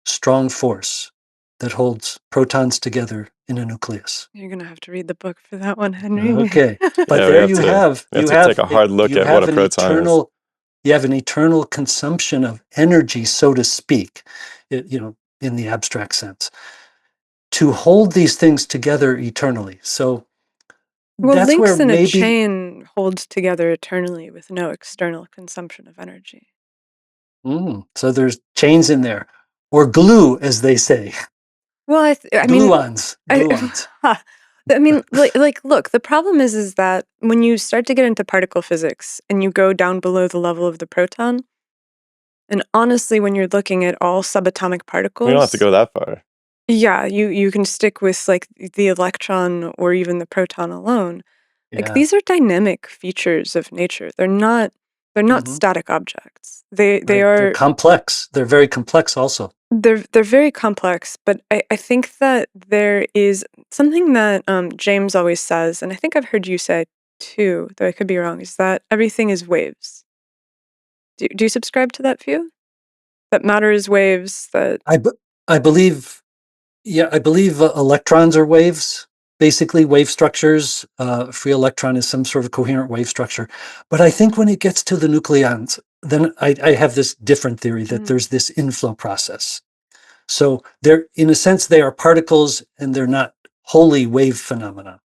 strong force that holds protons together in a nucleus? you're gonna have to read the book for that one, Henry. Okay. But Yeah, there you have we have to take a hard look you at what have a an proton is. eternal consumption of energy, so to speak, in the abstract sense, to hold these things together eternally. So Well, that's where links in a maybe, chain hold together eternally with no external consumption of energy. so there's chains in there, or glue, as they say, Well, I mean, gluons, I, gluons. I mean, look, the problem is that when you start to get into particle physics and you go down below the level of the proton, and honestly, when you're looking at all subatomic We don't have to particles, go that far. yeah, you can stick with like the electron or even the proton alone. Like Yeah. these are dynamic features of nature. They're not Hmm. static objects. They Right. They're are complex. They're very complex also. they're very complex, but I think that there is something that James always says, and I think I've heard you say too, though I could be wrong, is that everything is waves. Do you subscribe to that view? that matter is waves, that... I believe, electrons are waves, basically wave structures. Free electron is some sort of coherent wave structure. But I think when it gets to the nucleons, then I have this different theory that there's this inflow process. So they're, in a sense, they are particles and they're not wholly wave phenomena.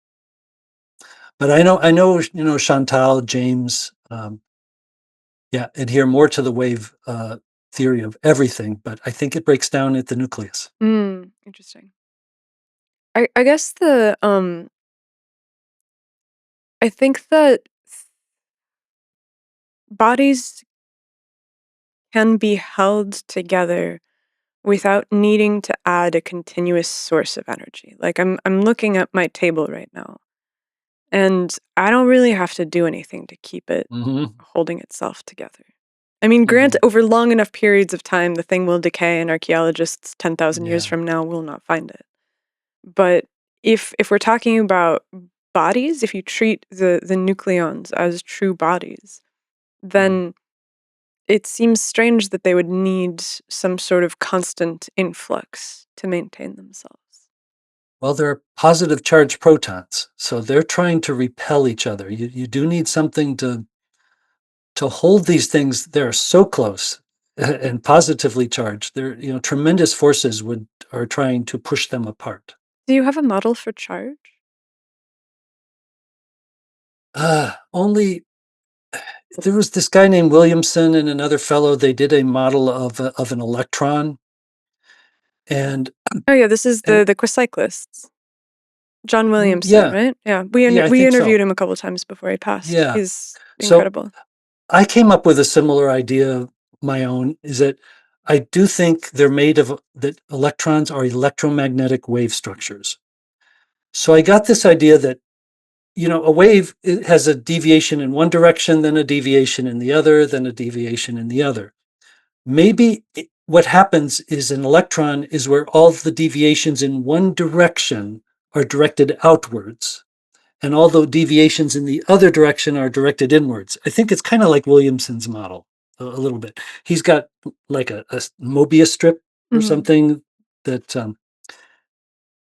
But I know, Chantal, James, adhere more to the wave theory of everything, but I think it breaks down at the nucleus. Interesting. I guess I think that bodies can be held together without needing to add a continuous source of energy. Like I'm looking at my table right now, and I don't really have to do anything to keep it holding itself together. I mean, granted, over long enough periods of time, the thing will decay, and archaeologists 10,000 years from now will not find it. But if we're talking about bodies, if you treat the nucleons as true bodies, then it seems strange that they would need some sort of constant influx to maintain themselves. Well, they're positive charged protons, so they're trying to repel each other. You do need something to hold these things. They're so close and positively charged. They're, tremendous forces are trying to push them apart. Do you have a model for charge? Only there was this guy named Williamson and another fellow. They did a model of an electron, and oh yeah, this is the quacyclists. John Williamson, yeah, right? Yeah, we I we think so. interviewed him a couple times before he passed. Yeah, He's so incredible. I came up with a similar idea, my own, is that I do think they're made of that electrons are electromagnetic wave structures. So I got this idea that, a wave, it has a deviation in one direction, then a deviation in the other, then a deviation in the other. Maybe what happens is an electron is where all the deviations in one direction are directed outwards, and all the deviations in the other direction are directed inwards. I think it's kind of like Williamson's model a little bit. He's got like a Mobius strip or something that.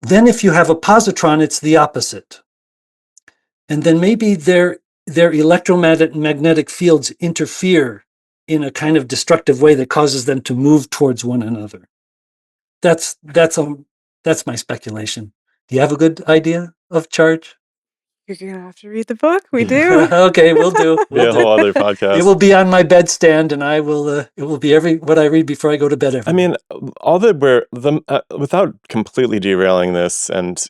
Then if you have a positron, it's the opposite. And then maybe their electromagnetic fields interfere in a kind of destructive way that causes them to move towards one another. That's my speculation. Do you have a good idea of charge? You're gonna have to read the book. We do. Okay, we'll do. Be a whole other podcast. It will be on my bedstand, and I will. It will be what I read before I go to bed every I night. mean, all that without completely derailing this and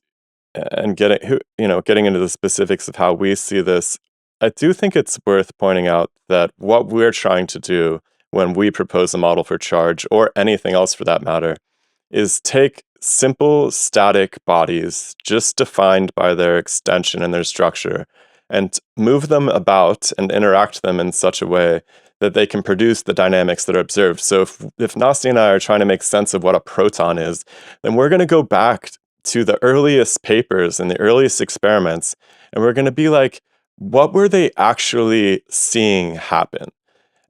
getting into the specifics of how we see this, I do think it's worth pointing out that what we're trying to do when we propose a model for charge, or anything else for that matter, is take simple static bodies just defined by their extension and their structure and move them about and interact them in such a way that they can produce the dynamics that are observed. So if Nasti and I are trying to make sense of what a proton is, then we're going to go back to the earliest papers and the earliest experiments, and we're going to be like, what were they actually seeing happen?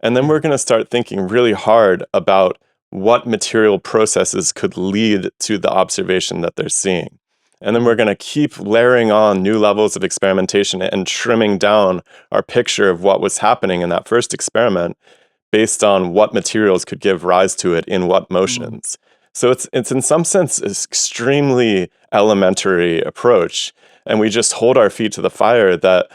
And then we're going to start thinking really hard about what material processes could lead to the observation that they're seeing. And then we're going to keep layering on new levels of experimentation and trimming down our picture of what was happening in that first experiment based on what materials could give rise to it in what motions. So it's in some sense an extremely elementary approach, and we just hold our feet to the fire that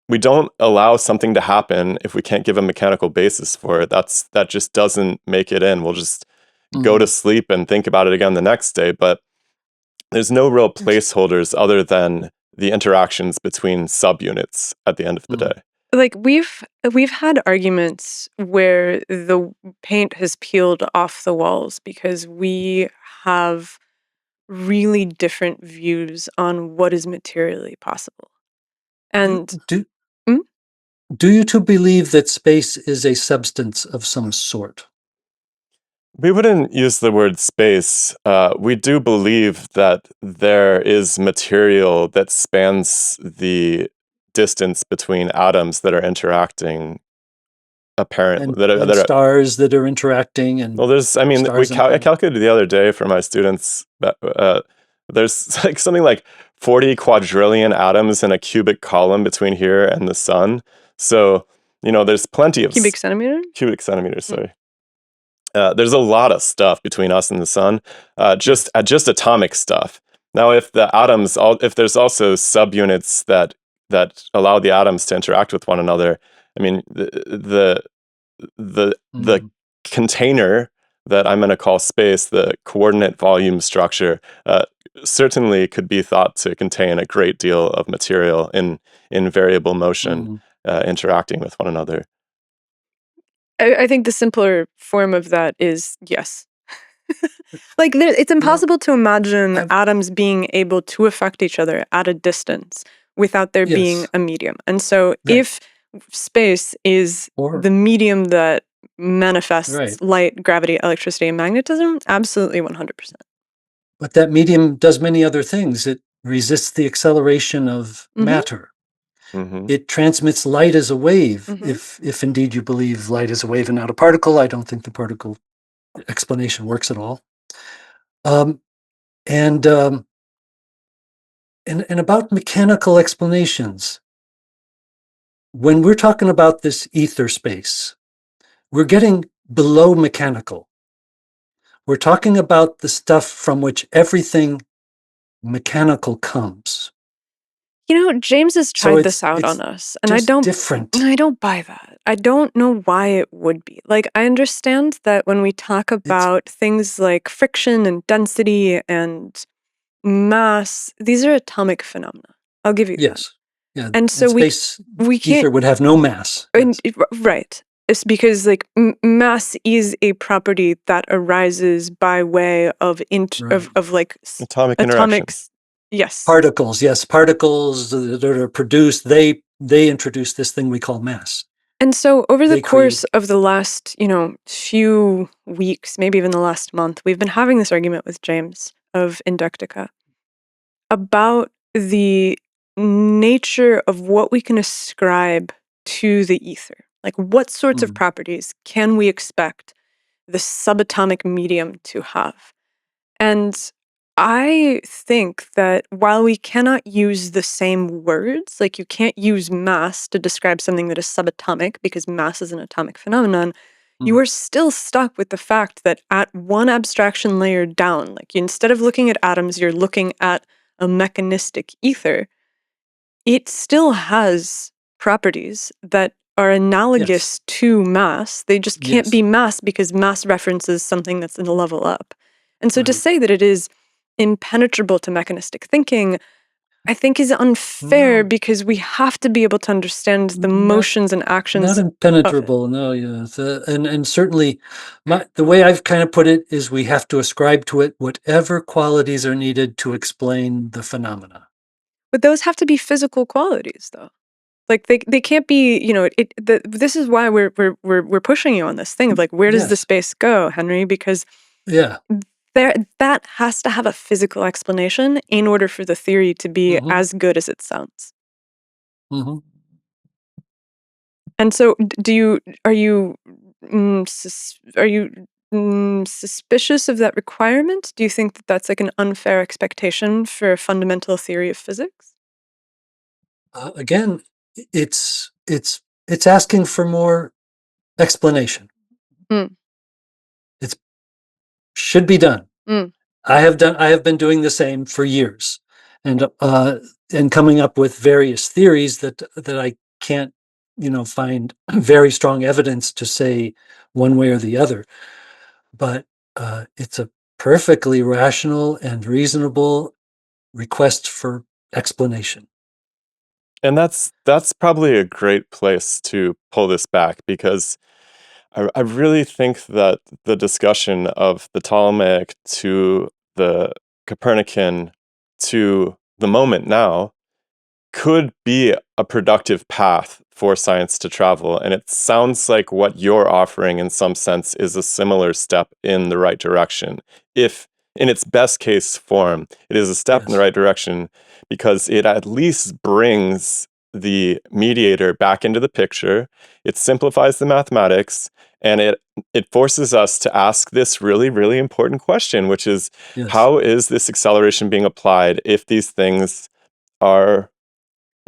we don't allow something to happen if we can't give a mechanical basis for it. That just doesn't make it in. We'll just go to sleep and think about it again the next day, but there's no real placeholders other than the interactions between subunits at the end of the day. Like we've had arguments where the paint has peeled off the walls because we have really different views on what is materially possible. And do you two believe that space is a substance of some sort? We wouldn't use the word space. We do believe that there is material that spans the distance between atoms that are interacting apparent. And stars that are interacting, and well, there's, I mean, stars and I calculated the other day for my students that there's like something like 40 quadrillion atoms in a cubic column between here and the sun. So, there's plenty of Cubic centimeter? cubic centimeters, sorry. There's a lot of stuff between us and the sun, just atomic stuff. Now, if there's also subunits that allow the atoms to interact with one another, I mean, the container that I'm going to call space, the coordinate volume structure, certainly could be thought to contain a great deal of material in variable motion, interacting with one another. I think the simpler form of that is yes. Like, it's impossible to imagine atoms being able to affect each other at a distance without there being a medium. And so if space is the medium that manifests light, gravity, electricity, and magnetism, absolutely 100%. But that medium does many other things. It resists the acceleration of matter. It transmits light as a wave, if indeed you believe light is a wave and not a particle. I don't think the particle explanation works at all. And about mechanical explanations, when we're talking about this ether space, we're getting below mechanical. We're talking about the stuff from which everything mechanical comes. James has tried this out on us, and I don't buy that. I don't know why it would be. Like, I understand that when we talk about things like friction and density and mass, these are atomic phenomena. I'll give you that. Yeah, and so we can't. Ether would have no mass. Right. It's because like mass is a property that arises by way of like atomic interactions. Yes. Particles that are produced, they introduce this thing we call mass. And so over the course of the last, few weeks, maybe even the last month, we've been having this argument with James of Inductica about the nature of what we can ascribe to the ether. Like, what sorts of properties can we expect the subatomic medium to have? And I think that while we cannot use the same words, like you can't use mass to describe something that is subatomic because mass is an atomic phenomenon, you are still stuck with the fact that at one abstraction layer down, like instead of looking at atoms, you're looking at a mechanistic ether. It still has properties that are analogous to mass. They just can't be mass because mass references something that's in a level up. And so to say that it is impenetrable to mechanistic thinking, I think is unfair because we have to be able to understand the motions and actions. Not impenetrable, no, yeah. And certainly, the way I've kind of put it is we have to ascribe to it whatever qualities are needed to explain the phenomena. But those have to be physical qualities, though. Like they can't be, this is why we're pushing you on this thing of like, where does the space go, Henry? Because that has to have a physical explanation in order for the theory to be as good as it sounds. And so, are you suspicious of that requirement? Do you think that that's like an unfair expectation for a fundamental theory of physics? Again, it's asking for more explanation. It should be done. I have been doing the same for years, and coming up with various theories that I can't, find very strong evidence to say one way or the other. But it's a perfectly rational and reasonable request for explanation. And that's probably a great place to pull this back, because I really think that the discussion of the Ptolemaic to the Copernican to the moment now could be a productive path for science to travel. And it sounds like what you're offering in some sense is a similar step in the right direction. If in its best case form, it is a step in the right direction because it at least brings the mediator back into the picture. It simplifies the mathematics, and it forces us to ask this really, really important question, which is, Yes. how is this acceleration being applied if these things are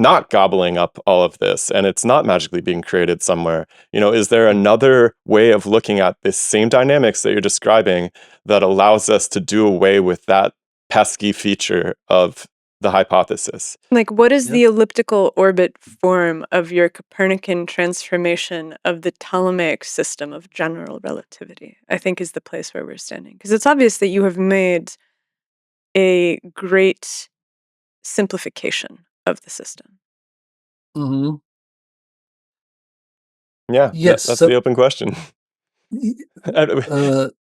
not gobbling up all of this and it's not magically being created somewhere? Is there another way of looking at this same dynamics that you're describing that allows us to do away with that pesky feature of the hypothesis? Like, what is Yep. the elliptical orbit form of your Copernican transformation of the Ptolemaic system of general relativity? I think is the place where we're standing. Because it's obvious that you have made a great simplification of the system. Hmm. Yeah, Yes. that's the So open question.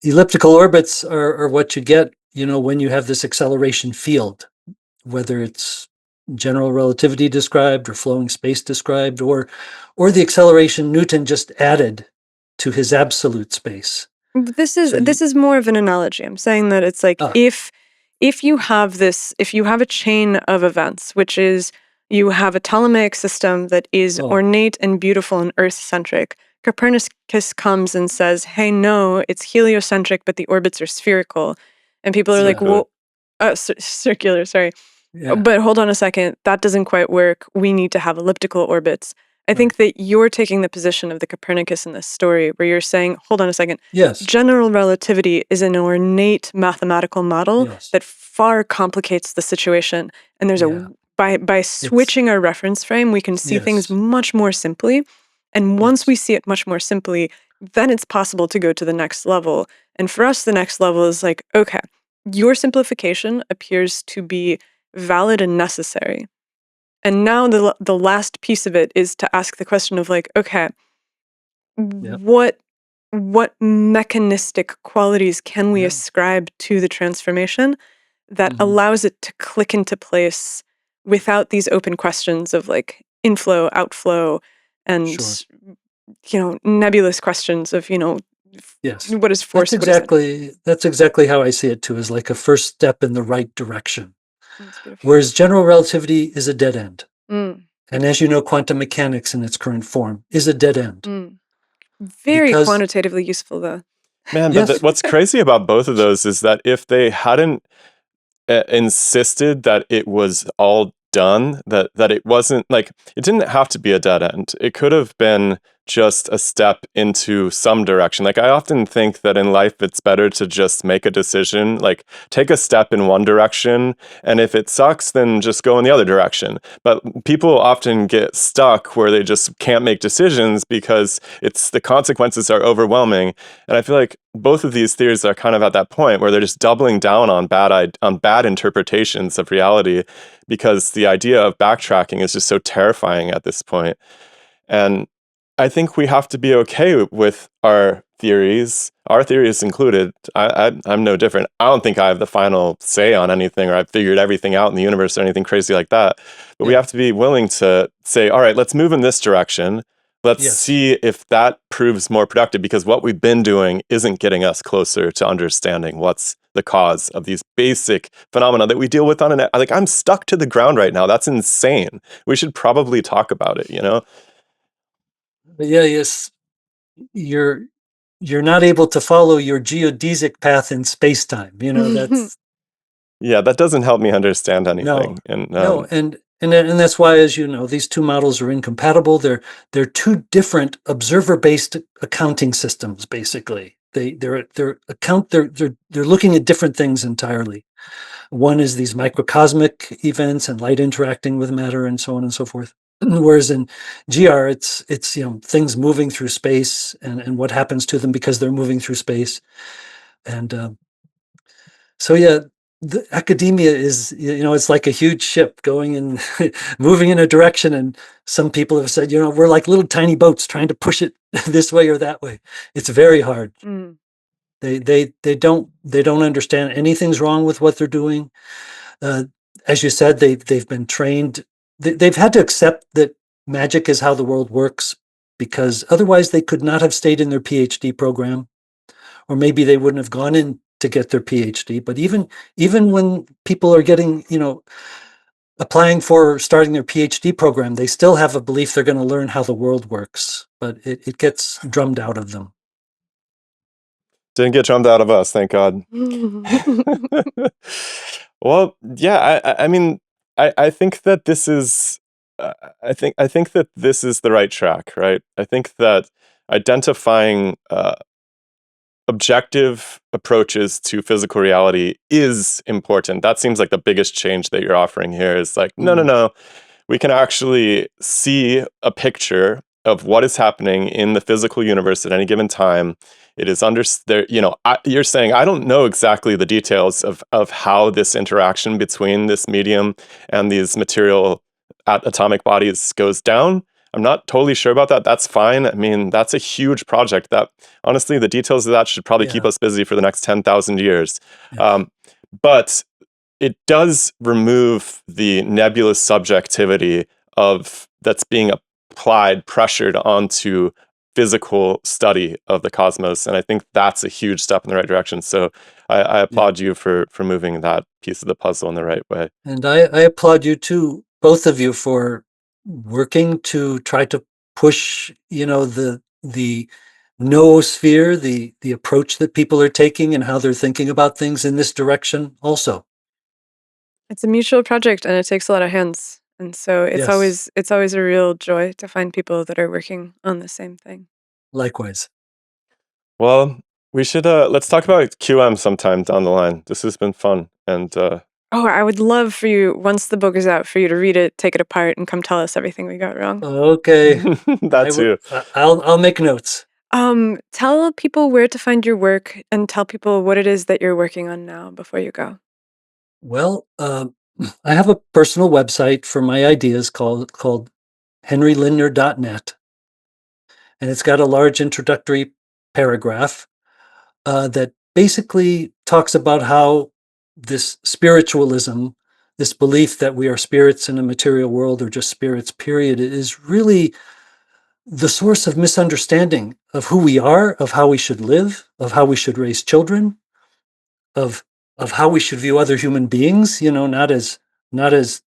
elliptical orbits are what you get, when you have this acceleration field, whether it's general relativity described or flowing space described, or the acceleration Newton just added to his absolute space. This is So this is more of an analogy. I'm saying that it's like ah if you have a chain of events, which is you have a Ptolemaic system that is oh ornate and beautiful and earth-centric. Copernicus comes and says, "Hey, no, it's heliocentric, but the orbits are spherical," and people are like, Circular. "Well, circular, sorry." yeah, But hold on a second, that doesn't quite work. We need to have elliptical orbits. I right, think that you're taking the position of the Copernicus in this story, where you're saying, hold on a second, yes, general relativity is an ornate mathematical model yes, that far complicates the situation. And there's yeah, by it's switching our reference frame, we can see things yes, much more simply. And once yes, we see it much more simply, then it's possible to go to the next level. And for us, the next level is like, okay, your simplification appears to be valid and necessary. And now the last piece of it is to ask the question of like, okay, yeah, what mechanistic qualities can we yeah, ascribe to the transformation that hmm, allows it to click into place without these open questions of like inflow, outflow, sure, and nebulous questions of yes. what is That's force, what is energy. exactly that's exactly how I see it too, as like a first step in the right direction. That's beautiful. Whereas general relativity is a dead end. Mm, And as you know, quantum mechanics in its current form is a dead end. mm. Very Because, quantitatively useful though. Man, but yes, what's crazy about both of those is that if they hadn't insisted that it was all done, that it wasn't like, it didn't have to be a dead end. It could have been just a step into some direction. Like, I often think that in life it's better to just make a decision, like take a step in one direction, and if it sucks, then just go in the other direction. But people often get stuck where they just can't make decisions because it's the consequences are overwhelming. And I feel like both of these theories are kind of at that point where they're just doubling down on bad interpretations of reality, because the idea of backtracking is just so terrifying at this point. And I think we have to be okay with our theories included. I'm no different. I don't think I have the final say on anything, or I've figured everything out in the universe or anything crazy like that. But we yeah, have to be willing to say, all right, let's move in this direction. Let's yes, see if that proves more productive, because what we've been doing isn't getting us closer to understanding what's the cause of these basic phenomena that we deal with on like, I'm stuck to the ground right now. That's insane. We should probably talk about it? but yeah, yes, you're you're not able to follow your geodesic path in space-time. That's Yeah, that doesn't help me understand no, anything. And no, and that's why, as you know, these two models are incompatible. They're two different observer-based accounting systems. Basically, they're looking at different things entirely. One is these microcosmic events and light interacting with matter and so on and so forth. Whereas in GR, it's things moving through space and what happens to them because they're moving through space. And so yeah, the academia is it's like a huge ship going in, moving in a direction, and some people have said we're like little tiny boats trying to push it this way or that way. It's very hard. Mm. They don't understand anything's wrong with what they're doing. Uh, as you said, they've been trained. They've had to accept that magic is how the world works, because otherwise they could not have stayed in their PhD program, or maybe they wouldn't have gone in to get their PhD. But even when people are getting applying for starting their PhD program, they still have a belief they're going to learn how the world works, but it gets drummed out of them. Didn't get drummed out of us, thank God. Well, yeah, I mean, I think that this is, I think that this is the right track, right? I think that identifying objective approaches to physical reality is important. That seems like the biggest change that you're offering here is like, no, we can actually see a picture of what is happening in the physical universe at any given time. It is there, you're saying, I don't know exactly the details of how this interaction between this medium and these material atomic bodies goes down. I'm not totally sure about that. That's fine. I mean, that's a huge project that, honestly, the details of that should probably keep us busy for the next 10,000 years. Yeah. But it does remove the nebulous subjectivity of that's being applied, pressured onto physical study of the cosmos, and I think that's a huge step in the right direction. So I applaud you for moving that piece of the puzzle in the right way. And I applaud you too, both of you, for working to try to push, the noosphere, the approach that people are taking and how they're thinking about things in this direction also. It's a mutual project and it takes a lot of hands. And so Yes. it's always a real joy to find people that are working on the same thing. Likewise. Well, we should let's talk about QM sometime down the line. This has been fun, and Oh, I would love for you, once the book is out, for you to read it, take it apart, and come tell us everything we got wrong. Okay. that too. I'll make notes. Tell people where to find your work and tell people what it is that you're working on now before you go. Well, I have a personal website for my ideas called henrylindner.net, and it's got a large introductory paragraph that basically talks about how this spiritualism, this belief that we are spirits in a material world or just spirits, period, is really the source of misunderstanding of who we are, of how we should live, of how we should raise children, of how we should view other human beings, not as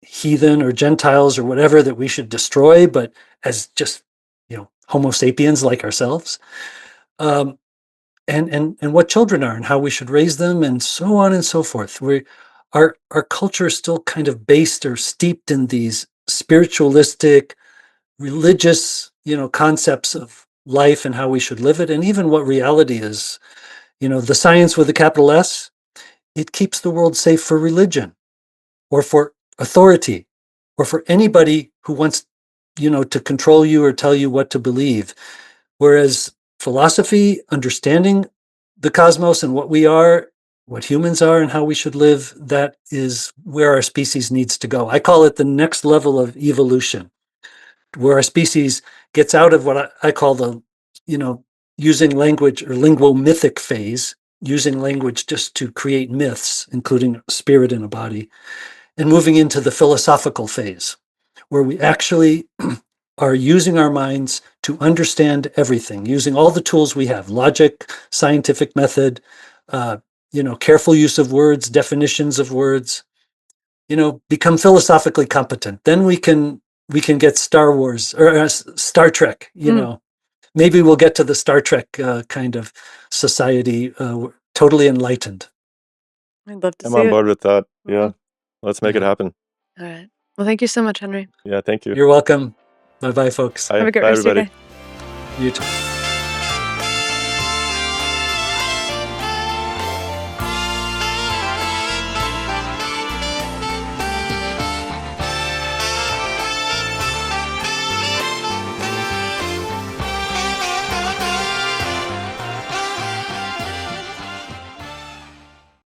heathen or Gentiles or whatever that we should destroy, but as just, Homo sapiens like ourselves. And what children are and how we should raise them and so on and so forth. Our culture is still kind of based or steeped in these spiritualistic, religious, concepts of life and how we should live it, and even what reality is. The science with a capital S, it keeps the world safe for religion or for authority or for anybody who wants, to control you or tell you what to believe. Whereas philosophy, understanding the cosmos and what we are, what humans are and how we should live, that is where our species needs to go. I call it the next level of evolution, where our species gets out of what I call the, using language or linguomythic phase, using language just to create myths, including spirit in a body, and moving into the philosophical phase, where we actually are using our minds to understand everything, using all the tools we have, logic, scientific method, careful use of words, definitions of words, become philosophically competent. Then we can get Star Wars or Star Trek, maybe we'll get to the Star Trek kind of society, totally enlightened. I'd love to I'm see on it. board with that. Yeah. Let's make it happen. All right. Well, thank you so much, Henry. Yeah, thank you. You're welcome. Bye-bye, folks. Bye. Have a good Bye, rest of your everybody. day. You too.